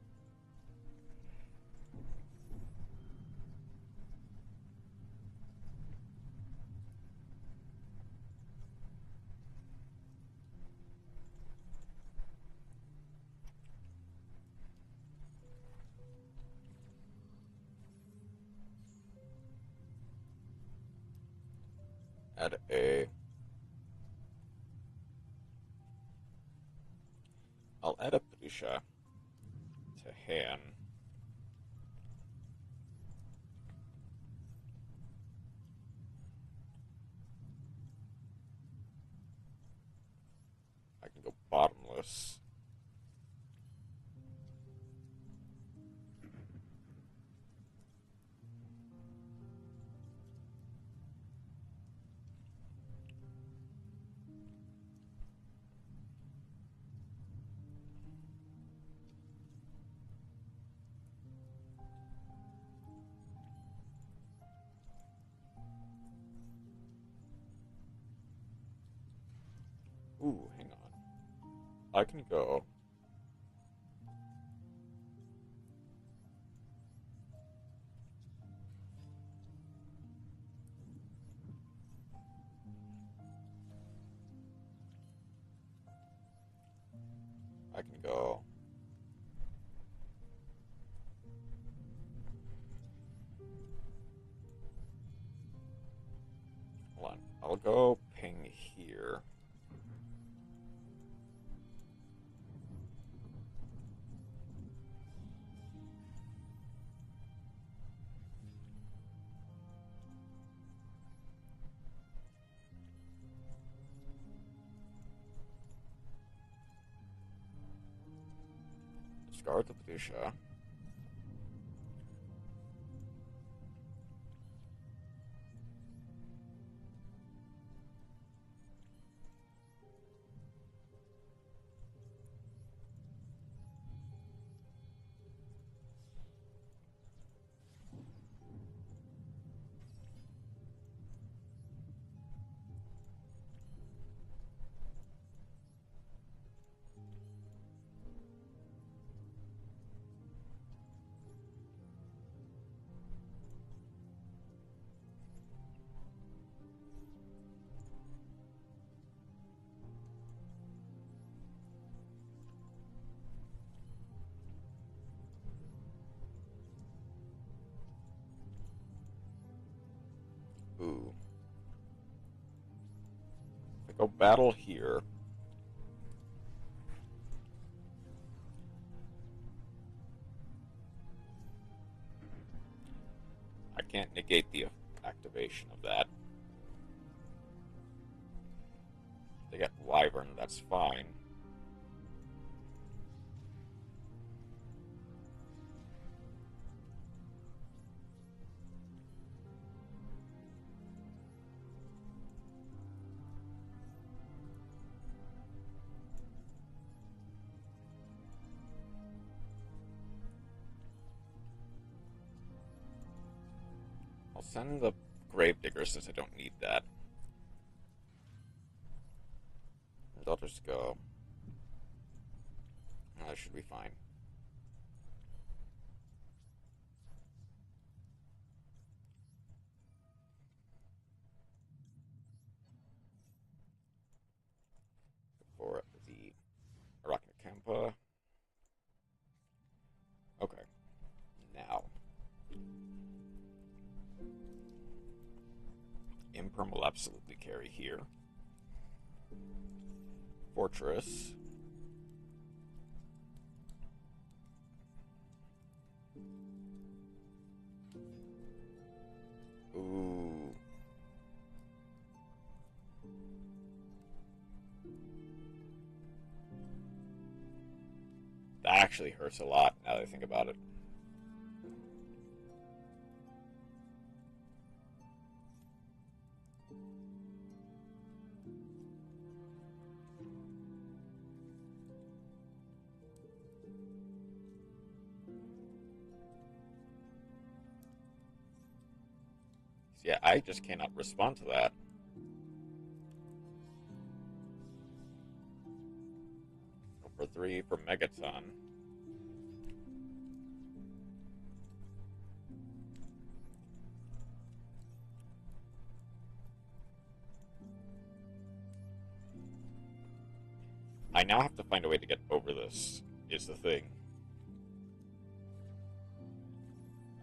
add a... I'll add a Prisha to Han. I can go bottomless. Ooh, hang on. I can go... I can go... Hold on. I'll go ping here. Discard the Padusha. Ooh. If I go battle here... I can't negate the activation of that. They get Wyvern, that's fine. I'll send the Gravedigger since I don't need that. And I'll just go. That should be fine. For the Arachnacampa. Okay. Now. Imperm will absolutely carry here. Fortress. Ooh. That actually hurts a lot now that I think about it. Yeah, I just cannot respond to that. For 3 for Megaton. I now have to find a way to get over this, is the thing.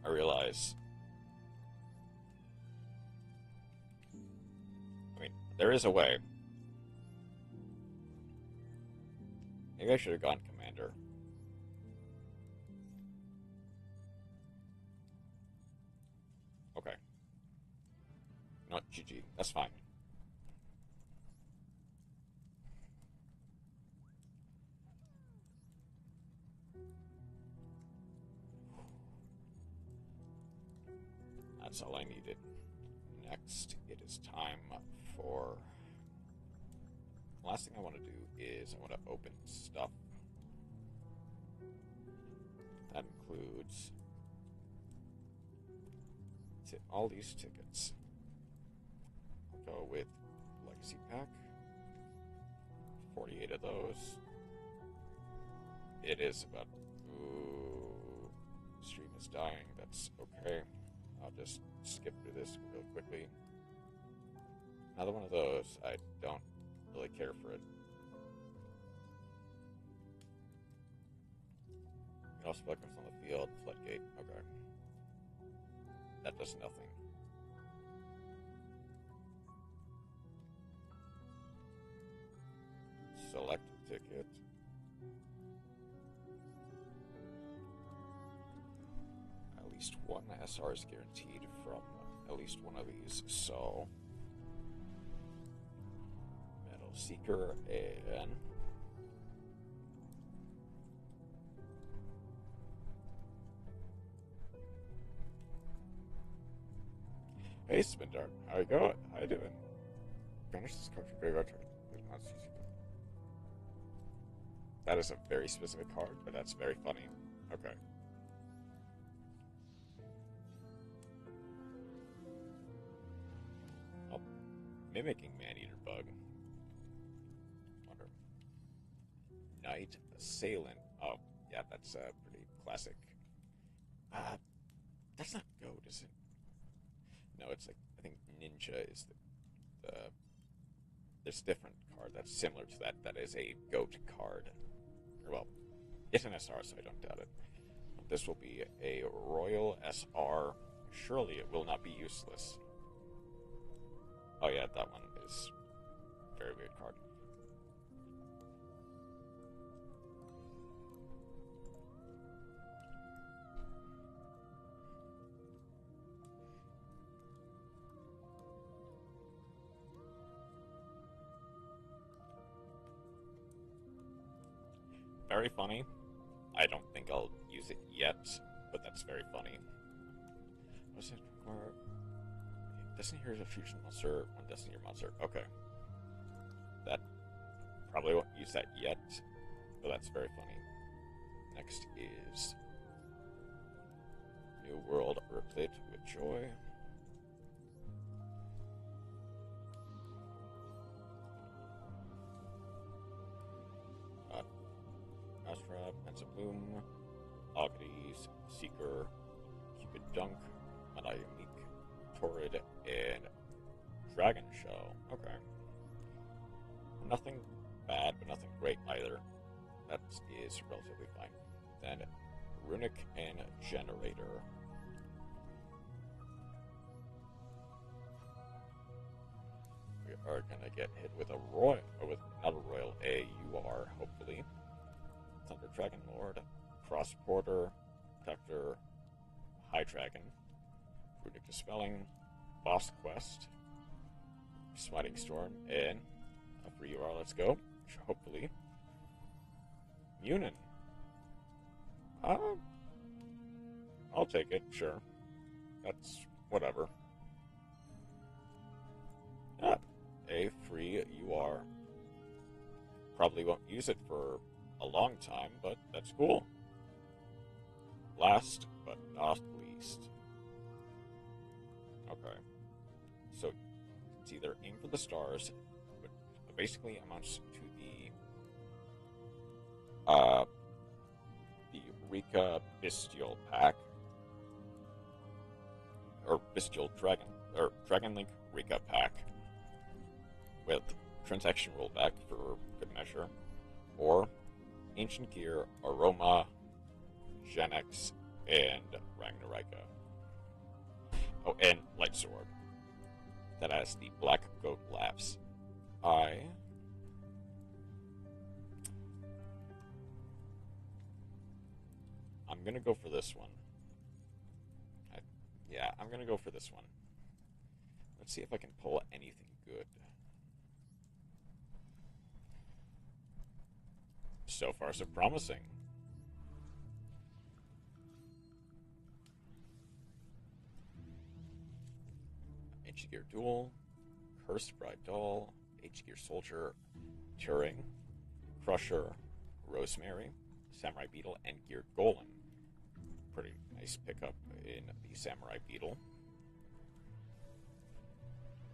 I realize. There is a way. Maybe I should have gone commander. Okay. No, GG. That's fine. That's all I needed. Next, it is time for... The last thing I want to do is I want to open stuff. That includes all these tickets. I'll go with Legacy Pack. 48 of those. It is about... Ooh, stream is dying. That's okay. I'll just skip through this real quickly. Another one of those. I don't really care for it. You can also focus on the field. Floodgate. Okay. That does nothing. Select ticket. At least one SR is guaranteed from at least one of these, so Metal Seeker and hey Spindart, how you going? How you doing? Banish this card from graveyard. That is a very specific card, but that's very funny. Okay. Oh, mimicking Maneater Bug. Wonder. Knight Assailant. Oh, yeah, that's pretty classic. That's not goat, is it? No, it's like, I think Ninja is the there's a different card that's similar to that. That is a goat card. Well, it's an SR, so I don't doubt it. This will be a Royal SR. Surely it will not be useless. Oh yeah, that one is a very weird card. Very funny. I don't think I'll use it yet, but that's very funny. What's it for? Destiny here is a fusion monster, one Destiny your monster. Okay. That probably won't use that yet, but that's very funny. Next is New World Replete with Joy. Astra, Bloom, Ogdes, Seeker, Cupid Dunk, Unique, Torrid, and Dragon Shell. Okay. Nothing bad, but nothing great either. That is relatively fine. Then Runic and Generator. We are gonna get hit with a Royal, or with not a Royal, a UR, hopefully. Thunder Dragon Lord, Cross Porter, Protector, High Dragon, Runic Dispelling, Boss Quest, Smiting Storm, and a free UR, let's go. Hopefully. Munin. I'll take it, sure. That's whatever. Ah, a free UR. Probably won't use it for a long time, but that's cool. Last but not least. Okay. So it's either Aim for the Stars, which basically amounts to the Rika Bestial pack, or Bestial Dragon, or Dragon Link Rika pack with transaction rollback for good measure, or Ancient Gear, Aroma, Genex, and Ragnarika. Oh, and Light Sword. That has the Black Goat Laughs I'm gonna go for this one. Yeah, I'm gonna go for this one. Let's see if I can pull anything good. So far, so promising. H-Gear Duel, Cursed Bride Doll, H-Gear Soldier, Turing, Crusher, Rosemary, Samurai Beetle, and Geared Golem. Pretty nice pickup in the Samurai Beetle.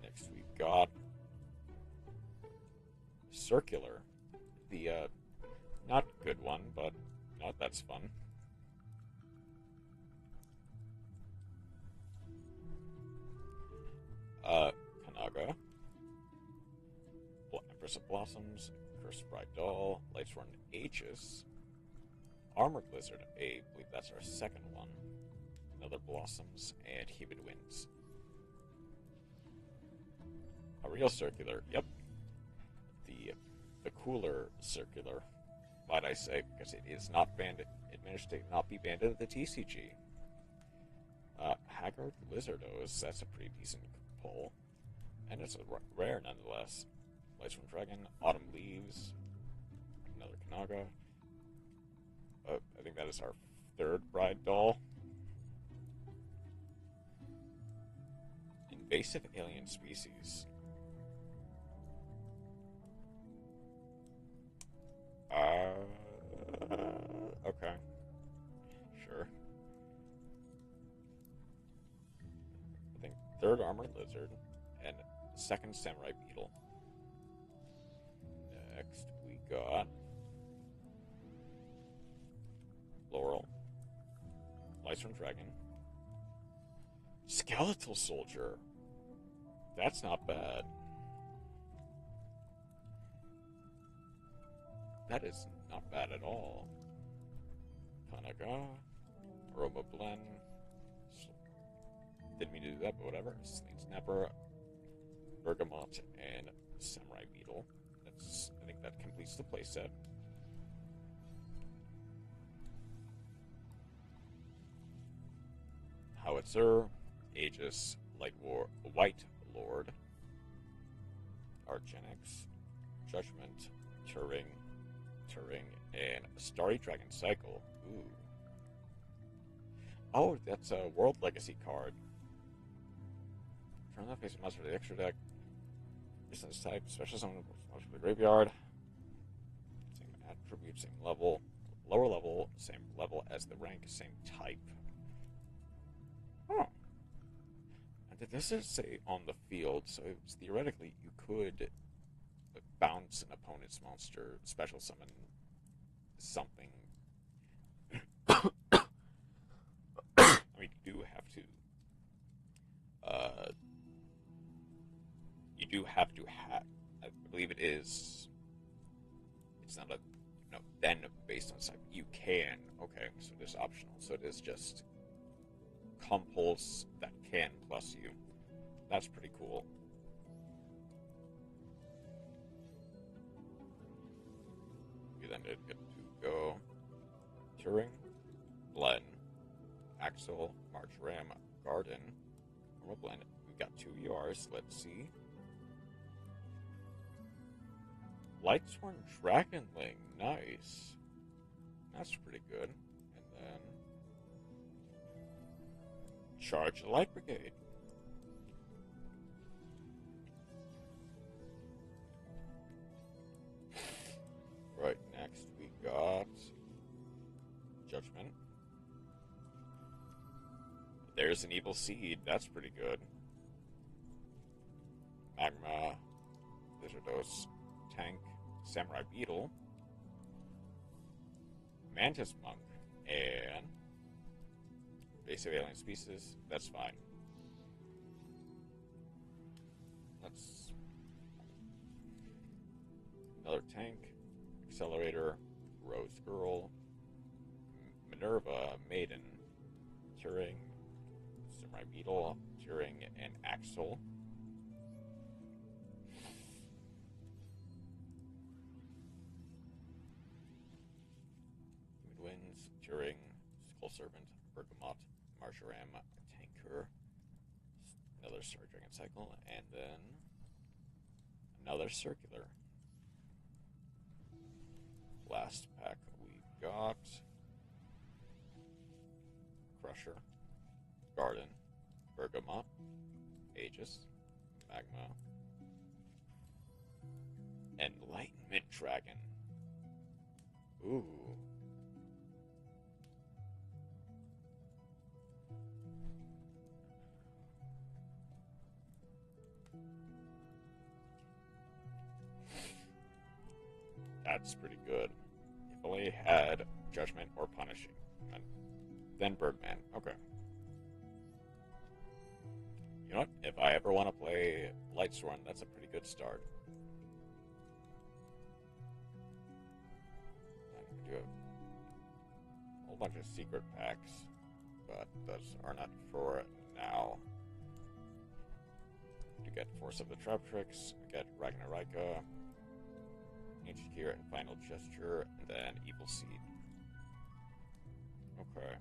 Next we got Circular, the not good one, but not that's fun. Kanaga, Empress of Blossoms, Cursed Bride Doll, Lightsworn Aegis, Armored Lizard, I believe that's our second one. Another Blossoms, and Humid Winds. A real Circular, yep. The cooler Circular, might I say, because it is not banned. It managed to not be banned at the TCG. Haggard Lizardos, that's a pretty decent pull. And it's a rare nonetheless. Lightsworn Dragon, Autumn Leaves, another Kanaga. I think that is our third Bride Doll. Invasive Alien Species. Okay. Sure. I think third Armored Lizard and second Samurai Beetle. Next we got Laurel, Lightsworn Dragon, Skeletal Soldier. That's not bad. That is not bad at all. Kanaga, Aroma Blend. Didn't mean to do that, but whatever. Sling Snapper, Bergamot, and Samurai Beetle. I think that completes the playset. Howitzer, Aegis, White Lord, Argenix, Judgment, Turing, and Starry Dragon Cycle. Ooh. Oh, that's a World Legacy card. Turn that face monster to the extra deck. Distance type, special summon monster to the graveyard. Same attribute, same level. Lower level, same level as the rank, same type. Huh. And this is say on the field, so it's theoretically you could bounce an opponent's monster, special summon something. I mean, you do have to. I believe it is. It's not a. No, then based on type, you can. Okay, so it is optional. So it is just compulse that can plus you. That's pretty cool. We then did get to go Turing, Glen, Axel, Marjoram, Garden, Normal Blend. We got 2 ERs. Let's see. Lightsworn Dragonling. Nice. That's pretty good. And then Charge the Light Brigade. Right, next we got Judgment. There's an Evil Seed. That's pretty good. Magma, Lizardos, Tank, Samurai Beetle, Mantis Monk, and Invasive Alien Species. That's fine. Let's another Tank, Accelerator, Rose Girl, Minerva, Maiden, Turing, Samurai Beetle, Turing, and Axel. nuisance, Turing, skull servant, bergamot, marjoram, tanker, another star dragon cycle, and then another circular. Last pack we got Crusher, Garden, Bergamot, Aegis, Magma, Enlightenment Dragon. Ooh. That's pretty good. If only had Judgment or Punishing. And then Birdman. Okay. You know what? If I ever want to play Lightsworn, that's a pretty good start. I do have a whole bunch of secret packs, but those are not for now. You get Force of the Trap Tricks, you get Ragnarika, Ancient Gear, and Final Gesture, and then Evil Seed. Okay.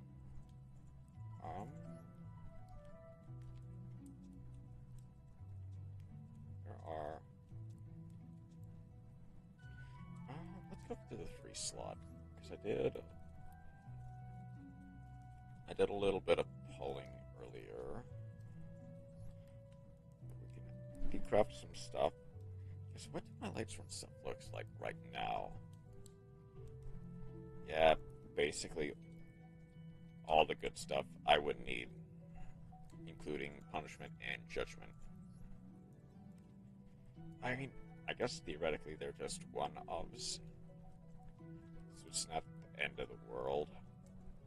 There are... let's go to the 3 slot, because I did a little bit of pulling earlier. We can craft some stuff. So what do my Lightsworn stuff looks like right now? Yeah, basically all the good stuff I would need, including Punishment and Judgment. I mean, I guess theoretically they're just one-ofs, so it's not the end of the world,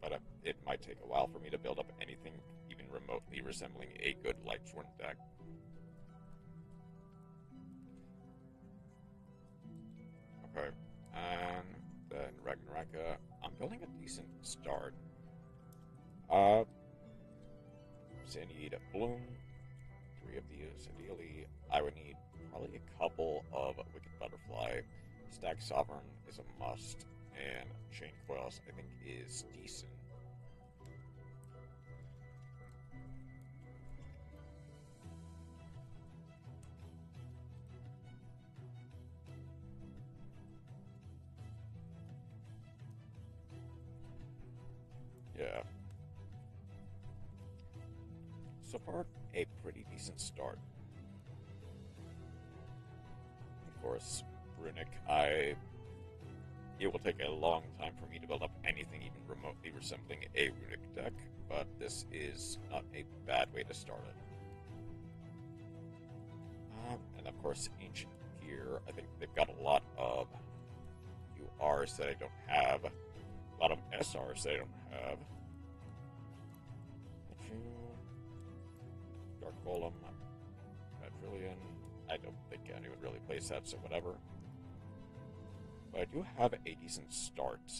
but it might take a while for me to build up anything even remotely resembling a good Lightsworn deck. Okay, and then Ragnaraka. I'm building a decent start. So I need Bloom, 3 of these. Ideally, I would need probably a couple of Wicked Butterfly. Stack Sovereign is a must, and Chain Coils I think is decent. Yeah. So far, a pretty decent start. Of course, Runic, it will take a long time for me to build up anything even remotely resembling a Runic deck, but this is not a bad way to start it. And of course, Ancient Gear, I think they've got a lot of URs that I don't have, a lot of SRs that I don't have. Dark Golem, Madrillion, I don't think anyone really plays that, so whatever. But I do have a decent start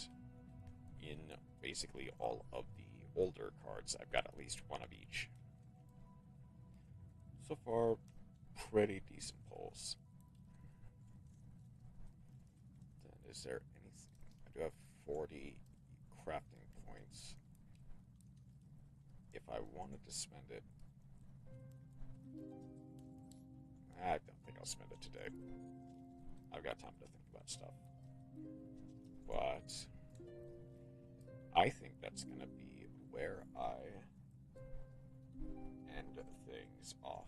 in basically all of the older cards. I've got at least one of each. So far, pretty decent pulls. Then is there anything? I do have 40 crafting points. If I wanted to spend it, I don't think I'll spend it today. I've got time to think about stuff. But I think that's going to be where I end things off.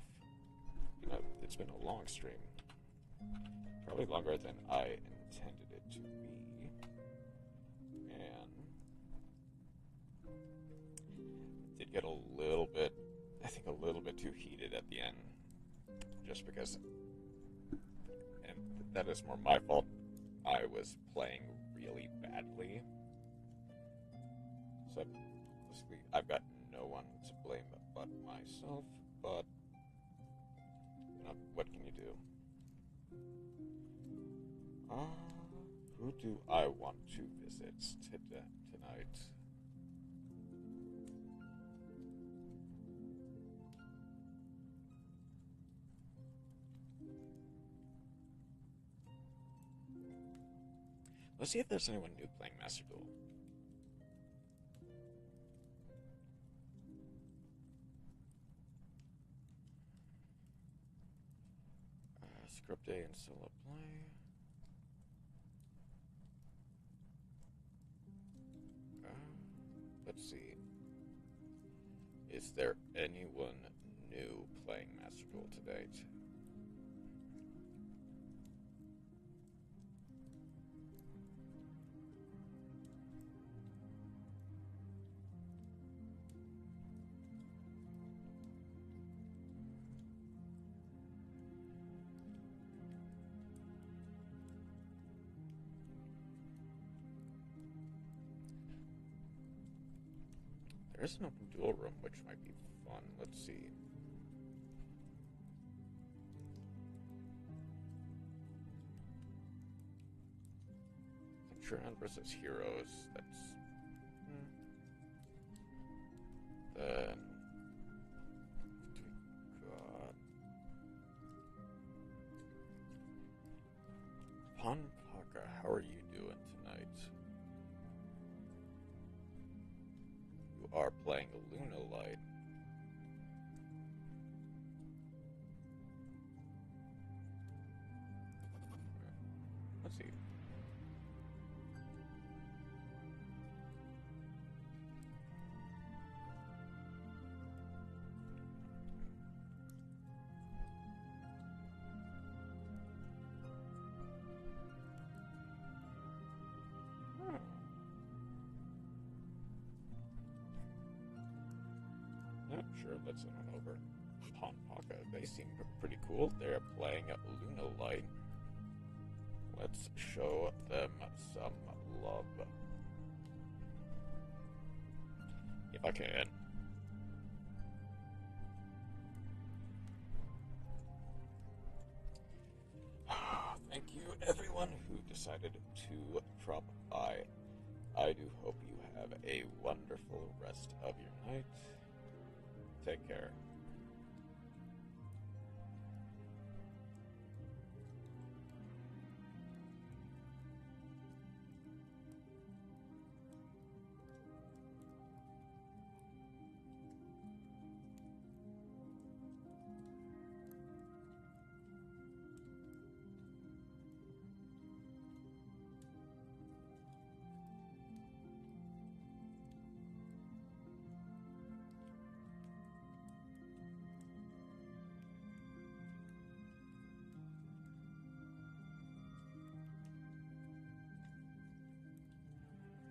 You know, it's been a long stream. Probably longer than I intended it to be. And it did get a little bit, I think a little bit too heated at the end. Just because, and that is more my fault, I was playing really badly. So basically, I've got no one to blame but myself, but you know, what can you do? Who do I want to visit tonight? Let's see if there's anyone new playing Master Duel. Script A and solo play. Let's see. Is there anyone new playing Master Duel to date? There's an open duel room, which might be fun. Let's see. Patron versus Heroes. That's... Then... God. Ponpaka, how are you doing tonight? You are playing Luna Light. Let's see. Yeah, sure, let's send on over. Ponpaka, they seem pretty cool. They're playing Luna Light. Let's show them some love. If I can. Thank you, everyone who decided to drop by. I do hope you have a wonderful rest of your night. Take care.